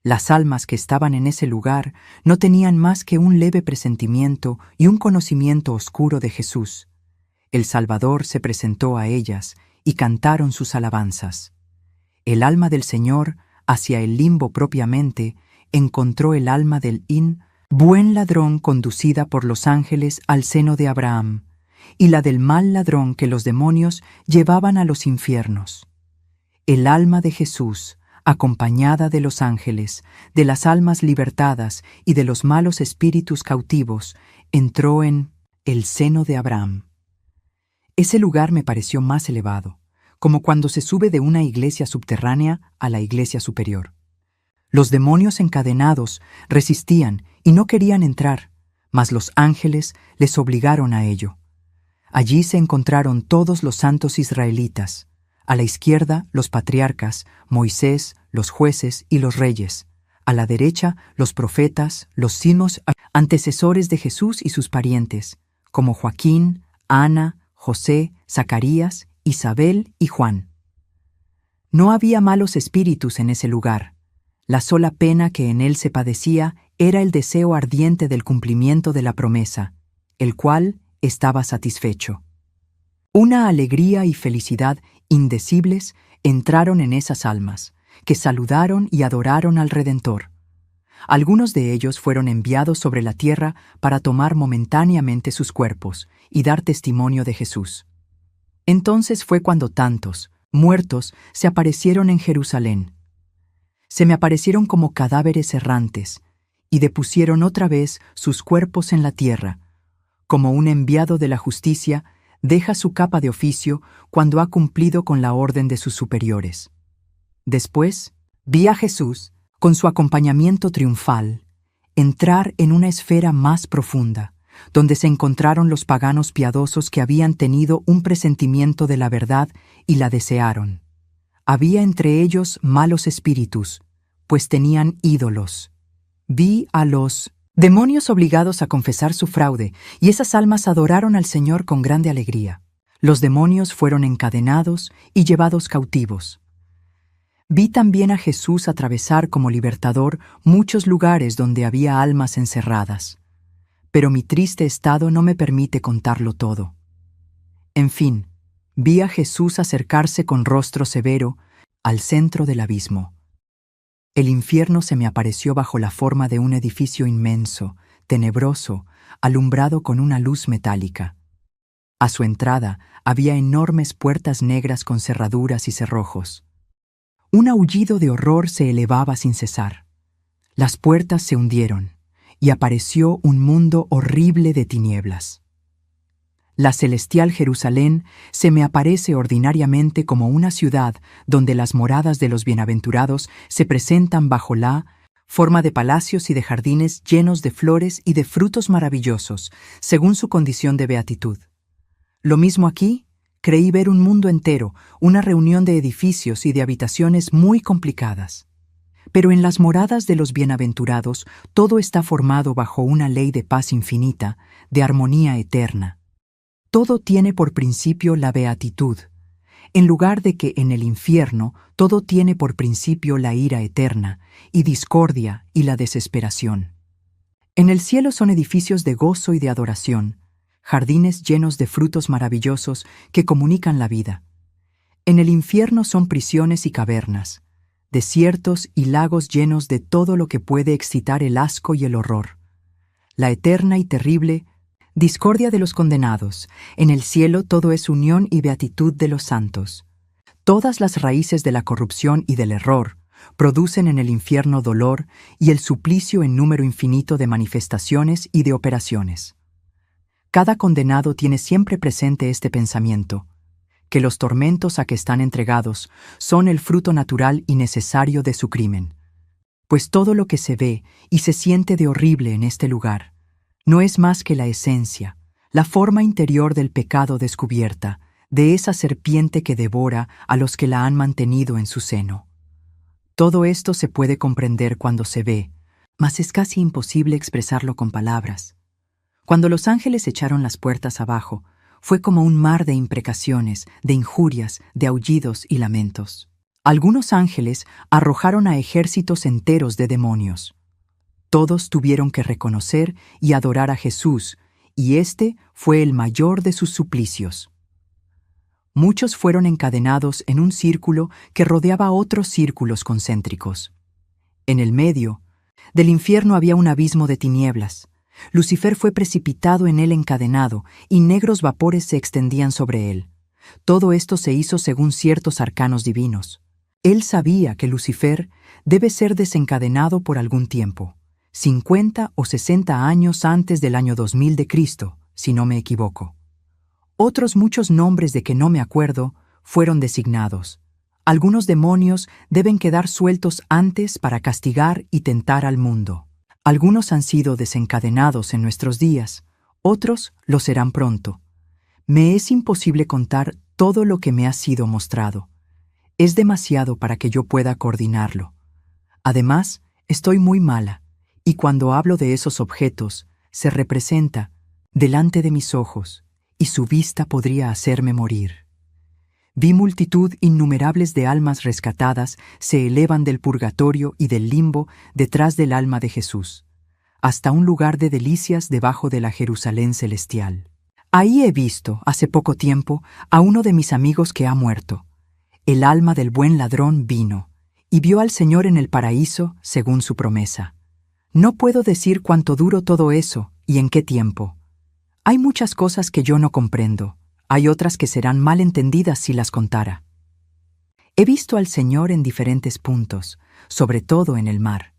Las almas que estaban en ese lugar no tenían más que un leve presentimiento y un conocimiento oscuro de Jesús. El Salvador se presentó a ellas y cantaron sus alabanzas. El alma del Señor, hacia el limbo propiamente, encontró el alma del buen ladrón conducida por los ángeles al seno de Abraham, y la del mal ladrón que los demonios llevaban a los infiernos. El alma de Jesús, acompañada de los ángeles, de las almas libertadas y de los malos espíritus cautivos, entró en el seno de Abraham. Ese lugar me pareció más elevado, como cuando se sube de una iglesia subterránea a la iglesia superior. Los demonios encadenados resistían y no querían entrar, mas los ángeles les obligaron a ello. Allí se encontraron todos los santos israelitas. A la izquierda, los patriarcas, Moisés, los jueces y los reyes. A la derecha, los profetas, los signos antecesores de Jesús y sus parientes, como Joaquín, Ana, José, Zacarías, Isabel y Juan. No había malos espíritus en ese lugar. La sola pena que en él se padecía era el deseo ardiente del cumplimiento de la promesa, el cual estaba satisfecho. Una alegría y felicidad indecibles entraron en esas almas, que saludaron y adoraron al Redentor. Algunos de ellos fueron enviados sobre la tierra para tomar momentáneamente sus cuerpos y dar testimonio de Jesús. Entonces fue cuando tantos, muertos, se aparecieron en Jerusalén. Se me aparecieron como cadáveres errantes, y depusieron otra vez sus cuerpos en la tierra, como un enviado de la justicia deja su capa de oficio cuando ha cumplido con la orden de sus superiores. Después, vi a Jesús, con su acompañamiento triunfal, entrar en una esfera más profunda, donde se encontraron los paganos piadosos que habían tenido un presentimiento de la verdad y la desearon. Había entre ellos malos espíritus, pues tenían ídolos. Vi a los demonios obligados a confesar su fraude, y esas almas adoraron al Señor con grande alegría. Los demonios fueron encadenados y llevados cautivos. Vi también a Jesús atravesar como libertador muchos lugares donde había almas encerradas. Pero mi triste estado no me permite contarlo todo. En fin, vi a Jesús acercarse con rostro severo al centro del abismo. El infierno se me apareció bajo la forma de un edificio inmenso, tenebroso, alumbrado con una luz metálica. A su entrada había enormes puertas negras con cerraduras y cerrojos. Un aullido de horror se elevaba sin cesar. Las puertas se hundieron, y apareció un mundo horrible de tinieblas. La celestial Jerusalén se me aparece ordinariamente como una ciudad donde las moradas de los bienaventurados se presentan bajo la forma de palacios y de jardines llenos de flores y de frutos maravillosos, según su condición de beatitud. Lo mismo aquí, creí ver un mundo entero, una reunión de edificios y de habitaciones muy complicadas. Pero en las moradas de los bienaventurados todo está formado bajo una ley de paz infinita, de armonía eterna. Todo tiene por principio la beatitud, en lugar de que en el infierno todo tiene por principio la ira eterna, y discordia y la desesperación. En el cielo son edificios de gozo y de adoración, jardines llenos de frutos maravillosos que comunican la vida. En el infierno son prisiones y cavernas, desiertos y lagos llenos de todo lo que puede excitar el asco y el horror. La eterna y terrible discordia de los condenados. En el cielo todo es unión y beatitud de los santos. Todas las raíces de la corrupción y del error producen en el infierno dolor y el suplicio en número infinito de manifestaciones y de operaciones. Cada condenado tiene siempre presente este pensamiento, que los tormentos a que están entregados son el fruto natural y necesario de su crimen. Pues todo lo que se ve y se siente de horrible en este lugar no es más que la esencia, la forma interior del pecado descubierta, de esa serpiente que devora a los que la han mantenido en su seno. Todo esto se puede comprender cuando se ve, mas es casi imposible expresarlo con palabras. Cuando los ángeles echaron las puertas abajo, fue como un mar de imprecaciones, de injurias, de aullidos y lamentos. Algunos ángeles arrojaron a ejércitos enteros de demonios. Todos tuvieron que reconocer y adorar a Jesús, y este fue el mayor de sus suplicios. Muchos fueron encadenados en un círculo que rodeaba otros círculos concéntricos. En el medio del infierno había un abismo de tinieblas. Lucifer fue precipitado en él encadenado, y negros vapores se extendían sobre él. Todo esto se hizo según ciertos arcanos divinos. Él sabía que Lucifer debe ser desencadenado por algún tiempo, 50 o 60 años antes del año 2000 de Cristo, si no me equivoco. Otros muchos nombres de que no me acuerdo fueron designados. Algunos demonios deben quedar sueltos antes para castigar y tentar al mundo. Algunos han sido desencadenados en nuestros días, otros lo serán pronto. Me es imposible contar todo lo que me ha sido mostrado. Es demasiado para que yo pueda coordinarlo. Además, estoy muy mala, y cuando hablo de esos objetos, se representa delante de mis ojos, y su vista podría hacerme morir. Vi multitud innumerables de almas rescatadas se elevan del purgatorio y del limbo detrás del alma de Jesús, hasta un lugar de delicias debajo de la Jerusalén celestial. Ahí he visto, hace poco tiempo, a uno de mis amigos que ha muerto. El alma del buen ladrón vino, y vio al Señor en el paraíso según su promesa. No puedo decir cuánto duró todo eso y en qué tiempo. Hay muchas cosas que yo no comprendo. Hay otras que serán mal entendidas si las contara. He visto al Señor en diferentes puntos, sobre todo en el mar.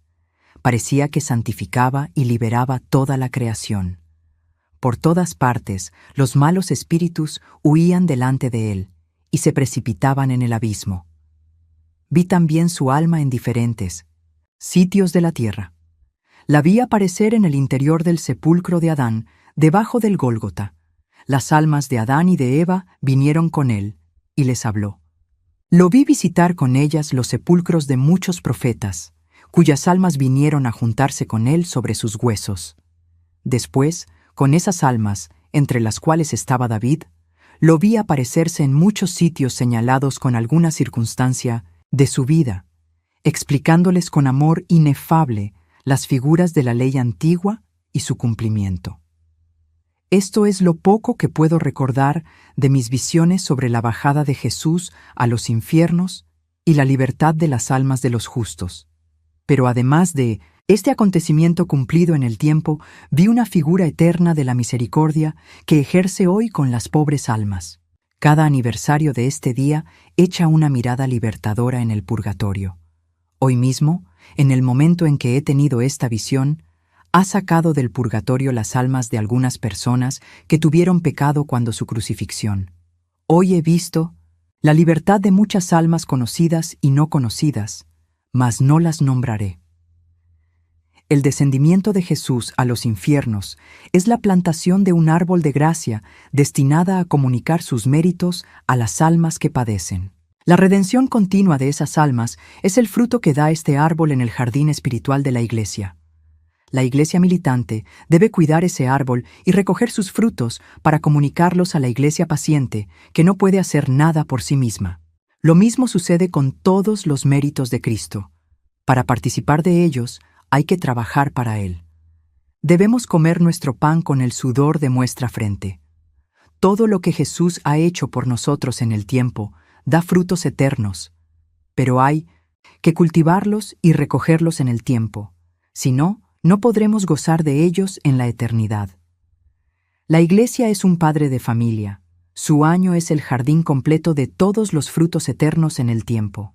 Parecía que santificaba y liberaba toda la creación. Por todas partes, los malos espíritus huían delante de él y se precipitaban en el abismo. Vi también su alma en diferentes sitios de la tierra. La vi aparecer en el interior del sepulcro de Adán, debajo del Gólgota. Las almas de Adán y de Eva vinieron con él, y les habló. Lo vi visitar con ellas los sepulcros de muchos profetas, cuyas almas vinieron a juntarse con él sobre sus huesos. Después, con esas almas, entre las cuales estaba David, lo vi aparecerse en muchos sitios señalados con alguna circunstancia de su vida, explicándoles con amor inefable las figuras de la ley antigua y su cumplimiento. Esto es lo poco que puedo recordar de mis visiones sobre la bajada de Jesús a los infiernos y la libertad de las almas de los justos. Pero además de este acontecimiento cumplido en el tiempo, vi una figura eterna de la misericordia que ejerce hoy con las pobres almas. Cada aniversario de este día echa una mirada libertadora en el purgatorio. Hoy mismo, en el momento en que he tenido esta visión, ha sacado del purgatorio las almas de algunas personas que tuvieron pecado cuando su crucifixión. Hoy he visto la libertad de muchas almas conocidas y no conocidas, mas no las nombraré. El descendimiento de Jesús a los infiernos es la plantación de un árbol de gracia destinada a comunicar sus méritos a las almas que padecen. La redención continua de esas almas es el fruto que da este árbol en el jardín espiritual de la Iglesia. La Iglesia militante debe cuidar ese árbol y recoger sus frutos para comunicarlos a la Iglesia paciente, que no puede hacer nada por sí misma. Lo mismo sucede con todos los méritos de Cristo. Para participar de ellos, hay que trabajar para Él. Debemos comer nuestro pan con el sudor de nuestra frente. Todo lo que Jesús ha hecho por nosotros en el tiempo da frutos eternos, pero hay que cultivarlos y recogerlos en el tiempo. Si no, no podremos gozar de ellos en la eternidad. La Iglesia es un padre de familia. Su año es el jardín completo de todos los frutos eternos en el tiempo.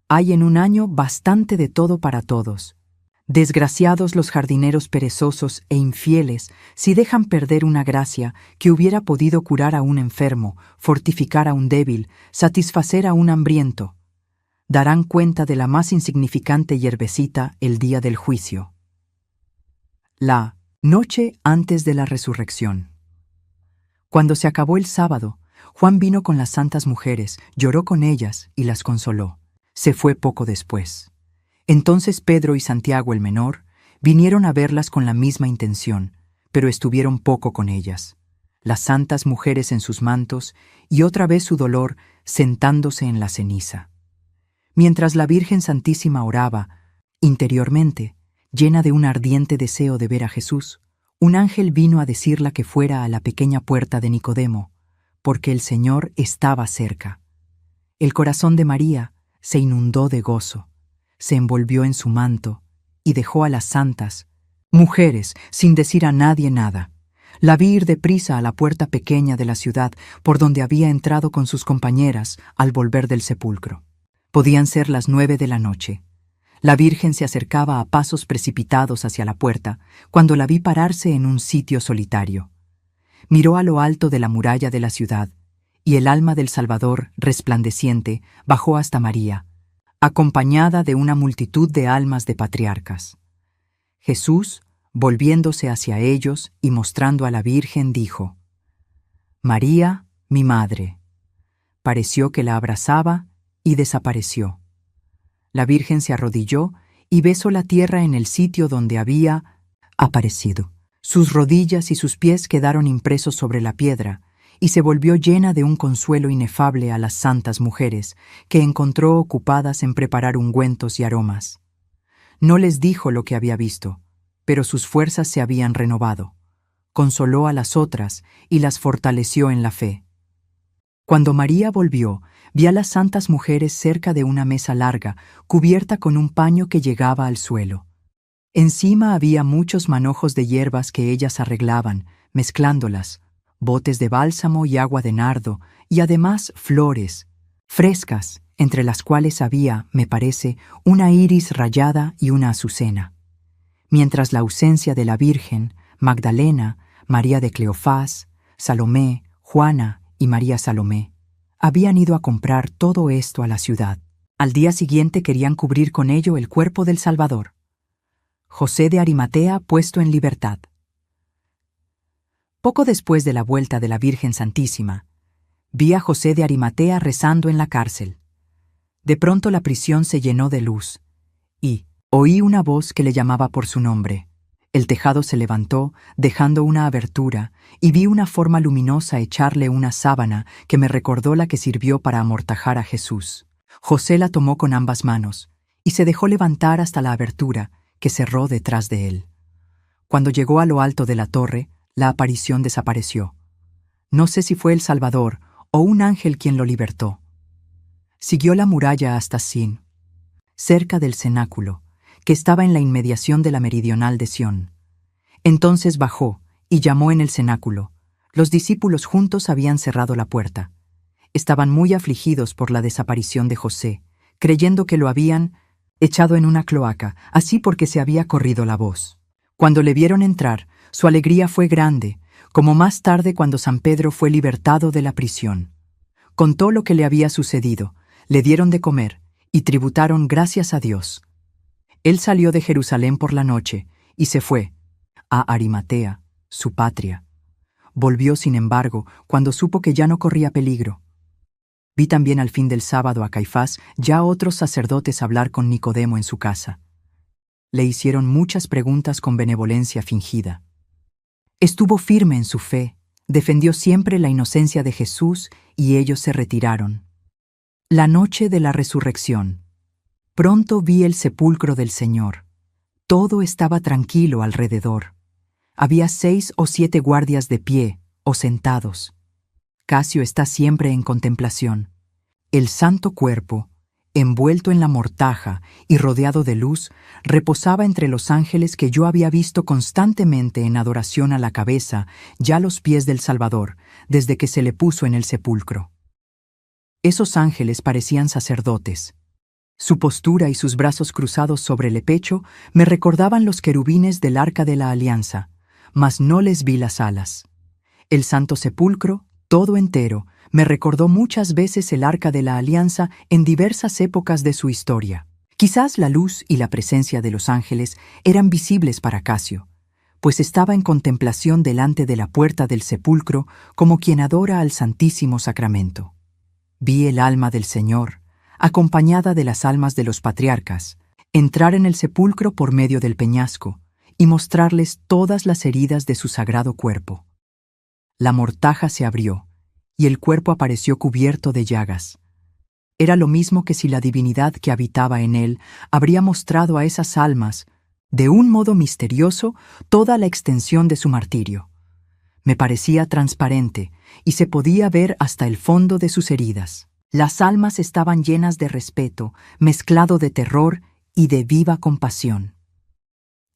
Hay en un año bastante de todo para todos. Desgraciados los jardineros perezosos e infieles si dejan perder una gracia que hubiera podido curar a un enfermo, fortificar a un débil, satisfacer a un hambriento. Darán cuenta de la más insignificante hierbecita el día del juicio. La noche antes de la resurrección. Cuando se acabó el sábado, Juan vino con las santas mujeres, lloró con ellas y las consoló. Se fue poco después. Entonces Pedro y Santiago el menor vinieron a verlas con la misma intención, pero estuvieron poco con ellas. Las santas mujeres en sus mantos y otra vez su dolor sentándose en la ceniza. Mientras la Virgen Santísima oraba, interiormente, llena de un ardiente deseo de ver a Jesús, un ángel vino a decirla que fuera a la pequeña puerta de Nicodemo, porque el Señor estaba cerca. El corazón de María se inundó de gozo, se envolvió en su manto y dejó a las santas mujeres sin decir a nadie nada. La vi ir deprisa a la puerta pequeña de la ciudad por donde había entrado con sus compañeras al volver del sepulcro. Podían ser las 9 de la noche. La Virgen se acercaba a pasos precipitados hacia la puerta cuando la vi pararse en un sitio solitario. Miró a lo alto de la muralla de la ciudad y el alma del Salvador, resplandeciente, bajó hasta María, acompañada de una multitud de almas de patriarcas. Jesús, volviéndose hacia ellos y mostrando a la Virgen, dijo: «María, mi madre». Pareció que la abrazaba y desapareció. La Virgen se arrodilló y besó la tierra en el sitio donde había aparecido. Sus rodillas y sus pies quedaron impresos sobre la piedra, y se volvió llena de un consuelo inefable a las santas mujeres, que encontró ocupadas en preparar ungüentos y aromas. No les dijo lo que había visto, pero sus fuerzas se habían renovado. Consoló a las otras y las fortaleció en la fe. Cuando María volvió, vi a las santas mujeres cerca de una mesa larga, cubierta con un paño que llegaba al suelo. Encima había muchos manojos de hierbas que ellas arreglaban, mezclándolas, botes de bálsamo y agua de nardo, y además flores, frescas, entre las cuales había, me parece, una iris rayada y una azucena. Mientras la ausencia de la Virgen, Magdalena, María de Cleofás, Salomé, Juana y María Salomé habían ido a comprar todo esto a la ciudad. Al día siguiente querían cubrir con ello el cuerpo del Salvador. José de Arimatea puesto en libertad. Poco después de la vuelta de la Virgen Santísima, vi a José de Arimatea rezando en la cárcel. De pronto la prisión se llenó de luz, y oí una voz que le llamaba por su nombre. El tejado se levantó, dejando una abertura, y vi una forma luminosa echarle una sábana que me recordó la que sirvió para amortajar a Jesús. José la tomó con ambas manos, y se dejó levantar hasta la abertura, que cerró detrás de él. Cuando llegó a lo alto de la torre, la aparición desapareció. No sé si fue el Salvador o un ángel quien lo libertó. Siguió la muralla hasta Sin, cerca del cenáculo, que estaba en la inmediación de la meridional de Sión. Entonces bajó y llamó en el cenáculo. Los discípulos juntos habían cerrado la puerta. Estaban muy afligidos por la desaparición de José, creyendo que lo habían echado en una cloaca, así porque se había corrido la voz. Cuando le vieron entrar, su alegría fue grande, como más tarde cuando San Pedro fue libertado de la prisión. Contó lo que le había sucedido, le dieron de comer y tributaron gracias a Dios. Él salió de Jerusalén por la noche y se fue a Arimatea, su patria. Volvió, sin embargo, cuando supo que ya no corría peligro. Vi también al fin del sábado a Caifás y a otros sacerdotes hablar con Nicodemo en su casa. Le hicieron muchas preguntas con benevolencia fingida. Estuvo firme en su fe, defendió siempre la inocencia de Jesús y ellos se retiraron. La noche de la resurrección. Pronto vi el sepulcro del Señor. Todo estaba tranquilo alrededor. Había 6 o 7 guardias de pie o sentados. Casio está siempre en contemplación. El santo cuerpo, envuelto en la mortaja y rodeado de luz, reposaba entre los ángeles que yo había visto constantemente en adoración a la cabeza y a los pies del Salvador, desde que se le puso en el sepulcro. Esos ángeles parecían sacerdotes. Su postura y sus brazos cruzados sobre el pecho me recordaban los querubines del Arca de la Alianza, mas no les vi las alas. El santo sepulcro, todo entero, me recordó muchas veces el Arca de la Alianza en diversas épocas de su historia. Quizás la luz y la presencia de los ángeles eran visibles para Casio, pues estaba en contemplación delante de la puerta del sepulcro como quien adora al Santísimo Sacramento. Vi el alma del Señor, acompañada de las almas de los patriarcas, entrar en el sepulcro por medio del peñasco y mostrarles todas las heridas de su sagrado cuerpo. La mortaja se abrió, y el cuerpo apareció cubierto de llagas. Era lo mismo que si la divinidad que habitaba en él habría mostrado a esas almas, de un modo misterioso, toda la extensión de su martirio. Me parecía transparente, y se podía ver hasta el fondo de sus heridas. Las almas estaban llenas de respeto, mezclado de terror y de viva compasión.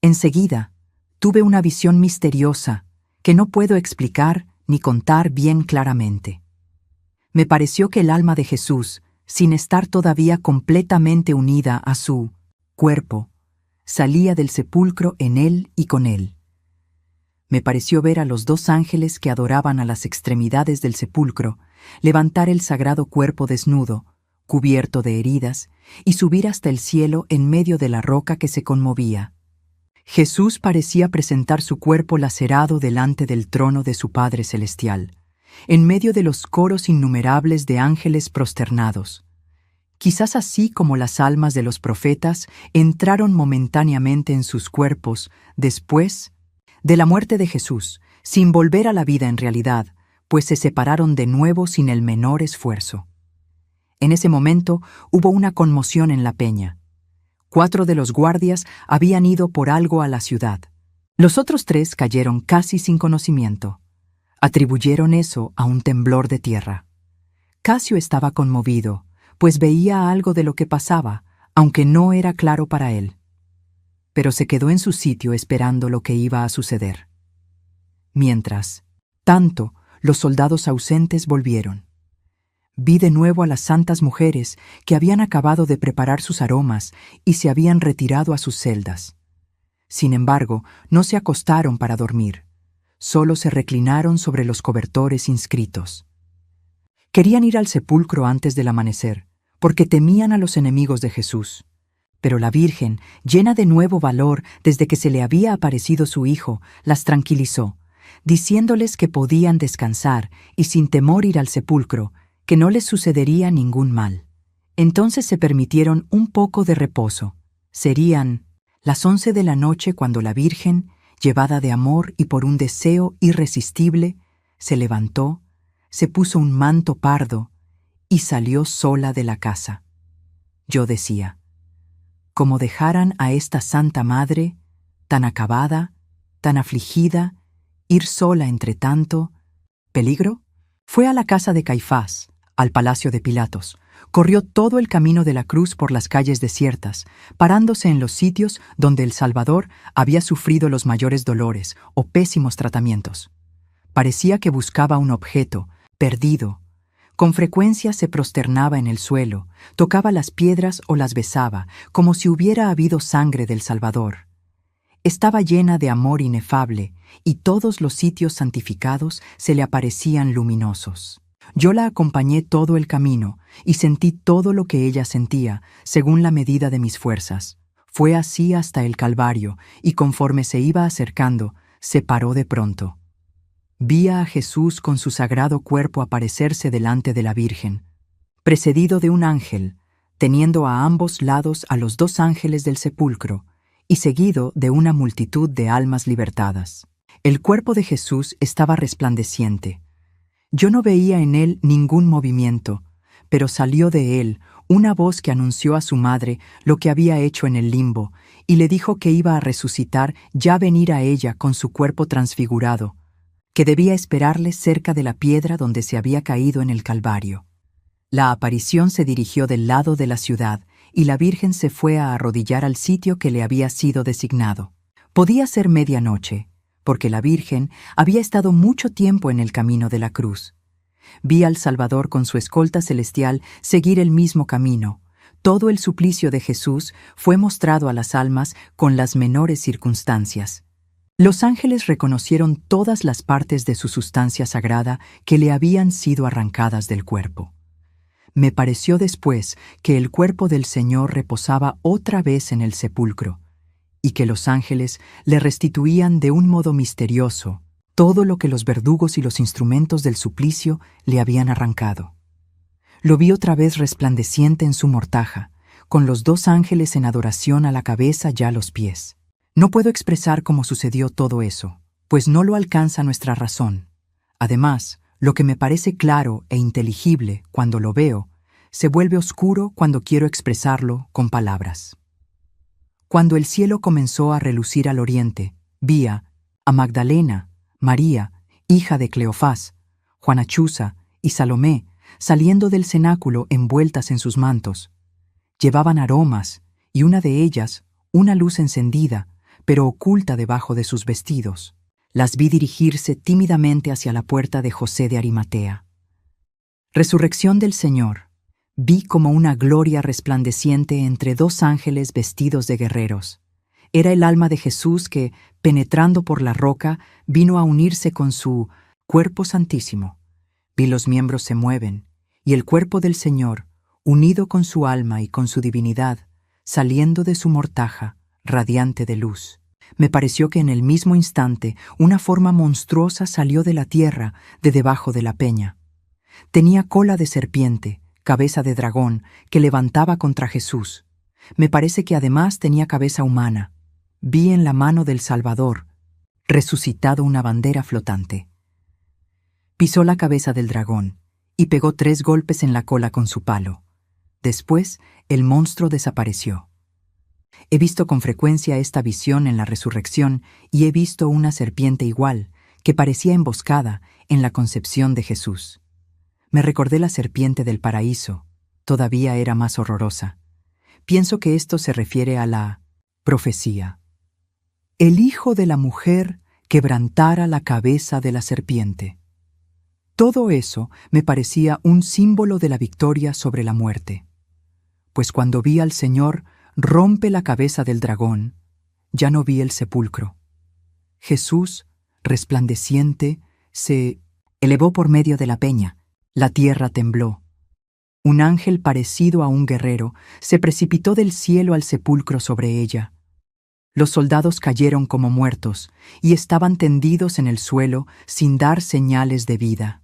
Enseguida, tuve una visión misteriosa que no puedo explicar ni contar bien claramente. Me pareció que el alma de Jesús, sin estar todavía completamente unida a su cuerpo, salía del sepulcro en él y con él. Me pareció ver a los 2 ángeles que adoraban a las extremidades del sepulcro levantar el sagrado cuerpo desnudo, cubierto de heridas, y subir hasta el cielo en medio de la roca que se conmovía. Jesús parecía presentar su cuerpo lacerado delante del trono de su Padre Celestial, en medio de los coros innumerables de ángeles prosternados. Quizás así como las almas de los profetas entraron momentáneamente en sus cuerpos después de la muerte de Jesús, sin volver a la vida en realidad, pues se separaron de nuevo sin el menor esfuerzo. En ese momento hubo una conmoción en la peña. 4 de los guardias habían ido por algo a la ciudad. Los otros 3 cayeron casi sin conocimiento. Atribuyeron eso a un temblor de tierra. Casio estaba conmovido, pues veía algo de lo que pasaba, aunque no era claro para él. Pero se quedó en su sitio esperando lo que iba a suceder. Mientras tanto, los soldados ausentes volvieron. Vi de nuevo a las santas mujeres que habían acabado de preparar sus aromas y se habían retirado a sus celdas. Sin embargo, no se acostaron para dormir, solo se reclinaron sobre los cobertores inscritos. Querían ir al sepulcro antes del amanecer, porque temían a los enemigos de Jesús. Pero la Virgen, llena de nuevo valor desde que se le había aparecido su Hijo, las tranquilizó, diciéndoles que podían descansar y sin temor ir al sepulcro, que no les sucedería ningún mal. Entonces se permitieron un poco de reposo. Serían las 11 de la noche cuando la Virgen, llevada de amor y por un deseo irresistible, se levantó, se puso un manto pardo y salió sola de la casa. Yo decía, como dejaran a esta Santa Madre, tan acabada, tan afligida, ir sola entre tanto peligro. Fue a la casa de Caifás, al palacio de Pilatos, corrió todo el camino de la cruz por las calles desiertas, parándose en los sitios donde el Salvador había sufrido los mayores dolores o pésimos tratamientos. Parecía que buscaba un objeto, perdido. Con frecuencia se prosternaba en el suelo, tocaba las piedras o las besaba, como si hubiera habido sangre del Salvador. Estaba llena de amor inefable, y todos los sitios santificados se le aparecían luminosos. Yo la acompañé todo el camino, y sentí todo lo que ella sentía, según la medida de mis fuerzas. Fue así hasta el Calvario, y conforme se iba acercando, se paró de pronto. Vi a Jesús con su sagrado cuerpo aparecerse delante de la Virgen, precedido de un ángel, teniendo a ambos lados a los 2 ángeles del sepulcro, y seguido de una multitud de almas libertadas. El cuerpo de Jesús estaba resplandeciente. Yo no veía en él ningún movimiento, pero salió de él una voz que anunció a su madre lo que había hecho en el limbo, y le dijo que iba a resucitar ya venir a ella con su cuerpo transfigurado, que debía esperarle cerca de la piedra donde se había caído en el Calvario. La aparición se dirigió del lado de la ciudad, y la Virgen se fue a arrodillar al sitio que le había sido designado. Podía ser medianoche, porque la Virgen había estado mucho tiempo en el camino de la cruz. Vi al Salvador con su escolta celestial seguir el mismo camino. Todo el suplicio de Jesús fue mostrado a las almas con las menores circunstancias. Los ángeles reconocieron todas las partes de su sustancia sagrada que le habían sido arrancadas del cuerpo. Me pareció después que el cuerpo del Señor reposaba otra vez en el sepulcro, y que los ángeles le restituían de un modo misterioso todo lo que los verdugos y los instrumentos del suplicio le habían arrancado. Lo vi otra vez resplandeciente en su mortaja, con los 2 ángeles en adoración a la cabeza y a los pies. No puedo expresar cómo sucedió todo eso, pues no lo alcanza nuestra razón. Además, lo que me parece claro e inteligible cuando lo veo, se vuelve oscuro cuando quiero expresarlo con palabras. Cuando el cielo comenzó a relucir al oriente, vi a Magdalena, María, hija de Cleofás, Juana Chuza y Salomé, saliendo del cenáculo envueltas en sus mantos. Llevaban aromas, y una de ellas, una luz encendida, pero oculta debajo de sus vestidos. Las vi dirigirse tímidamente hacia la puerta de José de Arimatea. Resurrección del Señor. Vi como una gloria resplandeciente entre 2 ángeles vestidos de guerreros. Era el alma de Jesús que, penetrando por la roca, vino a unirse con su cuerpo santísimo. Vi los miembros se mueven, y el cuerpo del Señor, unido con su alma y con su divinidad, saliendo de su mortaja, radiante de luz. Me pareció que en el mismo instante una forma monstruosa salió de la tierra, de debajo de la peña. Tenía cola de serpiente, cabeza de dragón, que levantaba contra Jesús. Me parece que además tenía cabeza humana. Vi en la mano del Salvador, resucitado, una bandera flotante. Pisó la cabeza del dragón y pegó 3 golpes en la cola con su palo. Después, el monstruo desapareció. He visto con frecuencia esta visión en la resurrección y he visto una serpiente igual, que parecía emboscada en la concepción de Jesús. Me recordé la serpiente del paraíso, todavía era más horrorosa. Pienso que esto se refiere a la profecía. El hijo de la mujer quebrantara la cabeza de la serpiente. Todo eso me parecía un símbolo de la victoria sobre la muerte. Pues cuando vi al Señor rompe la cabeza del dragón, ya no vi el sepulcro. Jesús, resplandeciente, se elevó por medio de la peña. La tierra tembló. Un ángel parecido a un guerrero se precipitó del cielo al sepulcro sobre ella. Los soldados cayeron como muertos y estaban tendidos en el suelo sin dar señales de vida.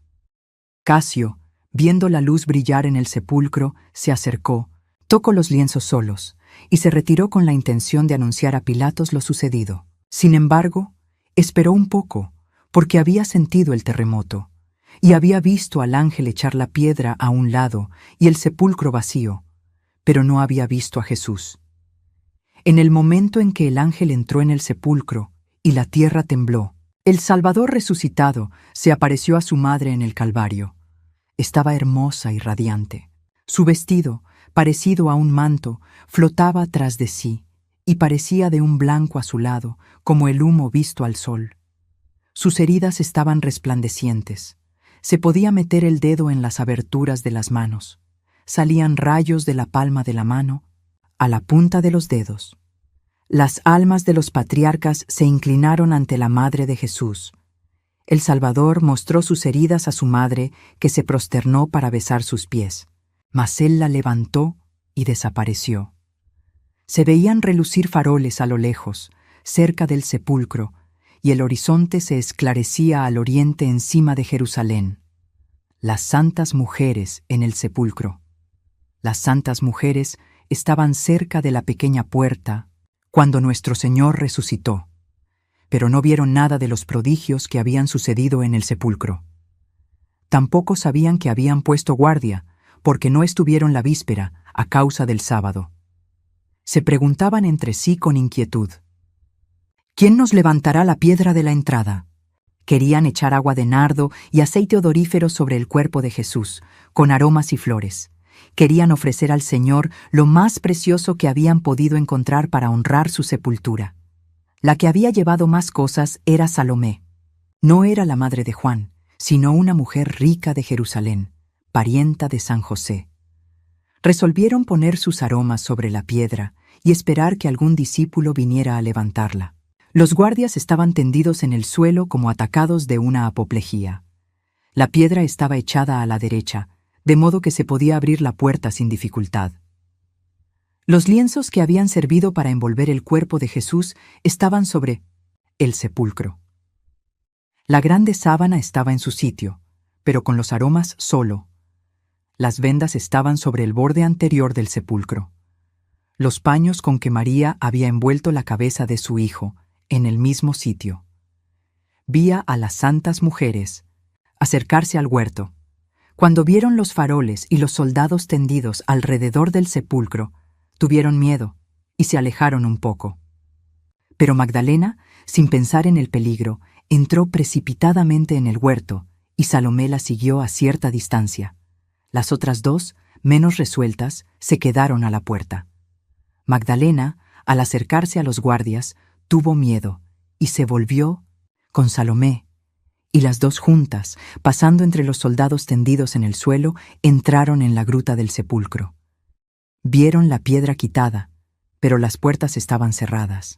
Casio, viendo la luz brillar en el sepulcro, se acercó, tocó los lienzos solos y se retiró con la intención de anunciar a Pilatos lo sucedido. Sin embargo, esperó un poco, porque había sentido el terremoto, y había visto al ángel echar la piedra a un lado y el sepulcro vacío, pero no había visto a Jesús. En el momento en que el ángel entró en el sepulcro y la tierra tembló, el Salvador resucitado se apareció a su madre en el Calvario. Estaba hermosa y radiante. Su vestido, parecido a un manto, flotaba tras de sí y parecía de un blanco azulado, como el humo visto al sol. Sus heridas estaban resplandecientes. Se podía meter el dedo en las aberturas de las manos. Salían rayos de la palma de la mano a la punta de los dedos. Las almas de los patriarcas se inclinaron ante la madre de Jesús. El Salvador mostró sus heridas a su madre, que se prosternó para besar sus pies, mas él la levantó y desapareció. Se veían relucir faroles a lo lejos, cerca del sepulcro, y el horizonte se esclarecía al oriente encima de Jerusalén. Las santas mujeres en el sepulcro. Las santas mujeres estaban cerca de la pequeña puerta cuando nuestro Señor resucitó, pero no vieron nada de los prodigios que habían sucedido en el sepulcro. Tampoco sabían que habían puesto guardia, porque no estuvieron la víspera a causa del sábado. Se preguntaban entre sí con inquietud: ¿quién nos levantará la piedra de la entrada? Querían echar agua de nardo y aceite odorífero sobre el cuerpo de Jesús, con aromas y flores. Querían ofrecer al Señor lo más precioso que habían podido encontrar para honrar su sepultura. La que había llevado más cosas era Salomé. No era la madre de Juan, sino una mujer rica de Jerusalén, parienta de San José. Resolvieron poner sus aromas sobre la piedra y esperar que algún discípulo viniera a levantarla. Los guardias estaban tendidos en el suelo como atacados de una apoplejía. La piedra estaba echada a la derecha, de modo que se podía abrir la puerta sin dificultad. Los lienzos que habían servido para envolver el cuerpo de Jesús estaban sobre el sepulcro. La grande sábana estaba en su sitio, pero con los aromas solo. Las vendas estaban sobre el borde anterior del sepulcro. Los paños con que María había envuelto la cabeza de su hijo, en el mismo sitio. Vi a las santas mujeres acercarse al huerto. Cuando vieron los faroles y los soldados tendidos alrededor del sepulcro, tuvieron miedo y se alejaron un poco. Pero Magdalena, sin pensar en el peligro, entró precipitadamente en el huerto y Salomé la siguió a cierta distancia. Las otras dos, menos resueltas, se quedaron a la puerta. Magdalena, al acercarse a los guardias, tuvo miedo y se volvió con Salomé, y las dos juntas, pasando entre los soldados tendidos en el suelo, entraron en la gruta del sepulcro. Vieron la piedra quitada, pero las puertas estaban cerradas.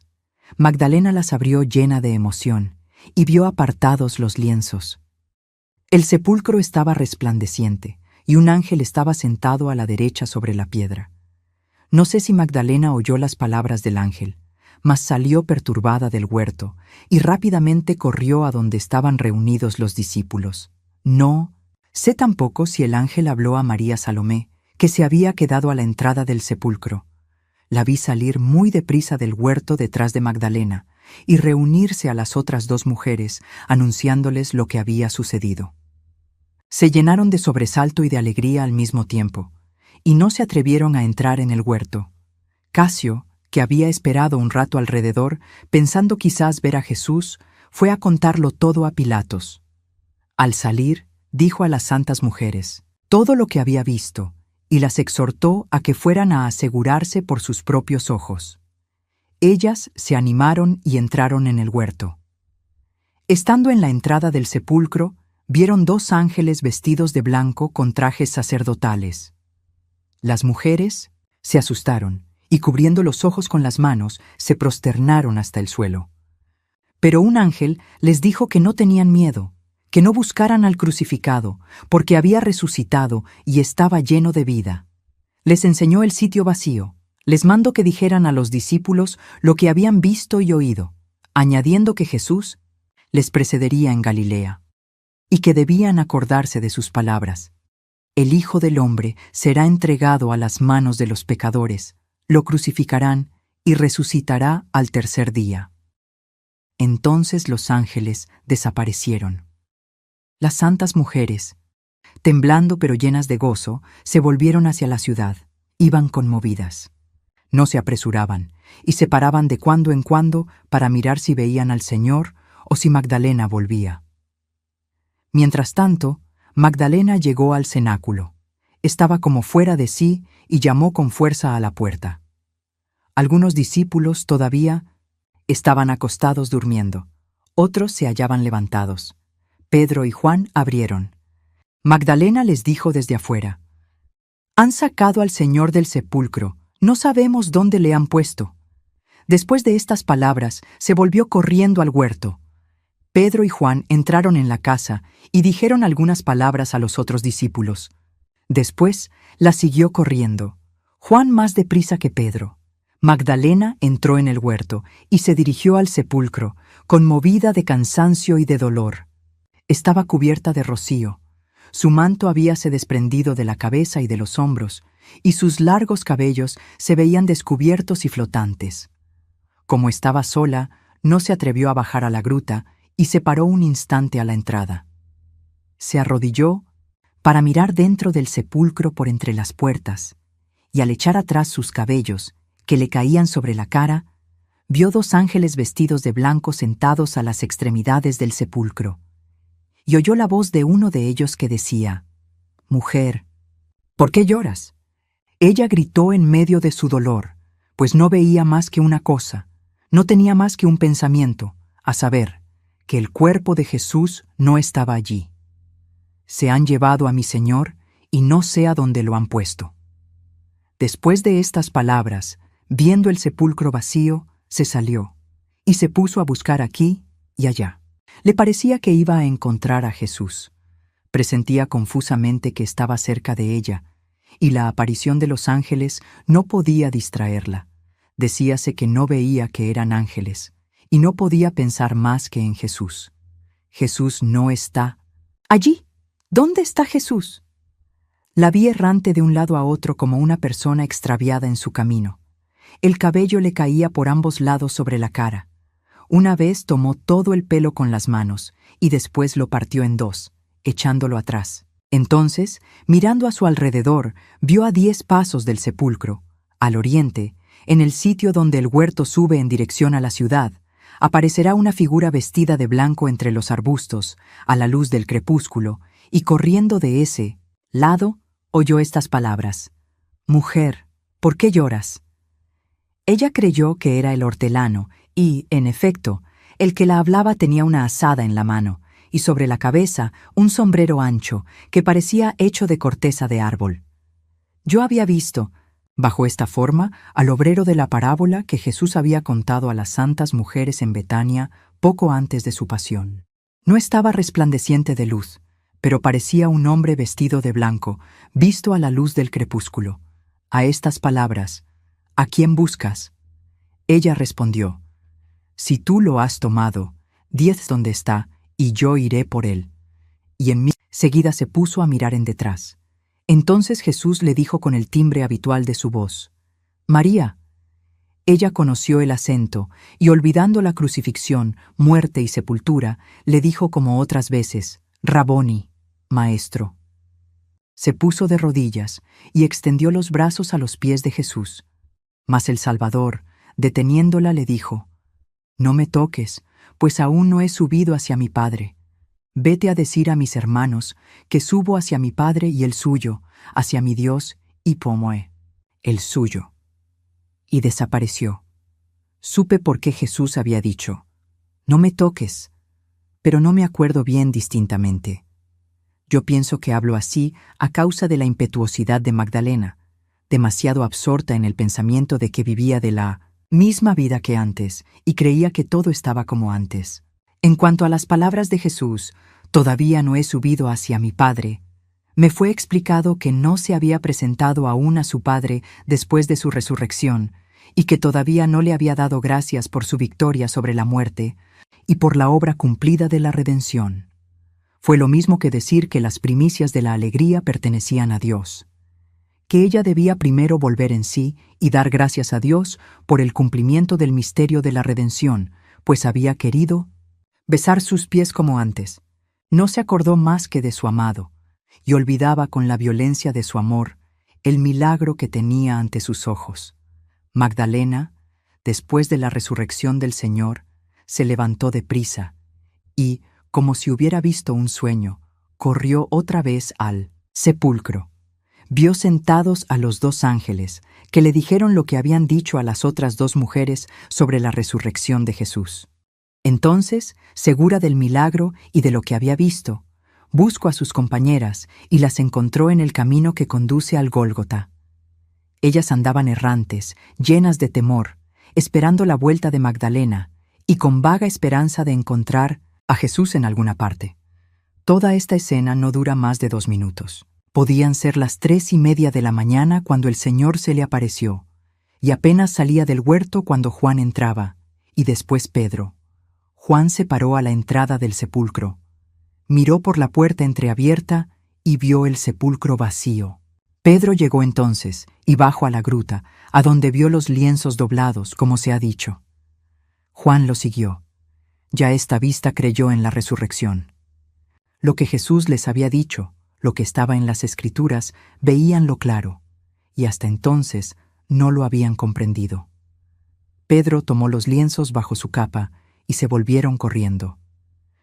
Magdalena las abrió llena de emoción y vio apartados los lienzos. El sepulcro estaba resplandeciente y un ángel estaba sentado a la derecha sobre la piedra. No sé si Magdalena oyó las palabras del ángel, mas salió perturbada del huerto y rápidamente corrió a donde estaban reunidos los discípulos. No sé tampoco si el ángel habló a María Salomé, que se había quedado a la entrada del sepulcro. La vi salir muy deprisa del huerto detrás de Magdalena y reunirse a las otras dos mujeres, anunciándoles lo que había sucedido. Se llenaron de sobresalto y de alegría al mismo tiempo, y no se atrevieron a entrar en el huerto. Casio, que había esperado un rato alrededor, pensando quizás ver a Jesús, fue a contarlo todo a Pilatos. Al salir, dijo a las santas mujeres todo lo que había visto, y las exhortó a que fueran a asegurarse por sus propios ojos. Ellas se animaron y entraron en el huerto. Estando en la entrada del sepulcro, vieron dos ángeles vestidos de blanco con trajes sacerdotales. Las mujeres se asustaron y cubriendo los ojos con las manos, se prosternaron hasta el suelo. Pero un ángel les dijo que no tenían miedo, que no buscaran al crucificado, porque había resucitado y estaba lleno de vida. Les enseñó el sitio vacío. Les mandó que dijeran a los discípulos lo que habían visto y oído, añadiendo que Jesús les precedería en Galilea, y que debían acordarse de sus palabras. El Hijo del Hombre será entregado a las manos de los pecadores, lo crucificarán y resucitará al tercer día. Entonces los ángeles desaparecieron. Las santas mujeres, temblando pero llenas de gozo, se volvieron hacia la ciudad. Iban conmovidas. No se apresuraban y se paraban de cuando en cuando para mirar si veían al Señor o si Magdalena volvía. Mientras tanto, Magdalena llegó al cenáculo. Estaba como fuera de sí y llamó con fuerza a la puerta. Algunos discípulos todavía estaban acostados durmiendo. Otros se hallaban levantados. Pedro y Juan abrieron. Magdalena les dijo desde afuera: «Han sacado al Señor del sepulcro. No sabemos dónde le han puesto». Después de estas palabras, se volvió corriendo al huerto. Pedro y Juan entraron en la casa y dijeron algunas palabras a los otros discípulos. Después la siguió corriendo, Juan más deprisa que Pedro. Magdalena entró en el huerto y se dirigió al sepulcro, conmovida de cansancio y de dolor. Estaba cubierta de rocío. Su manto habíase desprendido de la cabeza y de los hombros, y sus largos cabellos se veían descubiertos y flotantes. Como estaba sola, no se atrevió a bajar a la gruta y se paró un instante a la entrada. Se arrodilló para mirar dentro del sepulcro por entre las puertas, y al echar atrás sus cabellos, que le caían sobre la cara, vio 2 ángeles vestidos de blanco sentados a las extremidades del sepulcro, y oyó la voz de uno de ellos que decía: «Mujer, ¿por qué lloras?». Ella gritó en medio de su dolor, pues no veía más que una cosa, no tenía más que un pensamiento, a saber, que el cuerpo de Jesús no estaba allí. «Se han llevado a mi Señor y no sé a dónde lo han puesto». Después de estas palabras, viendo el sepulcro vacío, se salió y se puso a buscar aquí y allá. Le parecía que iba a encontrar a Jesús. Presentía confusamente que estaba cerca de ella, y la aparición de los ángeles no podía distraerla. Decíase que no veía que eran ángeles, y no podía pensar más que en Jesús. Jesús no está allí. ¿Dónde está Jesús? La vi errante de un lado a otro como una persona extraviada en su camino. El cabello le caía por ambos lados sobre la cara. Una vez tomó todo el pelo con las manos y después lo partió en 2, echándolo atrás. Entonces, mirando a su alrededor, vio a 10 pasos del sepulcro, al oriente, en el sitio donde el huerto sube en dirección a la ciudad, aparecerá una figura vestida de blanco entre los arbustos, a la luz del crepúsculo, y corriendo de ese lado, oyó estas palabras: «Mujer, ¿por qué lloras?». Ella creyó que era el hortelano, y, en efecto, el que la hablaba tenía una azada en la mano, y sobre la cabeza un sombrero ancho, que parecía hecho de corteza de árbol. Yo había visto, bajo esta forma, al obrero de la parábola que Jesús había contado a las santas mujeres en Betania poco antes de su pasión. No estaba resplandeciente de luz, pero parecía un hombre vestido de blanco, visto a la luz del crepúsculo. A estas palabras: «¿A quién buscas?», ella respondió: «Si tú lo has tomado, di dónde está, y yo iré por él». Y seguida se puso a mirar en detrás. Entonces Jesús le dijo con el timbre habitual de su voz: «María». Ella conoció el acento, y olvidando la crucifixión, muerte y sepultura, le dijo como otras veces: «Raboni», maestro. Se puso de rodillas y extendió los brazos a los pies de Jesús. Mas el Salvador, deteniéndola, le dijo: «No me toques, pues aún no he subido hacia mi Padre. Vete a decir a mis hermanos que subo hacia mi Padre y el suyo, hacia mi Dios y Pomoe, el suyo». Y desapareció. Supe por qué Jesús había dicho: «No me toques», pero no me acuerdo bien distintamente. Yo pienso que hablo así a causa de la impetuosidad de Magdalena, demasiado absorta en el pensamiento de que vivía de la misma vida que antes y creía que todo estaba como antes. En cuanto a las palabras de Jesús: «Todavía no he subido hacia mi Padre», me fue explicado que no se había presentado aún a su Padre después de su resurrección y que todavía no le había dado gracias por su victoria sobre la muerte y por la obra cumplida de la redención. Fue lo mismo que decir que las primicias de la alegría pertenecían a Dios, que ella debía primero volver en sí y dar gracias a Dios por el cumplimiento del misterio de la redención, pues había querido besar sus pies como antes. No se acordó más que de su amado, y olvidaba con la violencia de su amor el milagro que tenía ante sus ojos. Magdalena, después de la resurrección del Señor, se levantó deprisa y, como si hubiera visto un sueño, corrió otra vez al sepulcro. Vio sentados a los 2 ángeles, que le dijeron lo que habían dicho a las otras 2 mujeres sobre la resurrección de Jesús. Entonces, segura del milagro y de lo que había visto, buscó a sus compañeras y las encontró en el camino que conduce al Gólgota. Ellas andaban errantes, llenas de temor, esperando la vuelta de Magdalena y con vaga esperanza de encontrar a Jesús en alguna parte. Toda esta escena no dura más de 2 minutos. Podían ser las 3:30 de la mañana cuando el Señor se le apareció, y apenas salía del huerto cuando Juan entraba, y después Pedro. Juan se paró a la entrada del sepulcro, miró por la puerta entreabierta y vio el sepulcro vacío. Pedro llegó entonces y bajó a la gruta, a donde vio los lienzos doblados, como se ha dicho. Juan lo siguió. Ya a esta vista creyó en la resurrección. Lo que Jesús les había dicho, lo que estaba en las Escrituras, veíanlo claro, y hasta entonces no lo habían comprendido. Pedro tomó los lienzos bajo su capa y se volvieron corriendo.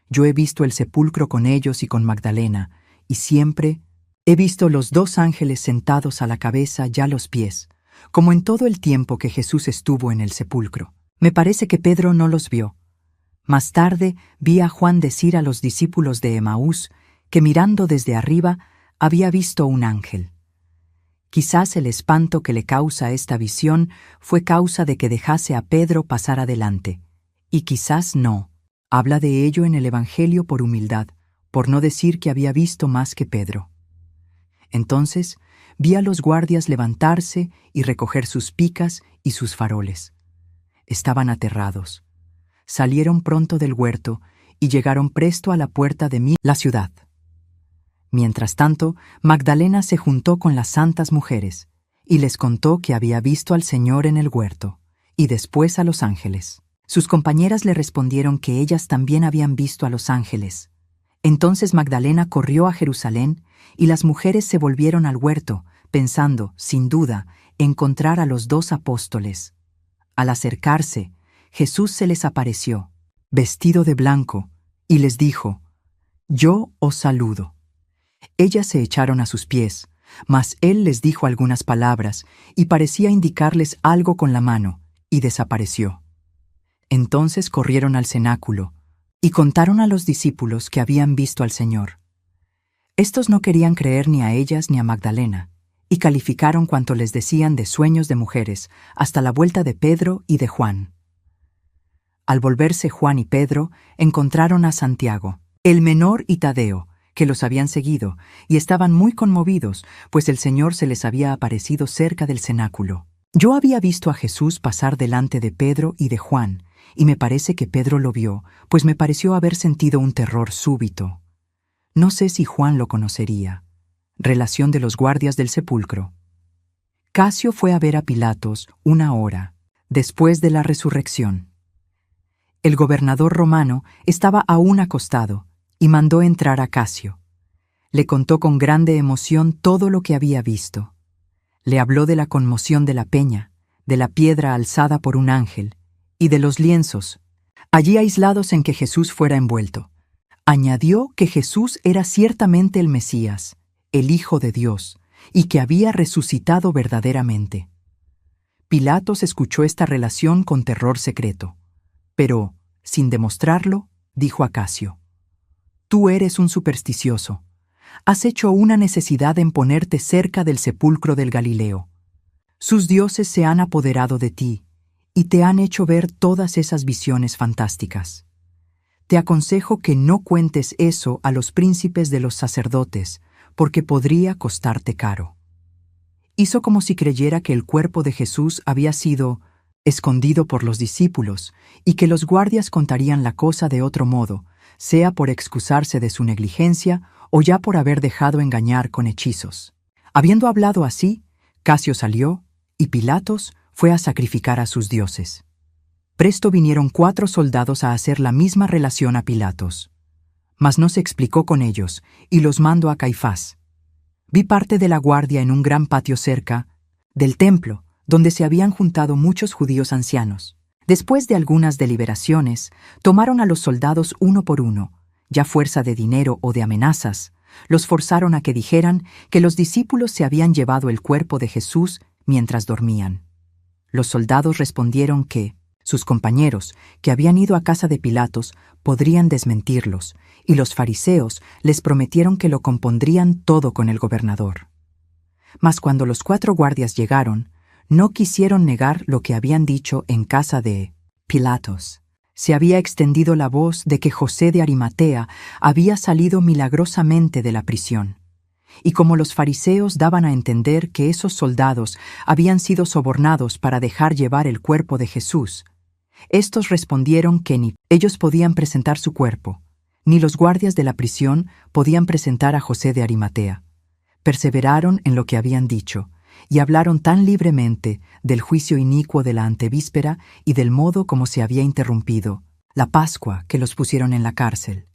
Yo he visto el sepulcro con ellos y con Magdalena, y siempre he visto los 2 ángeles sentados a la cabeza y a los pies, como en todo el tiempo que Jesús estuvo en el sepulcro. Me parece que Pedro no los vio. Más tarde vi a Juan decir a los discípulos de Emaús que mirando desde arriba había visto un ángel. Quizás el espanto que le causa esta visión fue causa de que dejase a Pedro pasar adelante, y quizás no. Habla de ello en el Evangelio por humildad, por no decir que había visto más que Pedro. Entonces vi a los guardias levantarse y recoger sus picas y sus faroles. Estaban aterrados. Salieron pronto del huerto y llegaron presto a la puerta de la ciudad. Mientras tanto, Magdalena se juntó con las santas mujeres y les contó que había visto al Señor en el huerto y después a los ángeles. Sus compañeras le respondieron que ellas también habían visto a los ángeles. Entonces Magdalena corrió a Jerusalén y las mujeres se volvieron al huerto, pensando, sin duda, encontrar a los 2 apóstoles. Al acercarse, Jesús se les apareció, vestido de blanco, y les dijo: «Yo os saludo». Ellas se echaron a sus pies, mas él les dijo algunas palabras y parecía indicarles algo con la mano, y desapareció. Entonces corrieron al cenáculo y contaron a los discípulos que habían visto al Señor. Estos no querían creer ni a ellas ni a Magdalena, y calificaron cuanto les decían de sueños de mujeres hasta la vuelta de Pedro y de Juan. Al volverse Juan y Pedro, encontraron a Santiago, el menor, y Tadeo, que los habían seguido, y estaban muy conmovidos, pues el Señor se les había aparecido cerca del cenáculo. Yo había visto a Jesús pasar delante de Pedro y de Juan, y me parece que Pedro lo vio, pues me pareció haber sentido un terror súbito. No sé si Juan lo conocería. Relación de los guardias del sepulcro. Casio fue a ver a Pilatos 1 hora después de la resurrección. El gobernador romano estaba aún acostado y mandó entrar a Casio. Le contó con grande emoción todo lo que había visto. Le habló de la conmoción de la peña, de la piedra alzada por un ángel y de los lienzos, allí aislados en que Jesús fuera envuelto. Añadió que Jesús era ciertamente el Mesías, el Hijo de Dios, y que había resucitado verdaderamente. Pilatos escuchó esta relación con terror secreto, pero, sin demostrarlo, dijo a Casio: «Tú eres un supersticioso. Has hecho una necesidad en ponerte cerca del sepulcro del Galileo. Sus dioses se han apoderado de ti y te han hecho ver todas esas visiones fantásticas. Te aconsejo que no cuentes eso a los príncipes de los sacerdotes, porque podría costarte caro». Hizo como si creyera que el cuerpo de Jesús había sido escondido por los discípulos y que los guardias contarían la cosa de otro modo, sea por excusarse de su negligencia o ya por haber dejado engañar con hechizos. Habiendo hablado así, Casio salió y Pilatos fue a sacrificar a sus dioses. Presto vinieron 4 soldados a hacer la misma relación a Pilatos. Mas no se explicó con ellos y los mandó a Caifás. Vi parte de la guardia en un gran patio cerca del templo, donde se habían juntado muchos judíos ancianos. Después de algunas deliberaciones, tomaron a los soldados uno por uno, ya fuerza de dinero o de amenazas, los forzaron a que dijeran que los discípulos se habían llevado el cuerpo de Jesús mientras dormían. Los soldados respondieron que sus compañeros, que habían ido a casa de Pilatos, podrían desmentirlos, y los fariseos les prometieron que lo compondrían todo con el gobernador. Mas cuando los 4 guardias llegaron, no quisieron negar lo que habían dicho en casa de Pilatos. Se había extendido la voz de que José de Arimatea había salido milagrosamente de la prisión, Y como los fariseos daban a entender que esos soldados habían sido sobornados para dejar llevar el cuerpo de Jesús, estos respondieron que ni ellos podían presentar su cuerpo, ni los guardias de la prisión podían presentar a José de Arimatea. Perseveraron en lo que habían dicho, y hablaron tan libremente del juicio inicuo de la antevíspera y del modo como se había interrumpido la Pascua, que los pusieron en la cárcel.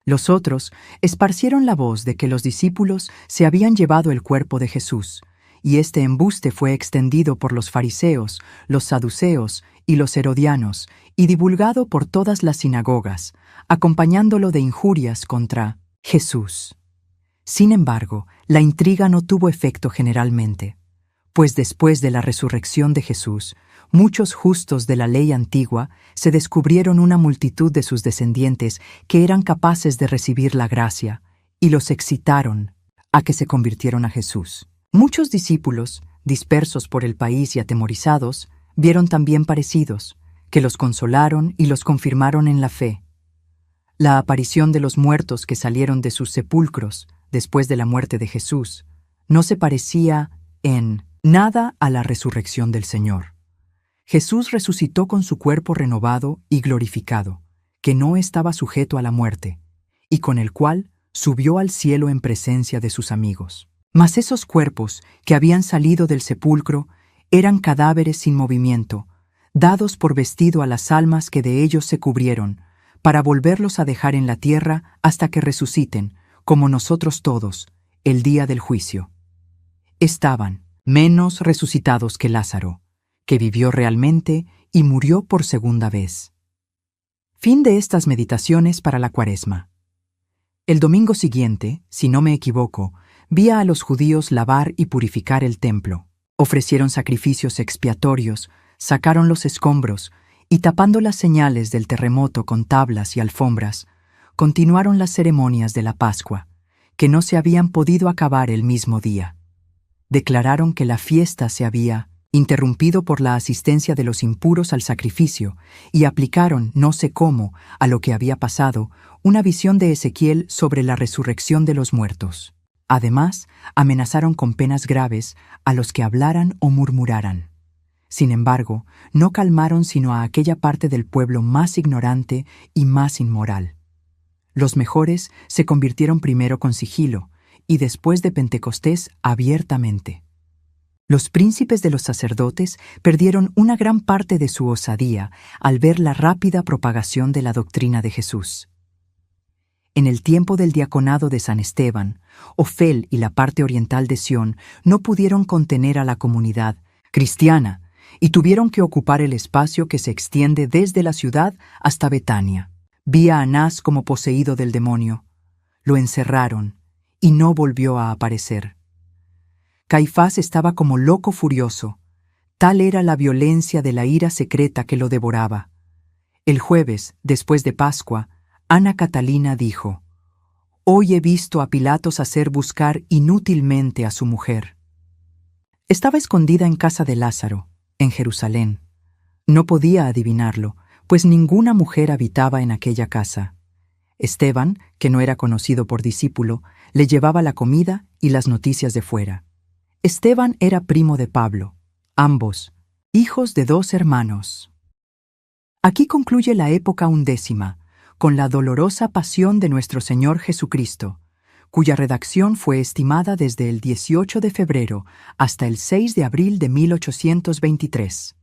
Los otros esparcieron la voz de que los discípulos se habían llevado el cuerpo de Jesús, y este embuste fue extendido por los fariseos, los saduceos y los herodianos, y divulgado por todas las sinagogas, acompañándolo de injurias contra Jesús. Sin embargo, la intriga no tuvo efecto generalmente, pues después de la resurrección de Jesús, muchos justos de la ley antigua se descubrieron una multitud de sus descendientes que eran capaces de recibir la gracia, y los excitaron a que se convirtieron a Jesús. Muchos discípulos, dispersos por el país y atemorizados, vieron también parecidos, que los consolaron y los confirmaron en la fe. La aparición de los muertos que salieron de sus sepulcros después de la muerte de Jesús no se parecía en nada a la resurrección del Señor. Jesús resucitó con su cuerpo renovado y glorificado, que no estaba sujeto a la muerte, y con el cual subió al cielo en presencia de sus amigos. Mas esos cuerpos que habían salido del sepulcro eran cadáveres sin movimiento, dados por vestido a las almas que de ellos se cubrieron, para volverlos a dejar en la tierra hasta que resuciten, como nosotros todos, el día del juicio. Estaban menos resucitados que Lázaro, que vivió realmente y murió por segunda vez. Fin de estas meditaciones para la Cuaresma. El domingo siguiente, si no me equivoco, vi a los judíos lavar y purificar el templo. Ofrecieron sacrificios expiatorios, sacaron los escombros y, tapando las señales del terremoto con tablas y alfombras, continuaron las ceremonias de la Pascua, que no se habían podido acabar el mismo día. Declararon que la fiesta se había interrumpido por la asistencia de los impuros al sacrificio, y aplicaron, no sé cómo, a lo que había pasado, una visión de Ezequiel sobre la resurrección de los muertos. Además, amenazaron con penas graves a los que hablaran o murmuraran. Sin embargo, no calmaron sino a aquella parte del pueblo más ignorante y más inmoral. Los mejores se convirtieron primero con sigilo, y después de Pentecostés abiertamente. Los príncipes de los sacerdotes perdieron una gran parte de su osadía al ver la rápida propagación de la doctrina de Jesús. En el tiempo del diaconado de San Esteban, Ofel y la parte oriental de Sión no pudieron contener a la comunidad cristiana y tuvieron que ocupar el espacio que se extiende desde la ciudad hasta Betania. Vi a Anás como poseído del demonio. Lo encerraron y no volvió a aparecer. Caifás estaba como loco furioso. Tal era la violencia de la ira secreta que lo devoraba. El jueves, después de Pascua, Ana Catalina dijo: «Hoy he visto a Pilatos hacer buscar inútilmente a su mujer». Estaba escondida en casa de Lázaro, en Jerusalén. No podía adivinarlo, pues ninguna mujer habitaba en aquella casa. Esteban, que no era conocido por discípulo, le llevaba la comida y las noticias de fuera. Esteban era primo de Pablo, ambos hijos de 2 hermanos. Aquí concluye la época 11ª, con la dolorosa pasión de nuestro Señor Jesucristo, cuya redacción fue estimada desde el 18 de febrero hasta el 6 de abril de 1823.